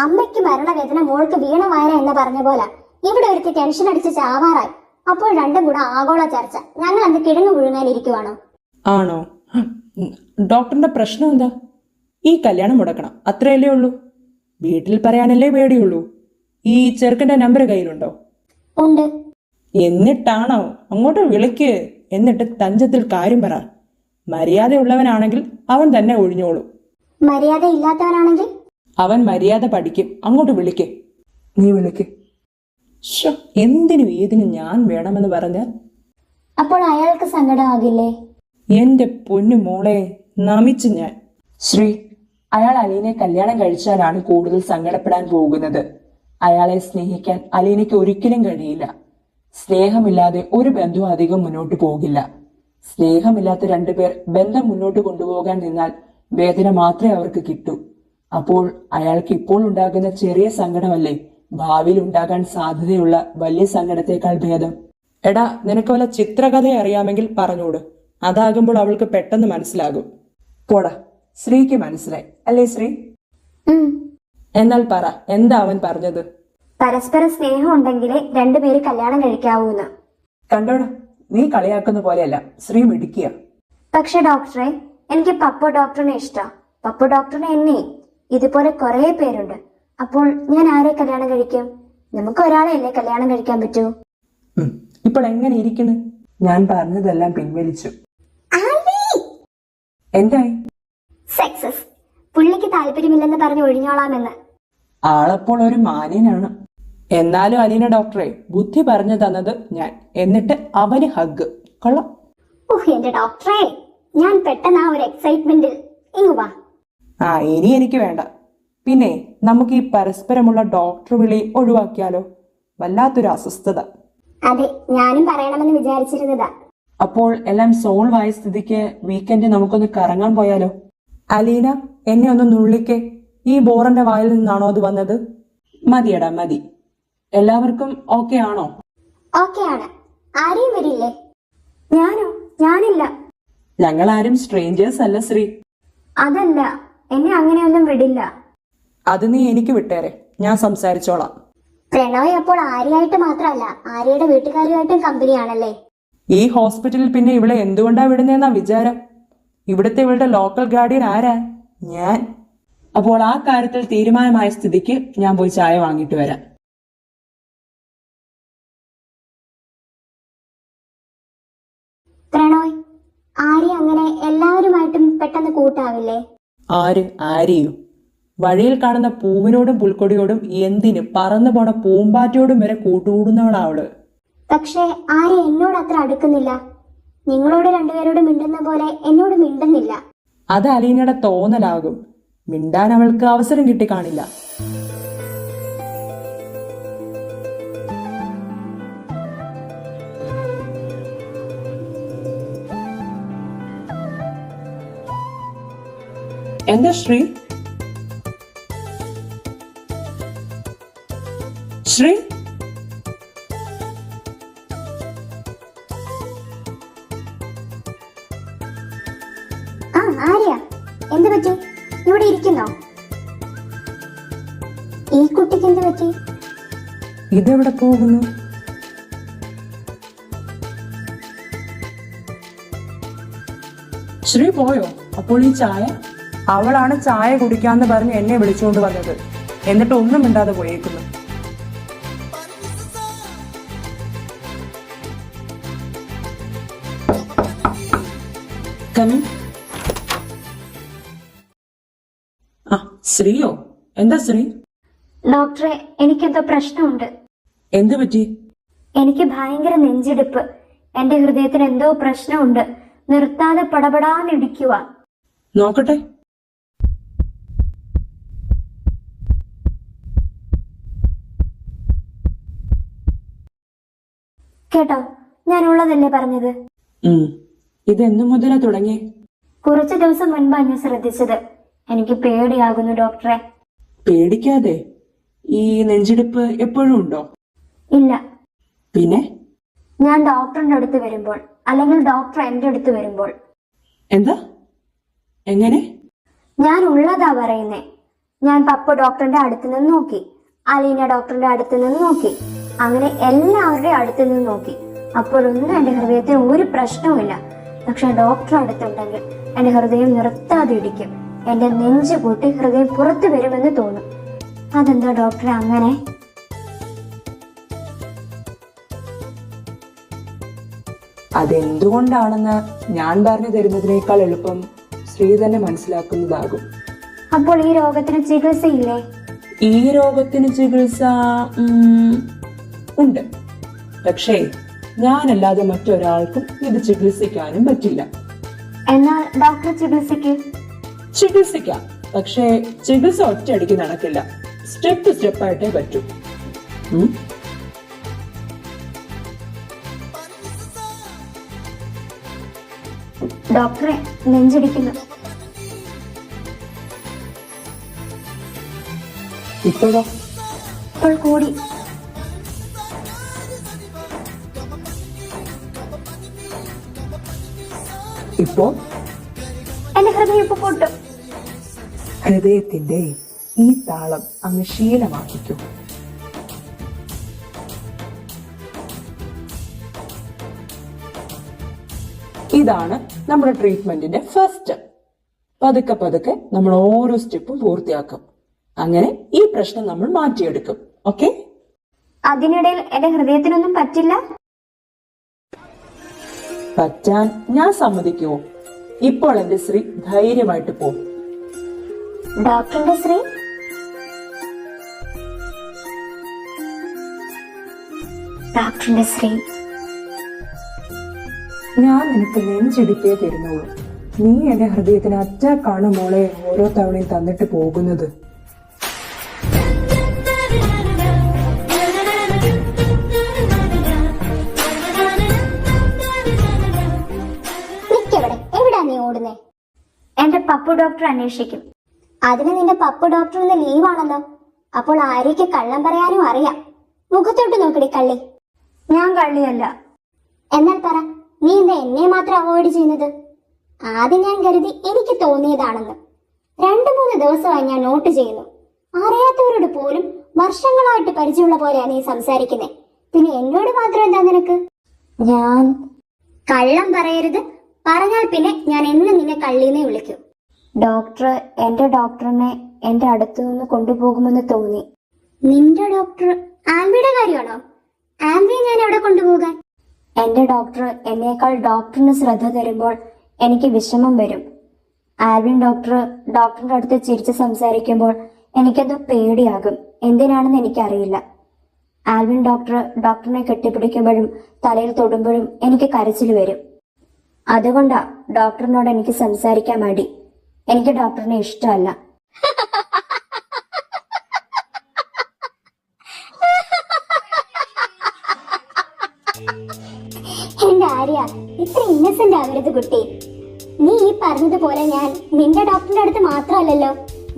അമ്മയ്ക്ക് മരണവേദന മോൾക്ക് വീണ വായന എന്ന് പറഞ്ഞ പോലെ ഇവിടെ ഒരുത്തി ടെൻഷൻ അടിച്ച് ചാവാറായി. അപ്പോൾ രണ്ടും കൂടെ ആഗോള ചർച്ച. ഞങ്ങൾ എന്ത് കിഴങ്ങ് മുഴുങ്ങാനിരിക്കുവാണോ? ആണോ? ഡോക്ടറിന്റെ പ്രശ്നം എന്താ? ഈ കല്യാണം മുടക്കണം, അത്രയല്ലേ ഉള്ളൂ. വീട്ടിൽ പറയാനല്ലേ പേടിയുള്ളൂ. ഈ ചെറുക്കന്റെ നമ്പർ കയ്യിലുണ്ടോ? ഉണ്ട്. എന്നിട്ടാണോ? അങ്ങോട്ട് വിളിക്ക്. എന്നിട്ട് തഞ്ചത്തിൽ കാര്യം പറ. മര്യാദയുള്ളവനാണെങ്കിൽ അവൻ തന്നെ ഒഴിഞ്ഞോളൂ. മര്യാദ ഇല്ലാത്തവനാണെങ്കിൽ അവൻ മര്യാദ പഠിക്കും. അങ്ങോട്ട് വിളിക്ക്. നീ വിളിക്ക്. എന്തിനും ഏതിനും ഞാൻ വേണമെന്ന് പറഞ്ഞാൽ അപ്പോൾ അയാൾക്ക് സങ്കടമാകില്ലേ? എന്റെ പൊന്നു മോളെ, നമിച്ചു ഞാൻ. ശ്രീ, അയാൾ അലീനെ കല്യാണം കഴിച്ചാലാണ് കൂടുതൽ സങ്കടപ്പെടാൻ പോകുന്നത്. അയാളെ സ്നേഹിക്കാൻ അലീനയ്ക്ക് ഒരിക്കലും കഴിയില്ല. സ്നേഹമില്ലാതെ ഒരു ബന്ധവും അധികം മുന്നോട്ട് പോകില്ല. സ്നേഹമില്ലാത്ത രണ്ടുപേർ ബന്ധം മുന്നോട്ട് കൊണ്ടുപോകാൻ നിന്നാൽ വേദന മാത്രമേ അവർക്ക് കിട്ടൂ. അപ്പോൾ അയാൾക്ക് ഇപ്പോൾ ഉണ്ടാകുന്ന ചെറിയ സങ്കടമല്ലേ ഭാവിയിൽ ഉണ്ടാകാൻ സാധ്യതയുള്ള വലിയ സങ്കടത്തെക്കാൾ ഭേദം. എടാ, നിനക്ക് വല്ല ചിത്രകഥ അറിയാമെങ്കിൽ പറഞ്ഞോട്. അതാകുമ്പോൾ അവൾക്ക് പെട്ടെന്ന് മനസ്സിലാകും. പോടാ. ശ്രീക്ക് മനസ്സിലായി അല്ലേ ശ്രീ? എന്നാൽ പറ, എന്താ അവൻ പറഞ്ഞത്? പരസ്പര സ്നേഹം ഉണ്ടെങ്കിലേ രണ്ടുപേര് കല്യാണം കഴിക്കാവൂന്ന്. കണ്ടോടാ, നീ കളിയാക്കുന്ന പോലെയല്ല, ശ്രീ മിടുക്കിയ. പക്ഷെ ഡോക്ടറെ, എനിക്ക് പപ്പു ഡോക്ടറിനെ ഇഷ്ടാ. പപ്പു ഡോക്ടറിനെ എന്നെ ഇതുപോലെ കുറെ പേരുണ്ട്. അപ്പോൾ ഞാൻ ആരെ കല്യാണം കഴിക്കും? നമുക്ക് ഒരാളെ അല്ലേ കല്യാണം കഴിക്കാൻ പറ്റൂ. ഇപ്പോൾ എങ്ങനെ ഇരിക്കുന്നു? ഞാൻ പറഞ്ഞതെല്ലാം പിൻവലിച്ചു. എന്തായി? സക്സസ്. പുള്ളിക്ക് താല്പര്യമില്ലെന്ന് പറഞ്ഞ് ഒഴിഞ്ഞോളാമെന്ന്. ആളപ്പോൾ ഒരു മാന്യനാണ്. എന്നാലും അലീന ഡോക്ടറെ, ബുദ്ധി പറഞ്ഞു തന്നത് ഞാൻ. എന്നിട്ട് അവന് ഹഗ്. കൊള്ളാം. എന്റെ ഡോക്ടറെ, ഞാൻ പെട്ടെന്ന് ആ ഒരു എക്സൈറ്റ്മെന്റിൽ ഇങ്ങു വാ. ഇനി എനിക്ക് വേണ്ട. പിന്നെ നമുക്ക് ഈ പരസ്പരമുള്ള ഡോക്ടർ വിളി ഒഴിവാക്കിയാലോ? വല്ലാത്തൊരു അസ്വസ്ഥത. അതെ, ഞാനും പറയണമെന്ന് വിചാരിച്ചിരുന്നതാ. അപ്പോൾ എല്ലാം സോൾവ് ആയ സ്ഥിതിക്ക് വീക്കെൻഡ് നമുക്കൊന്ന് കറങ്ങാൻ പോയാലോ? അലീന, എന്നെ ഒന്ന് നുള്ളിക്കേ. ഈ ബോറന്റെ വായിൽ നിന്നാണോ അത് വന്നത്? മതിയടാ, മതി. എല്ലാവർക്കും ഓക്കെ ആണോ? ഓക്കെ ആണ്. ആരെയും വരില്ലേ? ഞാനോ? ഞാനില്ല. ഞങ്ങളാരും സ്ട്രേഞ്ചേഴ്സ് അല്ല ശ്രീ. അതല്ല, എന്നെ അങ്ങനെയൊന്നും വിടില്ല. അത് നീ എനിക്ക് വിട്ടേരെ, ഞാൻ സംസാരിച്ചോളാം. പ്രണോയ് അപ്പോൾ ആര്യയായിട്ട് മാത്രമല്ല, ആര്യയുടെ വീട്ടുകാരുമായിട്ടും കമ്പനിയാണല്ലേ? ഈ ഹോസ്പിറ്റലിൽ പിന്നെ ഇവളെ എന്തുകൊണ്ടാ വിടുന്നേന്നാ വിചാരം? ഇവിടുത്തെ ഇവളുടെ ലോക്കൽ ഗാർഡിയൻ ആരാ? ഞാൻ. അപ്പോൾ ആ കാര്യത്തിൽ തീരുമാനമായ സ്ഥിതിക്ക് ഞാൻ പോയി ചായ വാങ്ങിയിട്ട് വരാം. പ്രണോയ്, ആര്യ അങ്ങനെ എല്ലാവരുമായിട്ടും പെട്ടെന്ന് കൂട്ടാവില്ലേ? ആരെയോ? വഴിയിൽ കാണുന്ന പൂവിനോടും പുൽക്കൊടിയോടും എന്തിന് പറന്നു പോണ പൂമ്പാറ്റയോടും വരെ കൂട്ടുകൂടുന്നവളാ അവള്. പക്ഷേ ആര്യ എന്നോട് അത്ര അടുക്കുന്നില്ല. നിങ്ങളോട് രണ്ടുപേരോട് മിണ്ടുന്ന പോലെ എന്നോട് മിണ്ടുന്നില്ല. അത് അലീനയുടെ തോന്നലാകും. മിണ്ടാൻ അവൾക്ക് അവസരം കിട്ടി കാണില്ല. എന്താ ശ്രീ? ശ്രീ, ആ ആര്യ, എന്ത് പറ്റി? ഇവിടെ ഇരിക്കുന്നോ? ഈ കുട്ടിക്ക് എന്ത് പറ്റി? ഇതെവിടെ പോകുന്നു? ശ്രീ പോയോ? അപ്പോൾ ഈ ചായ? അവളാണ് ചായ കുടിക്കാന്ന് പറഞ്ഞ് എന്നെ വിളിച്ചുകൊണ്ട് വന്നത്, എന്നിട്ട് ഒന്നും മിണ്ടാതെ പോയേക്കുന്നു. കമി. ആ, ശ്രീയോ? എന്താ ശ്രീ? ഡോക്ടറെ, എനിക്കെന്തോ പ്രശ്നമുണ്ട്. എന്തു പറ്റി? എനിക്ക് ഭയങ്കര നെഞ്ചിടിപ്പ്. എന്റെ ഹൃദയത്തിന് എന്തോ പ്രശ്നമുണ്ട്. നിർത്താതെ പടപടാന്നിടിക്കുക. നോക്കട്ടെ. കേട്ടോ, ഞാൻ ഉള്ളതല്ലേ പറഞ്ഞത്. ഇതെന്നു മുതലാ തുടങ്ങി? കുറച്ചു ദിവസം മുൻപാണ് ഞാൻ ശ്രദ്ധിച്ചത്. എനിക്ക് പേടിയാകുന്നു ഡോക്ടറെ. പേടിക്കാതെ. ഈ നെഞ്ചിടിപ്പ് എപ്പോഴും ഉണ്ടോ? ഇല്ല. പിന്നെ? ഞാൻ ഡോക്ടറിന്റെ അടുത്ത് വരുമ്പോൾ, അല്ലെങ്കിൽ ഡോക്ടർ എന്റെ അടുത്ത് വരുമ്പോൾ. എന്താ? എങ്ങനെ? ഞാൻ ഉള്ളതാ പറയുന്നേ. ഞാൻ പപ്പ ഡോക്ടറിന്റെ അടുത്ത് നിന്ന് നോക്കി, അലീന ഡോക്ടറിന്റെ അടുത്ത് നിന്ന് നോക്കി, അങ്ങനെ എല്ലാവരുടെയും അടുത്ത് നിന്ന് നോക്കി. അപ്പോഴൊന്നും എന്റെ ഹൃദയത്തിന് ഒരു പ്രശ്നവുമില്ല. പക്ഷെ ഡോക്ടർ അടുത്തുണ്ടെങ്കിൽ എന്റെ ഹൃദയം നിർത്താതെ ഇടിക്കും. എന്റെ നെഞ്ച് പൊട്ടി ഹൃദയം പുറത്തു വരുമെന്ന് തോന്നും. അതെന്താ ഡോക്ടറെ അങ്ങനെ? അതെന്തുകൊണ്ടാണെന്ന് ഞാൻ പറഞ്ഞു തരുന്നതിനേക്കാൾ എളുപ്പം ശ്രീ തന്നെ മനസ്സിലാക്കുന്നതാകും. അപ്പോൾ ഈ രോഗത്തിന് ചികിത്സയില്ലേ? ഈ രോഗത്തിന് ചികിത്സ ഉണ്ട്. പക്ഷേ ഞാനല്ലാതെ മറ്റൊരാൾക്കും ഇത് ചികിത്സിക്കാനും പറ്റില്ല. എന്നാൽ ഡോക്ടർ ചികിത്സിക്കാം, പക്ഷേ ചികിത്സ ഒറ്റയടിക്ക് നടക്കില്ല. സ്റ്റെപ്പ് സ്റ്റെപ്പായിട്ടേ പറ്റൂ. ഡോക്ടറെ, നെഞ്ചിടിക്കുന്നു. ഇപ്പോഴോ? ഇപ്പോൾ കൂടി. ഇപ്പോ? എന്റെ ഹൃദയം ഇപ്പൊ പൊട്ടും. ഹൃദയത്തിന്റെ ഈ താളം അങ്ങ് ശീലമാക്കിക്കൂ. ഇതാണ് നമ്മുടെ ട്രീറ്റ്മെന്റിന്റെ ഫസ്റ്റ് സ്റ്റെപ്പ്. പതുക്കെ പതുക്കെ നമ്മൾ ഓരോ സ്റ്റെപ്പും പൂർത്തിയാക്കും. അങ്ങനെ ഈ പ്രശ്നം നമ്മൾ മാറ്റിയെടുക്കും. ഓക്കെ? അതിനിടയിൽ എന്റെ ഹൃദയത്തിനൊന്നും പറ്റില്ല? പറ്റാൻ ഞാൻ സമ്മതിക്കുമോ? ഇപ്പോൾ എന്റെ ശ്രീ ധൈര്യമായിട്ട് പോ. ഡോക്ടറിന്റെ ശ്രീ? ഡോക്ടറിന്റെ ശ്രീ, ഞാൻ നിനക്ക് നെഞ്ചിടിക്കേ തരുന്നുള്ളൂ. നീ എന്റെ ഹൃദയത്തിന് അറ്റാക്കാണ് മോളെ ഓരോ തവണയും തന്നിട്ട് പോകുന്നത്. എവിടാ നീ ഓടുന്നേ? എന്റെ പപ്പു ഡോക്ടർ അന്വേഷിക്കും. അതിന് നിന്റെ പപ്പു ഡോക്ടർ ഇന്ന് ലീവാണല്ലോ. അപ്പോൾ ആര്യയ്ക്ക് കള്ളം പറയാനും അറിയാം. മുഖത്തോട്ട് നോക്കടി കള്ളി. ഞാൻ കള്ളിയല്ല. എന്നാൽ പറ, നീ എന്താ എന്നെ മാത്രം അവോയ്ഡ് ചെയ്യുന്നത്? ആദ്യം ഞാൻ കരുതി എനിക്ക് തോന്നിയതാണെന്ന്. 2-3 ദിവസമായി ഞാൻ നോട്ട് ചെയ്യുന്നു. അറിയാത്തവരോട് പോലും വർഷങ്ങളായിട്ട് പരിചയമുള്ള പോലെയാ നീ സംസാരിക്കുന്നേ. പിന്നെ എന്നോട് മാത്രം എന്താ നിനക്ക്? ഞാൻ കള്ളം പറയരുത്. പറഞ്ഞാൽ പിന്നെ ഞാൻ എന്നും നിന്നെ കള്ളീന്നേ വിളിക്കൂ. ഡോക്ടർ എന്റെ ഡോക്ടറിനെ എന്റെ അടുത്തു നിന്ന് കൊണ്ടുപോകുമെന്ന് തോന്നി. നിന്റെ ഡോക്ടർ ആംബിയുടെ കാര്യമാണോ? ആംബിയെ ഞാൻ എവിടെ കൊണ്ടുപോകാൻ? എന്റെ ഡോക്ടർ എന്നേക്കാൾ ഡോക്ടറിന് ശ്രദ്ധ തരുമ്പോൾ എനിക്ക് വിഷമം വരും. ആൽവിൻ ഡോക്ടറിന്റെ അടുത്ത് ചിരിച്ച് സംസാരിക്കുമ്പോൾ എനിക്കത് പേടിയാകും. എന്തിനാണെന്ന് എനിക്കറിയില്ല. ആൽവിൻ ഡോക്ടറിനെ കെട്ടിപ്പിടിക്കുമ്പോഴും തലയിൽ തൊടുമ്പോഴും എനിക്ക് കരച്ചിൽ വരും. അതുകൊണ്ടാ ഡോക്ടറിനോട് എനിക്ക് സംസാരിക്കാൻ മടി. എനിക്ക് ഡോക്ടറിനെ ഇഷ്ടമല്ല. എന്റെ ആര്യ, ഇത്ര ഇന്നസെന്റ് ആവരുത് കുട്ടി. നീ ഈ പറഞ്ഞതുപോലെ ഞാൻ നിന്റെ ഡോക്ടറിന്റെ അടുത്ത് മാത്രമല്ലല്ലോ,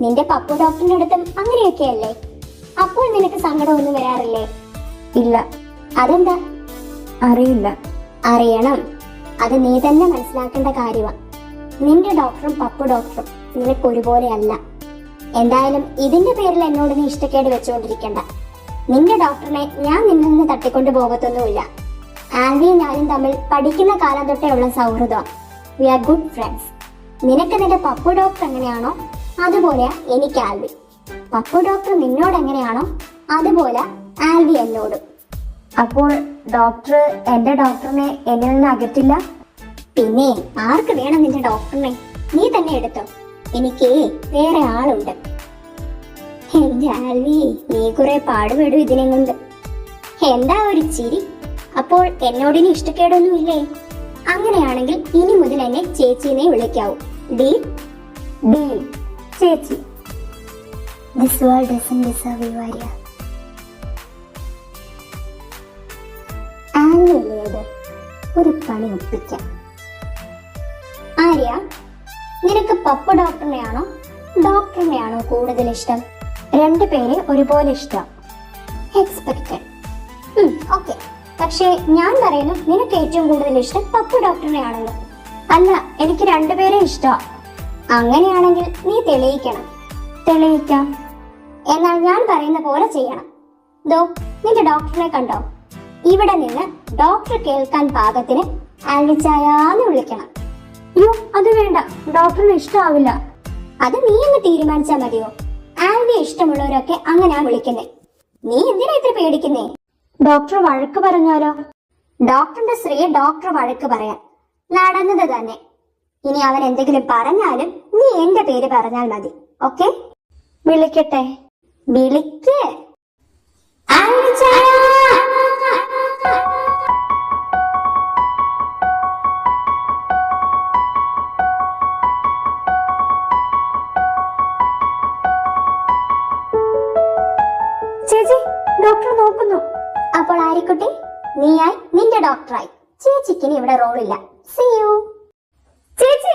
നിന്റെ പപ്പു ഡോക്ടറിന്റെ അടുത്തും അങ്ങനെയൊക്കെയല്ലേ. അപ്പോൾ നിനക്ക് സങ്കടമൊന്നും വരാറില്ലേ? ഇല്ല. അതെന്താ? അറിയില്ല. അറിയണം. അത് നീ തന്നെ മനസ്സിലാക്കേണ്ട കാര്യമാണ്. നിന്റെ ഡോക്ടറും പപ്പു ഡോക്ടറും നിനക്ക് ഒരുപോലെ അല്ല. എന്തായാലും ഇതിന്റെ പേരിൽ എന്നോട് നീ ഇഷ്ടക്കേട് വെച്ചുകൊണ്ടിരിക്കണ്ട. നിന്റെ ഡോക്ടറിനെ ഞാൻ നിന്നിൽ നിന്ന് തട്ടിക്കൊണ്ടു പോകത്തൊന്നുമില്ല. ആൽവിയും ഞാനും തമ്മിൽ പഠിക്കുന്ന കാലം തൊട്ടേ ഉള്ള സൗഹൃദം. We are good friends. നിനക്ക് നിന്റെ പപ്പു ഡോക്ടർ എങ്ങനെയാണോ അതുപോലെ എനിക്ക് ആൽവി. പപ്പു ഡോക്ടർ നിന്നോട് എങ്ങനെയാണോ അതുപോലെ ആൽവി എന്നോടും. അപ്പോൾ ഡോക്ടർ എന്റെ ഡോക്ടറിനെ എന്നിൽ നിന്ന് അകറ്റില്ല? പിന്നെ ആർക്ക് വേണം നിന്റെ ഡോക്ടറിനെ? നീ തന്നെ എടുത്തോ. എനിക്ക് വേറെ ആളുണ്ട്. എന്റെ ആൽവി, നീ കുറെ പാടുപെടും ഇതിനെ കൊണ്ട്. എന്താ ഒരു ചിരി? അപ്പോൾ എന്നോടിനി ഇഷ്ടക്കേടൊന്നും ഇല്ലേ? അങ്ങനെയാണെങ്കിൽ ഇനി മുതൽ എന്നെ ചേച്ചിനെ വിളിക്കാവൂ. ഡീൽ? ഡീൽ. ചേച്ചി. This world doesn't deserve you, Arya. ആൽവിയിലേത് ഒരു പണി ഒപ്പിക്കാം. ആര്യ, നിനക്ക് പപ്പു ഡോക്ടറിനെയാണോ ഡോക്ടറിനെയാണോ കൂടുതൽ ഇഷ്ടം? രണ്ടുപേരെ ഒരുപോലെ ഇഷ്ടം. എക്സ്പെക്റ്റഡ്. ഓക്കെ. പക്ഷേ ഞാൻ പറയുന്നു നിനക്ക് ഏറ്റവും കൂടുതൽ ഇഷ്ടം പപ്പു ഡോക്ടറിനെയാണല്ലോ. അല്ല, എനിക്ക് രണ്ടുപേരെ ഇഷ്ടം. അങ്ങനെയാണെങ്കിൽ നീ തെളിയിക്കണം. തെളിയിക്കാം. എന്നാൽ ഞാൻ പറയുന്ന പോലെ ചെയ്യണം. ദോ, നിന്റെ ഡോക്ടറിനെ കണ്ടോ? ഇവിടെ നിന്ന് ഡോക്ടർ കേൾക്കാൻ പാകത്തിന് ആൽവിച്ചായാന്ന് വിളിക്കണം. അയ്യോ, അത് വേണ്ട. ഡോക്ടറിന് ഇഷ്ടമാവില്ല. അത് നീ അങ്ങ് തീരുമാനിച്ചാ മതിയോ? ആൽവിയെ ഇഷ്ടമുള്ളവരൊക്കെ അങ്ങനെയാ വിളിക്കുന്നേ. നീ എന്തിനാ ഇത്ര പേടിക്കുന്നേ? ഡോക്ടർ വഴക്ക് പറഞ്ഞാലോ? ഡോക്ടറിന്റെ സ്ത്രീ ഡോക്ടർ വഴക്ക് പറയാൻ നടന്നത് തന്നെ. ഇനി അവൻ എന്തെങ്കിലും പറഞ്ഞാലും നീ എന്റെ പേര് പറഞ്ഞാൽ മതി. ഓക്കെ? വിളിക്കട്ടെ? വിളിക്ക്. ചേച്ചി, ഡോക്ടർ നോക്കുന്നു. അപ്പോൾ ആര്യക്കുട്ടി, നീയായി നിന്റെ ഡോക്ടറായി. ചേച്ചിക്കിനി ഇവിടെ റോളില്ല. See you. ചേച്ചി.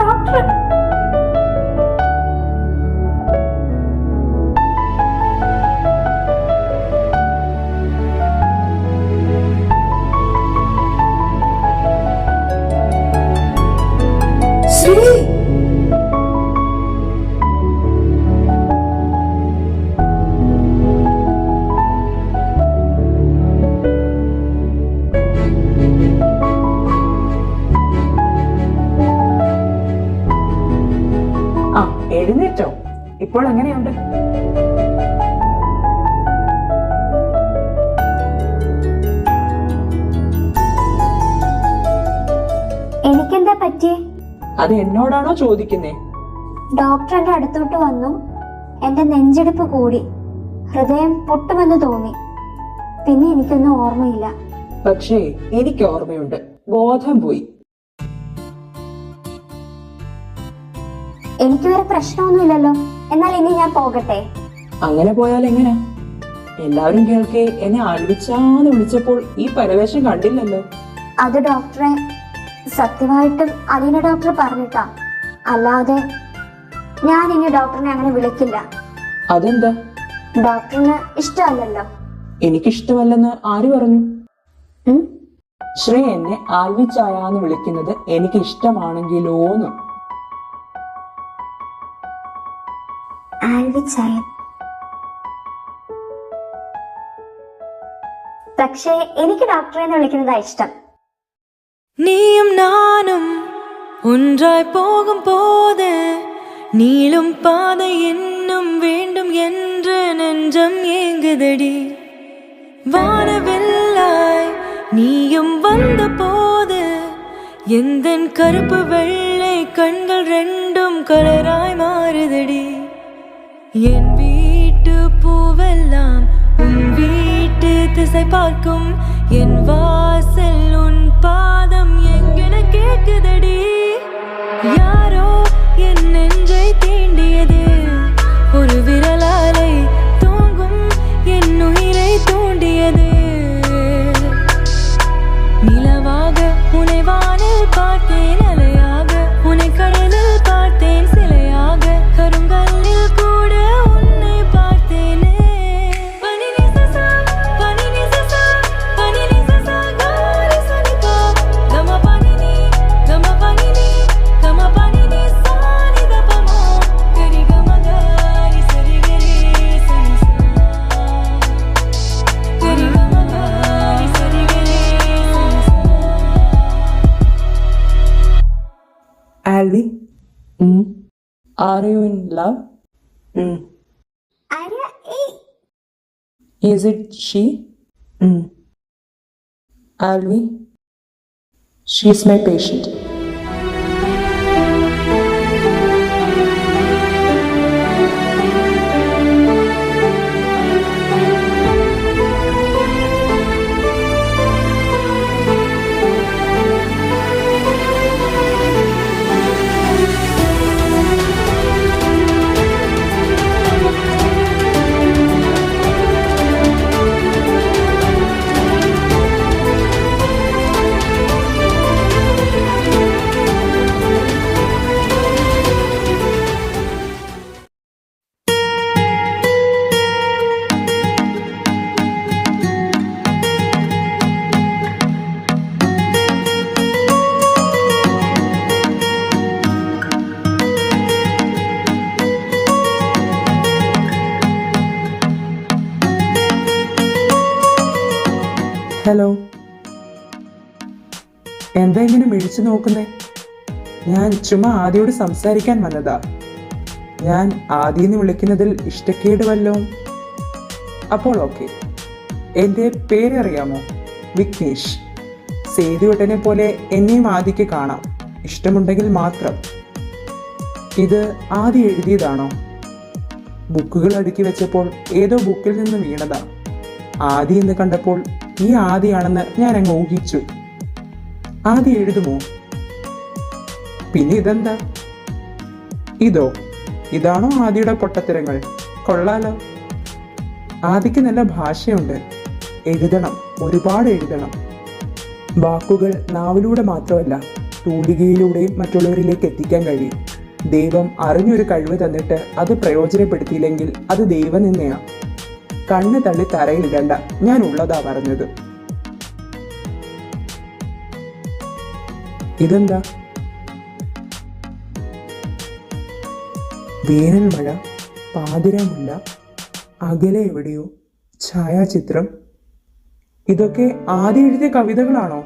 ഡോക്ടർ. ശ്രീ, എഴുന്നേറ്റോ? ഇപ്പോൾ എങ്ങനെയുണ്ട്? എനിക്കെന്താ പറ്റിയേ? അത് എന്നോടാണോ ചോദിക്കുന്നേ? ഡോക്ടർ എന്റെ അടുത്തോട്ട് വന്നു. എന്റെ നെഞ്ചെടുപ്പ് കൂടി, ഹൃദയം പൊട്ടുമെന്ന് തോന്നി. പിന്നെ എനിക്കൊന്നും ഓർമ്മയില്ല. പക്ഷേ എനിക്ക് ഓർമ്മയുണ്ട്. ബോധം പോയി. എനിക്ക് വേറെ പ്രശ്നമൊന്നുമില്ലല്ലോ. എന്നാൽ ഇനി ഞാൻ പോകട്ടെ? അങ്ങനെ പോയാൽ എങ്ങനാ? എല്ലാവരും കേൾക്കെ എന്നെ ആൽവിച്ചാന്ന് വിളിച്ചപ്പോൾ ഈ പരവേശം കണ്ടില്ലല്ലോ. അത് ഡോക്ടറെ, സത്യമായിട്ടും അലീന ഡോക്ടർ പറഞ്ഞിട്ടാ. അല്ലാതെ ഞാൻ ഇനി ഡോക്ടറിനെ അങ്ങനെ വിളിക്കില്ല. അതെന്താ? ഡോക്ടറിന് ഇഷ്ടമല്ലല്ലോ. എനിക്കിഷ്ടമല്ലെന്ന് ആര് പറഞ്ഞു? ശ്രീ എന്നെ ആൽവിച്ചായാന്ന് വിളിക്കുന്നത് എനിക്ക് ഇഷ്ടമാണെങ്കിലോന്ന്. ആൽവിച്ചായൻ. പക്ഷേ എനിക്ക് ഡോക്ടറെ വിളിക്കുന്നതാ ഇഷ്ടം. நீயும் நானும் ஒன்றாய் போகும் போது நீளும் பாதை இன்னும் வேண்டும் என்று நெஞ்சம் ஏங்குதடி. வானவில்லாய் நீயும் வந்த போது எந்தன் கருப்பு வெள்ளை கண்கள் ரெண்டும் கலராய் மாறுதடி. என் வீட்டு பூவெல்லாம் உன் வீட்டு திசை பார்க்கும். என் வாசல் உன் பாதம் எங்கென கேக்குதடி. யாரோ என் நெஞ்சை தீண்டியது, ஒரு விரலாலை தூங்கும் என் உயிரை தூண்டியது. Alvi, are you in love? Arya, ഏയ്. Is it she? Alvi, she is my patient. Hello, എന്താ ഇങ്ങനെ മിഴിച്ചു നോക്കുന്നേ? ഞാൻ ചുമ്മാ ആദിയോട് സംസാരിക്കാൻ വന്നതാ. ഞാൻ ആദിന്ന് വിളിക്കുന്നതിൽ ഇഷ്ടക്കേട് വല്ലതും? അപ്പോൾ ഓക്കെ. എൻ്റെ പേരറിയാമോ? വിഘ്നേഷ്. സേതുവേട്ടനെ പോലെ എന്നെയും ആദിക്ക് കാണാം, ഇഷ്ടമുണ്ടെങ്കിൽ മാത്രം. ഇത് ആദി എഴുതിയതാണോ? ബുക്കുകൾ അടുക്കി വെച്ചപ്പോൾ ഏതോ ബുക്കിൽ നിന്ന് വീണതാ. ആദി എന്ന് കണ്ടപ്പോൾ ഈ ആദിയാണെന്ന് ഞാൻ അങ്ങ് ഊഹിച്ചു. ആദി എഴുതുമോ? പിന്നെ ഇതെന്താ? ഇതാണോ ആദിയുടെ പൊട്ടത്തരങ്ങൾ? കൊള്ളാലോ. ആദിക്ക് നല്ല ഭാഷയുണ്ട്. എഴുതണം, ഒരുപാട് എഴുതണം. വാക്കുകൾ നാവിലൂടെ മാത്രമല്ല, തൂലികയിലൂടെയും മറ്റുള്ളവരിലേക്ക് എത്തിക്കാൻ കഴിയും. ദൈവം അറിഞ്ഞൊരു കഴിവ് തന്നിട്ട് അത് പ്രയോജനപ്പെടുത്തിയില്ലെങ്കിൽ അത് ദൈവനിന്ദയാ. കണ്ണ് തള്ളി തറയിലിടണ്ട, ഞാൻ ഉള്ളതാ പറഞ്ഞത്. ഇതെന്താ? വേനൽ മഴ, പാതിരാമുല്ല, അകലെ എവിടെയോ, ഛായാചിത്രം. ഇതൊക്കെ ആദി എഴുതിയ കവിതകളാണോ?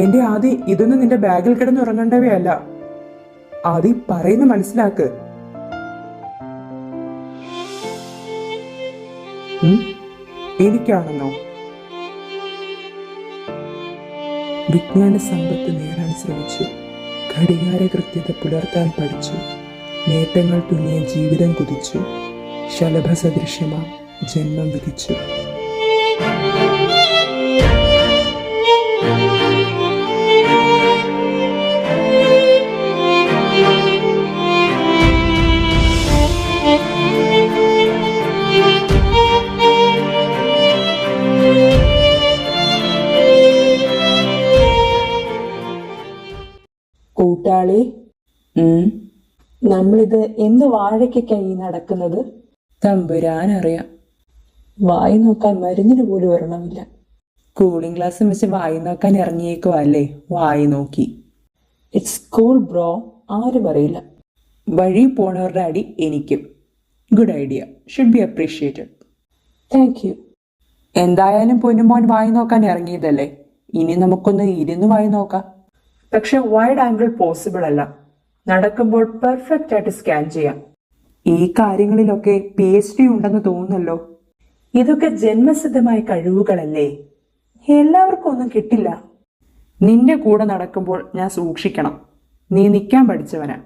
എന്റെ ആദി, ഇതൊന്നും നിന്റെ ബാഗിൽ കിടന്നുറങ്ങേണ്ടവയല്ല. ആദി, പറയുന്ന മനസ്സിലാക്ക്. എനിക്കാണെന്നോ? വിജ്ഞാന സമ്പത്ത് നേടാൻ ശ്രമിച്ചു, ഘടികാര കൃത്യത പുലർത്താൻ പഠിച്ചു, നേട്ടങ്ങൾ തുന്നിയ ജീവിതം കുതിച്ചു, ശലഭ സദൃശ്യമാം ജന്മം വിധിച്ചു. കൂട്ടാളി, നമ്മളിത് എന്ത് വാഴയ്ക്കായി നടക്കുന്നത്? തമ്പുരാനറിയാം. വായി നോക്കാൻ മരുന്നിന് പോലും ഒരെണ്ണമില്ല. കൂളിംഗ് ഗ്ലാസ് വെച്ച് വായി നോക്കാൻ ഇറങ്ങിയേക്കുവല്ലേ? വായി നോക്കി. ഇറ്റ്സ് കൂൾ ബ്രോ, ആരും അറിയില്ല. വഴി പോണവരുടെ അടി എനിക്കും. Good idea, should be appreciated. Thank you. എന്തായാലും പൊന്നുമോൻ വായി നോക്കാൻ ഇറങ്ങിയതല്ലേ, ഇനി നമുക്കൊന്ന് ഇരുന്ന് വായി നോക്കാം. പക്ഷെ വൈഡ് ആംഗിൾ പോസിബിൾ അല്ല. നടക്കുമ്പോൾ പെർഫെക്റ്റ് ആയിട്ട് സ്കാൻ ചെയ്യാം. ഈ കാര്യങ്ങളിലൊക്കെ PhD ഉണ്ടെന്ന് തോന്നുന്നല്ലോ. ഇതൊക്കെ ജന്മസിദ്ധമായ കഴിവുകളല്ലേ, എല്ലാവർക്കും ഒന്നും കിട്ടില്ല. നിന്റെ കൂടെ നടക്കുമ്പോൾ ഞാൻ സൂക്ഷിക്കണം. നീ നിൽക്കാൻ പഠിച്ചവനാ,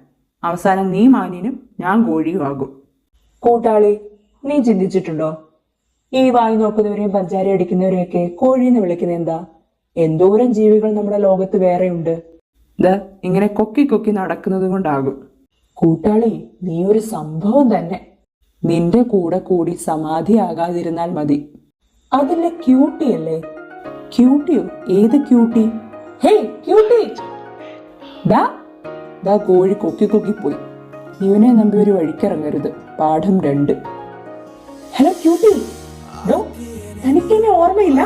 അവസാനം നീ മാന്യനും ഞാൻ കോഴിയും ആകും. കൂട്ടാളി, നീ ചിന്തിച്ചിട്ടുണ്ടോ, ഈ വായി നോക്കുന്നവരെയും പഞ്ചാര അടിക്കുന്നവരെയൊക്കെ കോഴിന്ന് വിളിക്കുന്നത് എന്താ? എന്തോരം ജീവികൾ നമ്മുടെ ലോകത്ത് വേറെയുണ്ട്. ഇങ്ങനെ കൊക്കി കൊക്കി നടക്കുന്നത് കൊണ്ടാകും. കൂട്ടാളി, നീ ഒരു സംഭവം തന്നെ. നിന്റെ കൂടെ കൂടി സമാധിയാകാതിരുന്നാൽ മതി. അതില്ല ക്യൂട്ടി അല്ലേ? ക്യൂട്ടിയോ? ഏത് ക്യൂട്ടി? Hey cutie! ദാ കോഴി കൊക്കി കൊക്കി പോയി. ഇവനെ നമ്പി ഒരു വഴിക്കിറങ്ങരുത്. പാഠം 2. ഹലോ ക്യൂട്ടി, തനിക്കെന്നെ ഓർമ്മയില്ല?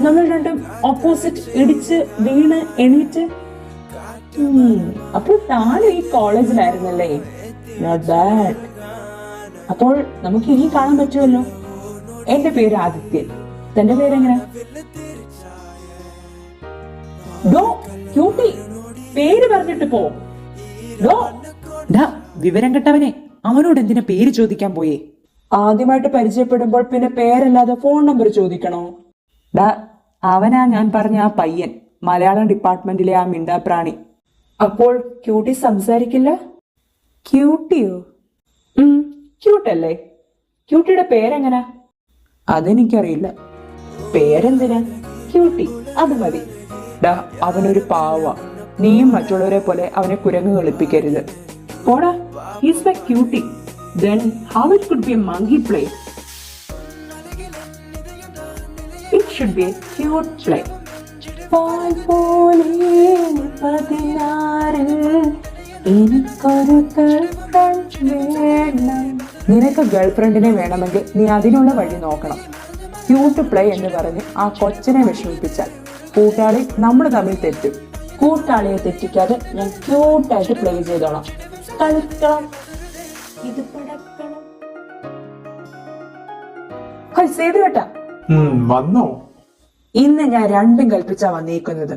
നമ്മൾ രണ്ടും ഓപ്പോസിറ്റ് ഇടിച്ച് വീണ് എണീറ്റ്. അപ്പോൾ താനും ഈ കോളേജിലായിരുന്നല്ലേ? Not bad. അപ്പോൾ നമുക്ക് ഇനി കാണാൻ പറ്റുമല്ലോ. എന്റെ പേര് ആദിത്യൻ. തന്റെ പേരെങ്ങനെ? ക്യൂട്ടി, പേര് പറഞ്ഞിട്ട് പോ. ഡോ. ഡാ വിവരം കെട്ടവനെ, അവനോട് എന്തിനാ പേര് ചോദിക്കാൻ പോയേ? ആദ്യമായിട്ട് പരിചയപ്പെടുമ്പോൾ പിന്നെ പേരല്ലാതെ ഫോൺ നമ്പർ ചോദിക്കണോ? ഡാ അവനാ ഞാൻ പറഞ്ഞ ആ പയ്യൻ, മലയാളം ഡിപ്പാർട്ട്മെന്റിലെ ആ മിണ്ടാപ്രാണി. അപ്പോൾ ക്യൂട്ടി സംസാരിക്കില്ല? ക്യൂട്ടിയോ? ക്യൂട്ടല്ലേ? ക്യൂട്ടിയുടെ പേരെങ്ങനാ? അതെനിക്കറിയില്ല. പേരെന്തിനാ? ക്യൂട്ടി, അത് മതി. ഡാ അവനൊരു പാവ. നീയും മറ്റുള്ളവരെ പോലെ അവനെ കുരങ്ങ് കളിപ്പിക്കരുത്. പോടാ, he's my cutie. Then how it could be a monkey play? It should be a cute play. പാൽ പോലെ 16 എനിക്കൊരു girlfriend വേണം. നിനക്ക് ഗേൾഫ്രണ്ടിനെ വേണമെങ്കിൽ നീ അതിനുള്ള വഴി നോക്കണം. ക്യൂട്ട് പ്ലേ എന്ന് പറഞ്ഞ് ആ കൊച്ചിനെ വിഷമിപ്പിച്ചാൽ കൂട്ടാളി നമ്മൾ തമ്മിൽ തെറ്റും. കൂട്ടാളിയെ തെറ്റിക്കാതെ ഞാൻ ക്യൂട്ടായിട്ട് പ്ലേ ചെയ്തോളാം. കളിക്കണം, ഇത് പടക്കണം. സേതുവേട്ടാ, വന്നോ? ഇന്ന് ഞാൻ രണ്ടും കൽപ്പിച്ചാ വന്നിരിക്കുന്നത്.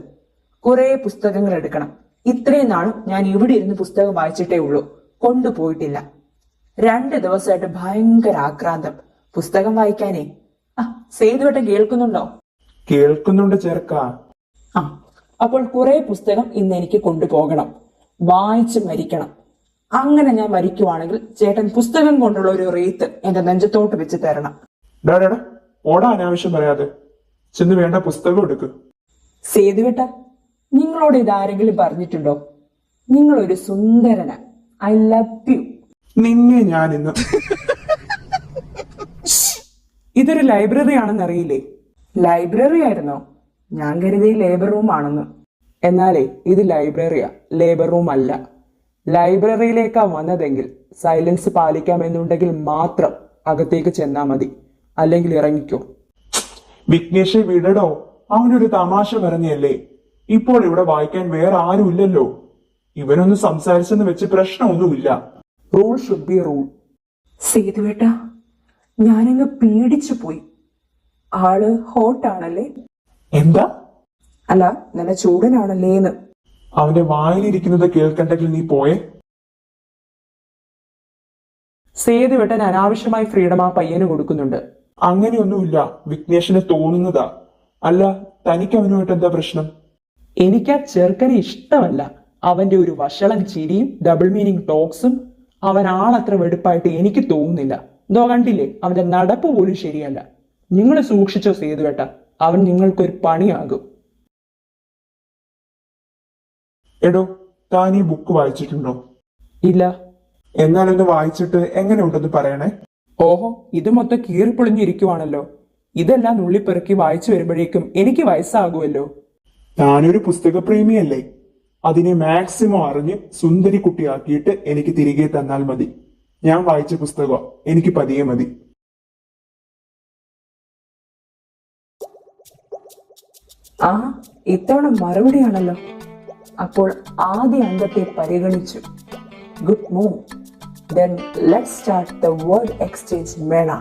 കുറെ പുസ്തകങ്ങൾ എടുക്കണം. ഇത്രയും നാളും ഞാൻ ഇവിടെ ഇരുന്ന് പുസ്തകം വായിച്ചിട്ടേ ഉള്ളൂ, കൊണ്ടുപോയിട്ടില്ല. 2 ദിവസമായിട്ട് ഭയങ്കര ആക്രാന്തം പുസ്തകം വായിക്കാനേ. സേതുവേട്ടൻ കേൾക്കുന്നുണ്ടോ? കേൾക്കുന്നുണ്ട് ചെറുക്ക. അപ്പോൾ കുറെ പുസ്തകം ഇന്ന് എനിക്ക് കൊണ്ടുപോകണം, വായിച്ച് മരിക്കണം. അങ്ങനെ ഞാൻ മരിക്കുവാണെങ്കിൽ ചേട്ടൻ പുസ്തകം കൊണ്ടുള്ള ഒരു റീത്ത് എന്റെ നെഞ്ചത്തോട്ട് വെച്ച് തരണം. ഡാടാ ഓടാ, അനാവശ്യം പറയാതെ ചെന്ന് വേണ്ട പുസ്തകം എടുക്ക്. സേതുവേട്ട, നിങ്ങളോട് ഇതാരെങ്കിലും പറഞ്ഞിട്ടുണ്ടോ? നിങ്ങൾ ഒരു സുന്ദരന. I love you. നിന്നെ ഞാൻ ഇന്ന് ഇതൊരു ലൈബ്രറി ആണെന്ന് അറിയില്ലേ? ലൈബ്രറി ആയിരുന്നോ? ഞാൻ കരുതി ലേബർ റൂം ആണെന്ന്. എന്നാലേ ഇത് ലൈബ്രറിയാ, ലേബർ റൂം അല്ല. ലൈബ്രറിയിലേക്കാ വന്നതെങ്കിൽ സൈലൻസ് പാലിക്കാമെന്നുണ്ടെങ്കിൽ മാത്രം അകത്തേക്ക് ചെന്നാ മതി, അല്ലെങ്കിൽ ഇറങ്ങിക്കോ. വിഘ്നേഷെ വിടടോ, അവനൊരു തമാശ പറഞ്ഞല്ലേ. ഇപ്പോൾ ഇവിടെ വായിക്കാൻ വേറെ ആരും ഇല്ലല്ലോ. ഇവനൊന്ന് സംസാരിച്ചെന്ന് വെച്ച് പ്രശ്നമൊന്നുമില്ല. Rule should be rule. സേതുവേട്ട, ഞാനങ്ങ് പേടിച്ചു പോയി. ആള് ഹോട്ടാണല്ലേ? എന്താ? അല്ല, നല്ല ചൂടനാണല്ലേന്ന്. അവന്റെ വായിലിരിക്കുന്നത് കേൾക്കണ്ടെങ്കിൽ നീ പോയേ. സേതുവേട്ടൻ അനാവശ്യമായി ഫ്രീഡം ആ പയ്യന് കൊടുക്കുന്നുണ്ട്. അങ്ങനെയൊന്നുമില്ല, വിഘ്നേഷിന് തോന്നുന്നതാ. അല്ല, തനിക്ക് അവനുമായിട്ട് എന്താ പ്രശ്നം? എനിക്ക് ആ ചെറുക്കനെ ഇഷ്ടമല്ല. അവന്റെ ഒരു വഷളൻ ചിരിയും ഡബിൾ മീനിങ് ടോക്സും അവൻ ആളത്ര വെടുപ്പായിട്ട് എനിക്ക് തോന്നുന്നില്ല. എന്തോ കണ്ടില്ലേ, അവന്റെ നടപ്പ് പോലും ശരിയല്ല. നിങ്ങൾ സൂക്ഷിച്ചോ സേതുവേട്ട, അവൻ നിങ്ങൾക്കൊരു പണിയാകും. എടോ, താൻ ഈ ബുക്ക് വായിച്ചിട്ടുണ്ടോ? ഇല്ല. എന്നാലൊന്ന് വായിച്ചിട്ട് എങ്ങനെ ഉണ്ടെന്ന് പറയണേ. ഓഹോ, ഇത് മൊത്തം കീറിപ്പൊളിഞ്ഞിരിക്കുവാണല്ലോ. ഇതെല്ലാം നുള്ളിപ്പെറുക്കി വായിച്ചു വരുമ്പോഴേക്കും എനിക്ക് വയസ്സാകുമല്ലോ. താനൊരു പുസ്തകപ്രേമിയല്ലേ? അതിനെ മാക്സിമം അറിഞ്ഞ് സുന്ദരി കുട്ടിയാക്കിയിട്ട് എനിക്ക് തിരികെ തന്നാൽ മതി. ഞാൻ വായിച്ച പുസ്തകം എനിക്ക് പതിയെ മതി. ഇത്തവണ മറുപടിയാണല്ലോ. അപ്പോൾ ആദ്യ അംഗത്തെ പരിഗണിച്ചു. Good move. Then let's start the word exchange mela.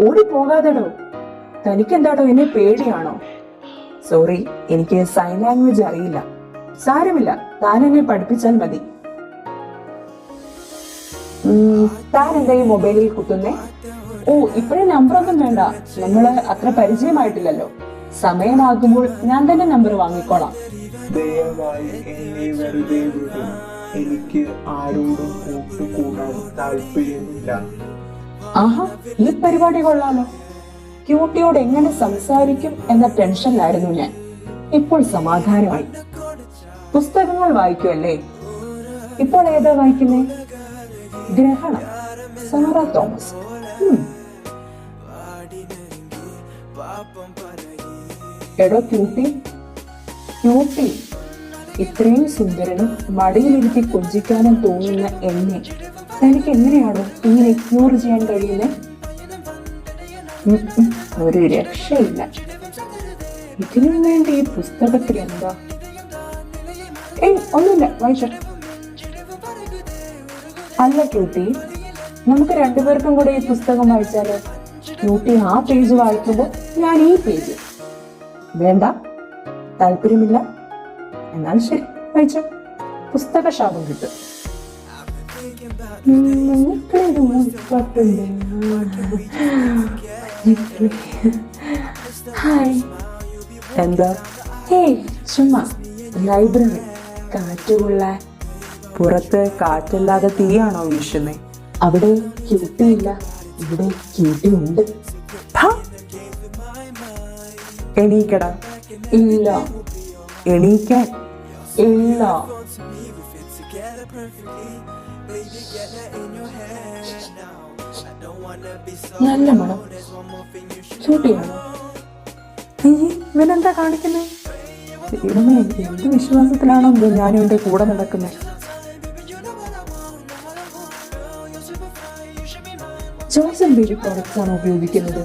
ഓടി പോകാതെടോ. തനിക്കെന്താടോ, എന്നെ പേടിയാണോ? സോറി, എനിക്ക് സൈൻ ലാംഗ്വേജ് അറിയില്ല. സാരമില്ല, താൻ എന്നെ പഠിപ്പിച്ചാൽ മതി. താൻ എന്താ ഈ മൊബൈലിൽ കുത്തുന്നേ? ഓ ഇപ്പോഴേ നമ്പറൊന്നും വേണ്ട, നമ്മള് അത്ര പരിചയമായിട്ടില്ലല്ലോ. സമയമാകുമ്പോൾ ഞാൻ തന്നെ നമ്പർ വാങ്ങിക്കോളാം. ദയവായി എന്നെ വെറുതെ വിടും. എനിക്ക് ആരോടും കൂട്ടുകൂടാൻ താല്പര്യമില്ല. ആഹാ, ഈ പരിപാടി കൊള്ളാലോ. ക്യൂട്ടിയോട് എങ്ങനെ സംസാരിക്കും എന്ന ടെൻഷനിലായിരുന്നു ഞാൻ. ഇപ്പോൾ സമാധാനമായി. പുസ്തകങ്ങൾ വായിക്കുമല്ലേ? ഇപ്പോൾ ഏതാ വായിക്കുന്നേ? ഗ്രഹണം, സാറ തോമസ്. എടോ ക്യൂട്ടി, ക്യൂട്ടി, ഇത്രയും സുന്ദരനും മടിയിലിരുത്തി കൊഞ്ചിക്കാനും തോന്നുന്ന എന്നെ തനിക്ക് എങ്ങനെയാണോ ഇങ്ങനെ ഇഗ്നോർ ചെയ്യാൻ കഴിയുന്നത്? ഒരു രക്ഷയില്ല. ഇതിനും വേണ്ടി ഈ പുസ്തകത്തിൽ എന്താ? ഒന്നുമില്ല, വായിച്ചോ. അല്ല ക്യൂട്ടി, നമുക്ക് രണ്ടുപേർക്കും കൂടെ ഈ പുസ്തകം വായിച്ചാലോ? ക്യൂട്ടി ആ പേജ് വായിക്കുമ്പോൾ ഞാൻ ഈ പേജ്. വേണ്ട, താല്പര്യമില്ല. എന്നാൽ ശരി, വായിച്ചോ. പുസ്തകശാപം കിട്ടും. ഹായ്. എന്താ? ഹേയ്, ചുമ്മാ ലൈബ്രറി കാറ്റുകൊള്ള. പുറത്ത് കാറ്റല്ലാതെ തീയാണോ വീശുന്നേ? അവിടെ ക്യൂട്ടിയില്ല, ഇവിടെ ക്യൂട്ടി ഉണ്ട്. എണീക്കടാ. ഇല്ല. എണീക്കാൻ ഇല്ല. നല്ല മണം. ക്യൂട്ടിയാണോ? ഇവനെന്താ കാണിക്കുന്നേ? എന്ത് വിശ്വാസത്തിലാണോ എന്തോ ഞാനും എന്റെ കൂടെ നടക്കുന്നത്. ജോൺസൺ ബേബി പ്രോഡക്ട്സ് ആണോ ഉപയോഗിക്കുന്നത്?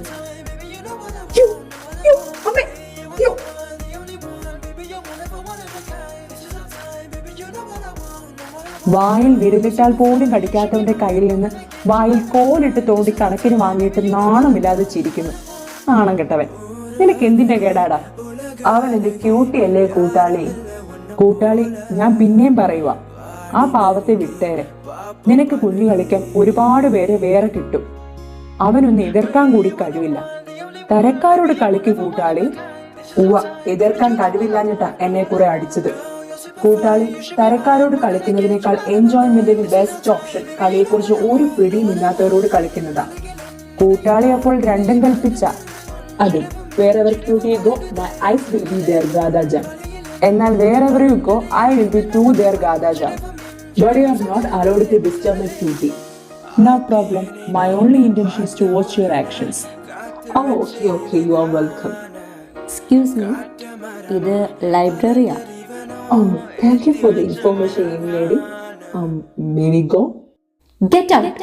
വായിൽ വിരലിട്ടാൽ പോലും കടിക്കാത്തവന്റെ കയ്യിൽ നിന്ന് വായിൽ കോലിട്ട് തോണ്ടി കണക്കിന് വാങ്ങിയിട്ട് നാണമില്ലാതെ ചിരിക്കുന്നു. നാണം കെട്ടവൻ. നിനക്ക് എന്തിന്റെ കേടാടാ? അവൻ എന്റെ ക്യൂട്ടിയല്ലേ കൂട്ടാളി. കൂട്ടാളി, ഞാൻ പിന്നെയും പറയുക, ആ പാവത്തെ വിട്ടേരെ. നിനക്ക് കുഞ്ഞു കളിക്കാൻ ഒരുപാട് പേരെ വേറെ കിട്ടും. അവനൊന്ന് എതിർക്കാൻ കൂടി കഴിവില്ല. തരക്കാരോട് കളിക്ക് കൂട്ടാളി. ഉവ്വ, എതിർക്കാൻ കഴിവില്ലാഞ്ഞിട്ടാ എന്നെ കുറെ അടിച്ചത്. കൂട്ടാളി, തരക്കാരോട് കളിക്കുന്നതിനേക്കാൾ എൻജോയ്മെന്റിന് ബെസ്റ്റ് ഓപ്ഷൻ കളിയെക്കുറിച്ച് ഒരു പിടിയും ഇല്ലാത്തവരോട് കളിക്കുന്നതാ. കൂട്ടാളി അപ്പോൾ രണ്ടും കൽപ്പിച്ച. അതെ, wherever you go, my eyes will be there, Gada Jam. എന്നാൽ wherever you go, I will be too there, Gada Jam. But you are not allowed to disturb my cutie. No problem. My only intention is to watch your actions. Oh, okay, you are welcome. Excuse me, ഇത് ലൈബ്രറിയാ. Thank you for the information, young lady. May we go? Get out.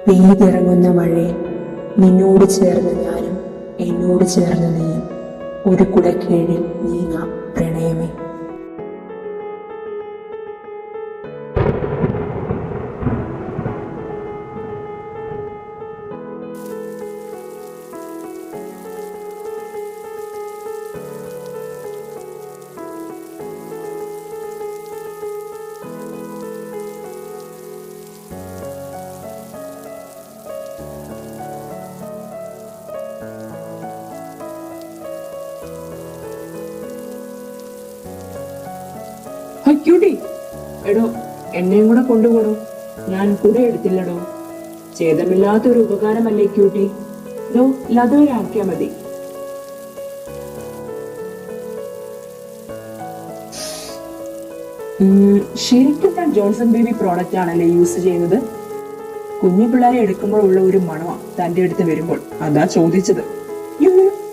പെയ്തിറങ്ങുന്ന മഴയെ നിന്നോട് ചേർന്ന് ഞാനും എന്നോട് ചേർന്ന് നീയും ഒരു കുടക്കീഴിൽ നീങ്ങാം പ്രണയമേ. ക്യൂട്ടി, എടോ എന്നെയും കൂടെ കൊണ്ടുപോടോ. ഞാൻ കൂടെ എടുത്തില്ലടോ. ഛേദമില്ലാത്തൊരു ഉപകാരമല്ലേ ക്യൂട്ടി. ലതുവിനാക്കിയാ മതി. ശരിക്കും ഞാൻ ജോൺസൺ ബേബി പ്രോഡക്റ്റ് ആണല്ലേ യൂസ് ചെയ്യുന്നത്? കുഞ്ഞു പിള്ളേരെ എടുക്കുമ്പോഴുള്ള ഒരു മണമാ തന്റെ അടുത്ത് വരുമ്പോൾ. അതാ ചോദിച്ചത്.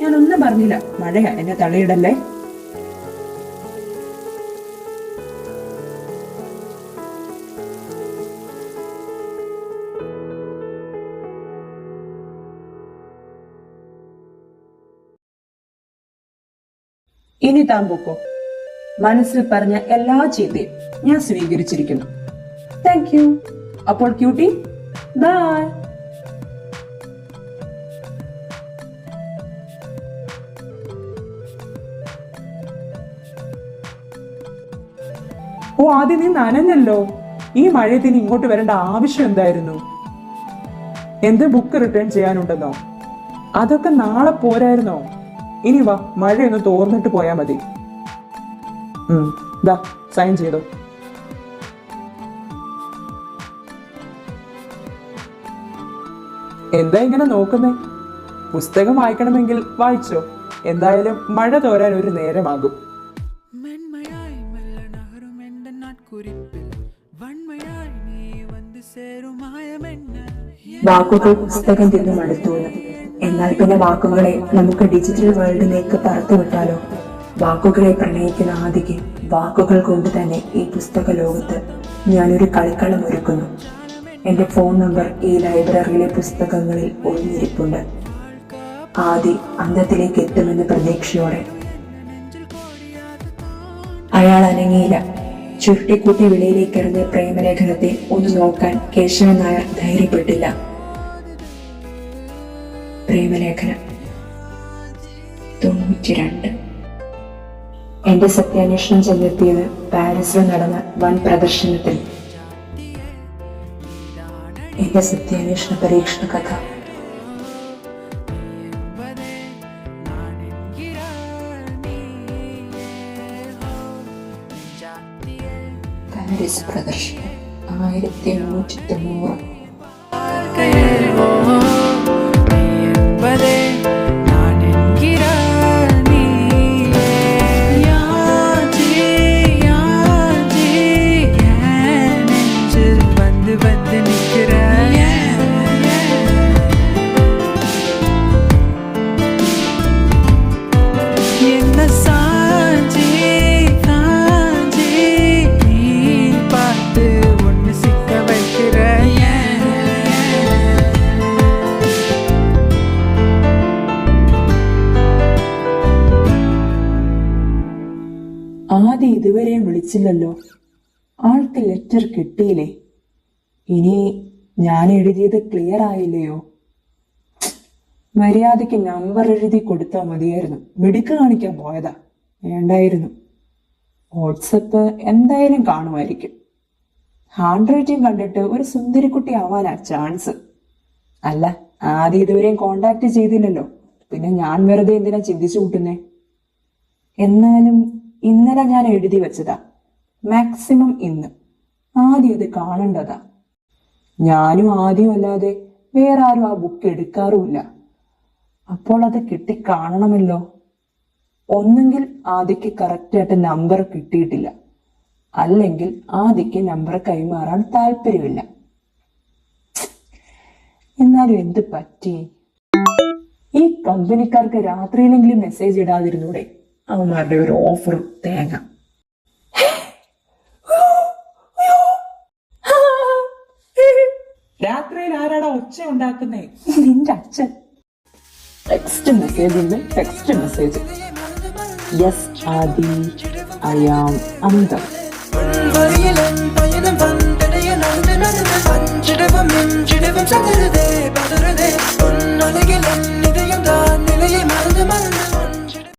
ഞാനൊന്നും പറഞ്ഞില്ല. മഴയാ, എന്നെ തള്ളിയിടല്ലേ. ഇനി താൻ പൊക്കോ. മനസ്സിൽ പറഞ്ഞ എല്ലാ ചീത്തയും ഞാൻ സ്വീകരിച്ചിരിക്കുന്നു. Thank you. അപ്പോൾ ക്യൂട്ടി, ബൈ. ഓ ആദ്യം നീ നനഞ്ഞല്ലോ. ഈ മഴയത്തിന് ഇങ്ങോട്ട് വരേണ്ട ആവശ്യം എന്തായിരുന്നു? എന്ത് ബുക്ക് റിട്ടേൺ ചെയ്യാനുണ്ടെന്നോ? അതൊക്കെ നാളെ പോരായിരുന്നോ? ഇനി വാ, മഴയൊന്ന് തോർന്നിട്ട് പോയാ മതി. ദാ സൈൻ ചെയ്തോ. എന്താ ഇങ്ങനെ നോക്കുന്നേ? പുസ്തകം വായിക്കണമെങ്കിൽ വായിച്ചോ. എന്തായാലും മഴ തോരാൻ ഒരു നേരമാകും. மென்மையாய் மெல்ல நகரும் என்ற நாட்குறிப்பில் வன்மையாய் நீ வந்து சேரும் மாயமென்ன വാക്കുകൾ പുസ്തകം തിന്നു മടുത്തുവെന്ന്. എന്നാൽ പിന്നെ വാക്കുകളെ നമുക്ക് ഡിജിറ്റൽ വേൾഡിലേക്ക് പറത്തുവിട്ടാലോ? വാക്കുകളെ പ്രണയിക്കുന്ന ആദിക്ക് വാക്കുകൾ കൊണ്ട് തന്നെ ഈ പുസ്തക ലോകത്ത് ഞാനൊരു കളിക്കളം ഒരുക്കുന്നു. എന്റെ ഫോൺ നമ്പർ ഈ ലൈബ്രറിയിലെ പുസ്തകങ്ങളിൽ ഒളിഞ്ഞിരിപ്പുണ്ട്. ആദി അന്തത്തിലേക്ക് എത്തുമെന്ന പ്രതീക്ഷയോടെ. അയാൾ അനങ്ങിയില്ല. ചുരുട്ടിക്കൂട്ടി വെളിയിലേക്ക് എറിഞ്ഞ പ്രേമലേഖനത്തെ ഒന്ന് നോക്കാൻ കേശവൻ നായർ ധൈര്യപ്പെട്ടില്ല. പ്രേമലേഖനം 92. എന്റെ സത്യാന്വേഷണം ചെന്നെത്തിയത് പാരീസിൽ നടന്ന വൻ പ്രദർശനത്തിൽ. എന്റെ സത്യാന്വേഷണ പരീക്ഷണ കഥ. പാരീസ് പ്രദർശനം 1890. ആദ്യം ഇതുവരെയും വിളിച്ചില്ലല്ലോ. ആൾക്ക് ലെറ്റർ കിട്ടിയില്ലേ? ഇനി ഞാൻ എഴുതിയത് ക്ലിയർ ആയില്ലയോ? മര്യാദയ്ക്ക് നമ്പർ എഴുതി കൊടുത്താൽ മതിയായിരുന്നു. മിടുക്ക് കാണിക്കാൻ പോയതാ, വേണ്ടായിരുന്നു. വാട്സപ്പ് എന്തായാലും കാണുമായിരിക്കും. ഹാൻഡ് റൈറ്റിംഗ് കണ്ടിട്ട് ഒരു സുന്ദരിക്കുട്ടി ആവാനാ ചാൻസ്. അല്ല, ആദ്യം ഇതുവരെയും കോണ്ടാക്ട് ചെയ്തില്ലല്ലോ, പിന്നെ ഞാൻ വെറുതെ എന്തിനാ ചിന്തിച്ചു കൂട്ടുന്നേ? എന്നാലും ഇന്നലെ ഞാൻ എഴുതി വെച്ചതാ, മാക്സിമം ഇന്ന്. ആദ്യം അത് കാണേണ്ടതാ. ഞാനും ആദ്യം അല്ലാതെ വേറെ ആരും ആ ബുക്ക് എടുക്കാറുമില്ല. അപ്പോൾ അത് കിട്ടി കാണണമല്ലോ. ഒന്നെങ്കിൽ ആദ്യക്ക് കറക്റ്റായിട്ട് നമ്പർ കിട്ടിയിട്ടില്ല, അല്ലെങ്കിൽ ആദ്യക്ക് നമ്പർ കൈമാറാൻ താല്പര്യമില്ല. എന്നാലും എന്ത് പറ്റി? ഈ കമ്പനിക്കാർക്ക് രാത്രിയിലെങ്കിലും മെസ്സേജ് ഇടാതിരുന്നൂടെ? അവന്മാരുടെ ഒരു ഓഫർ തേങ്ങ. രാത്രിയിൽ ആരാടാ ഒച്ച ഉണ്ടാക്കുന്നേ? നിന്റെ അച്ഛൻ. ടെക്സ്റ്റ് മെസ്സേജ് ഉണ്ട്, text message. Yes Adi, I am അന്തം. பயணம் வந்தடைய நடந்து நடந்து பஞ்சிடவும் நெஞ்சிடவும் சதறுதே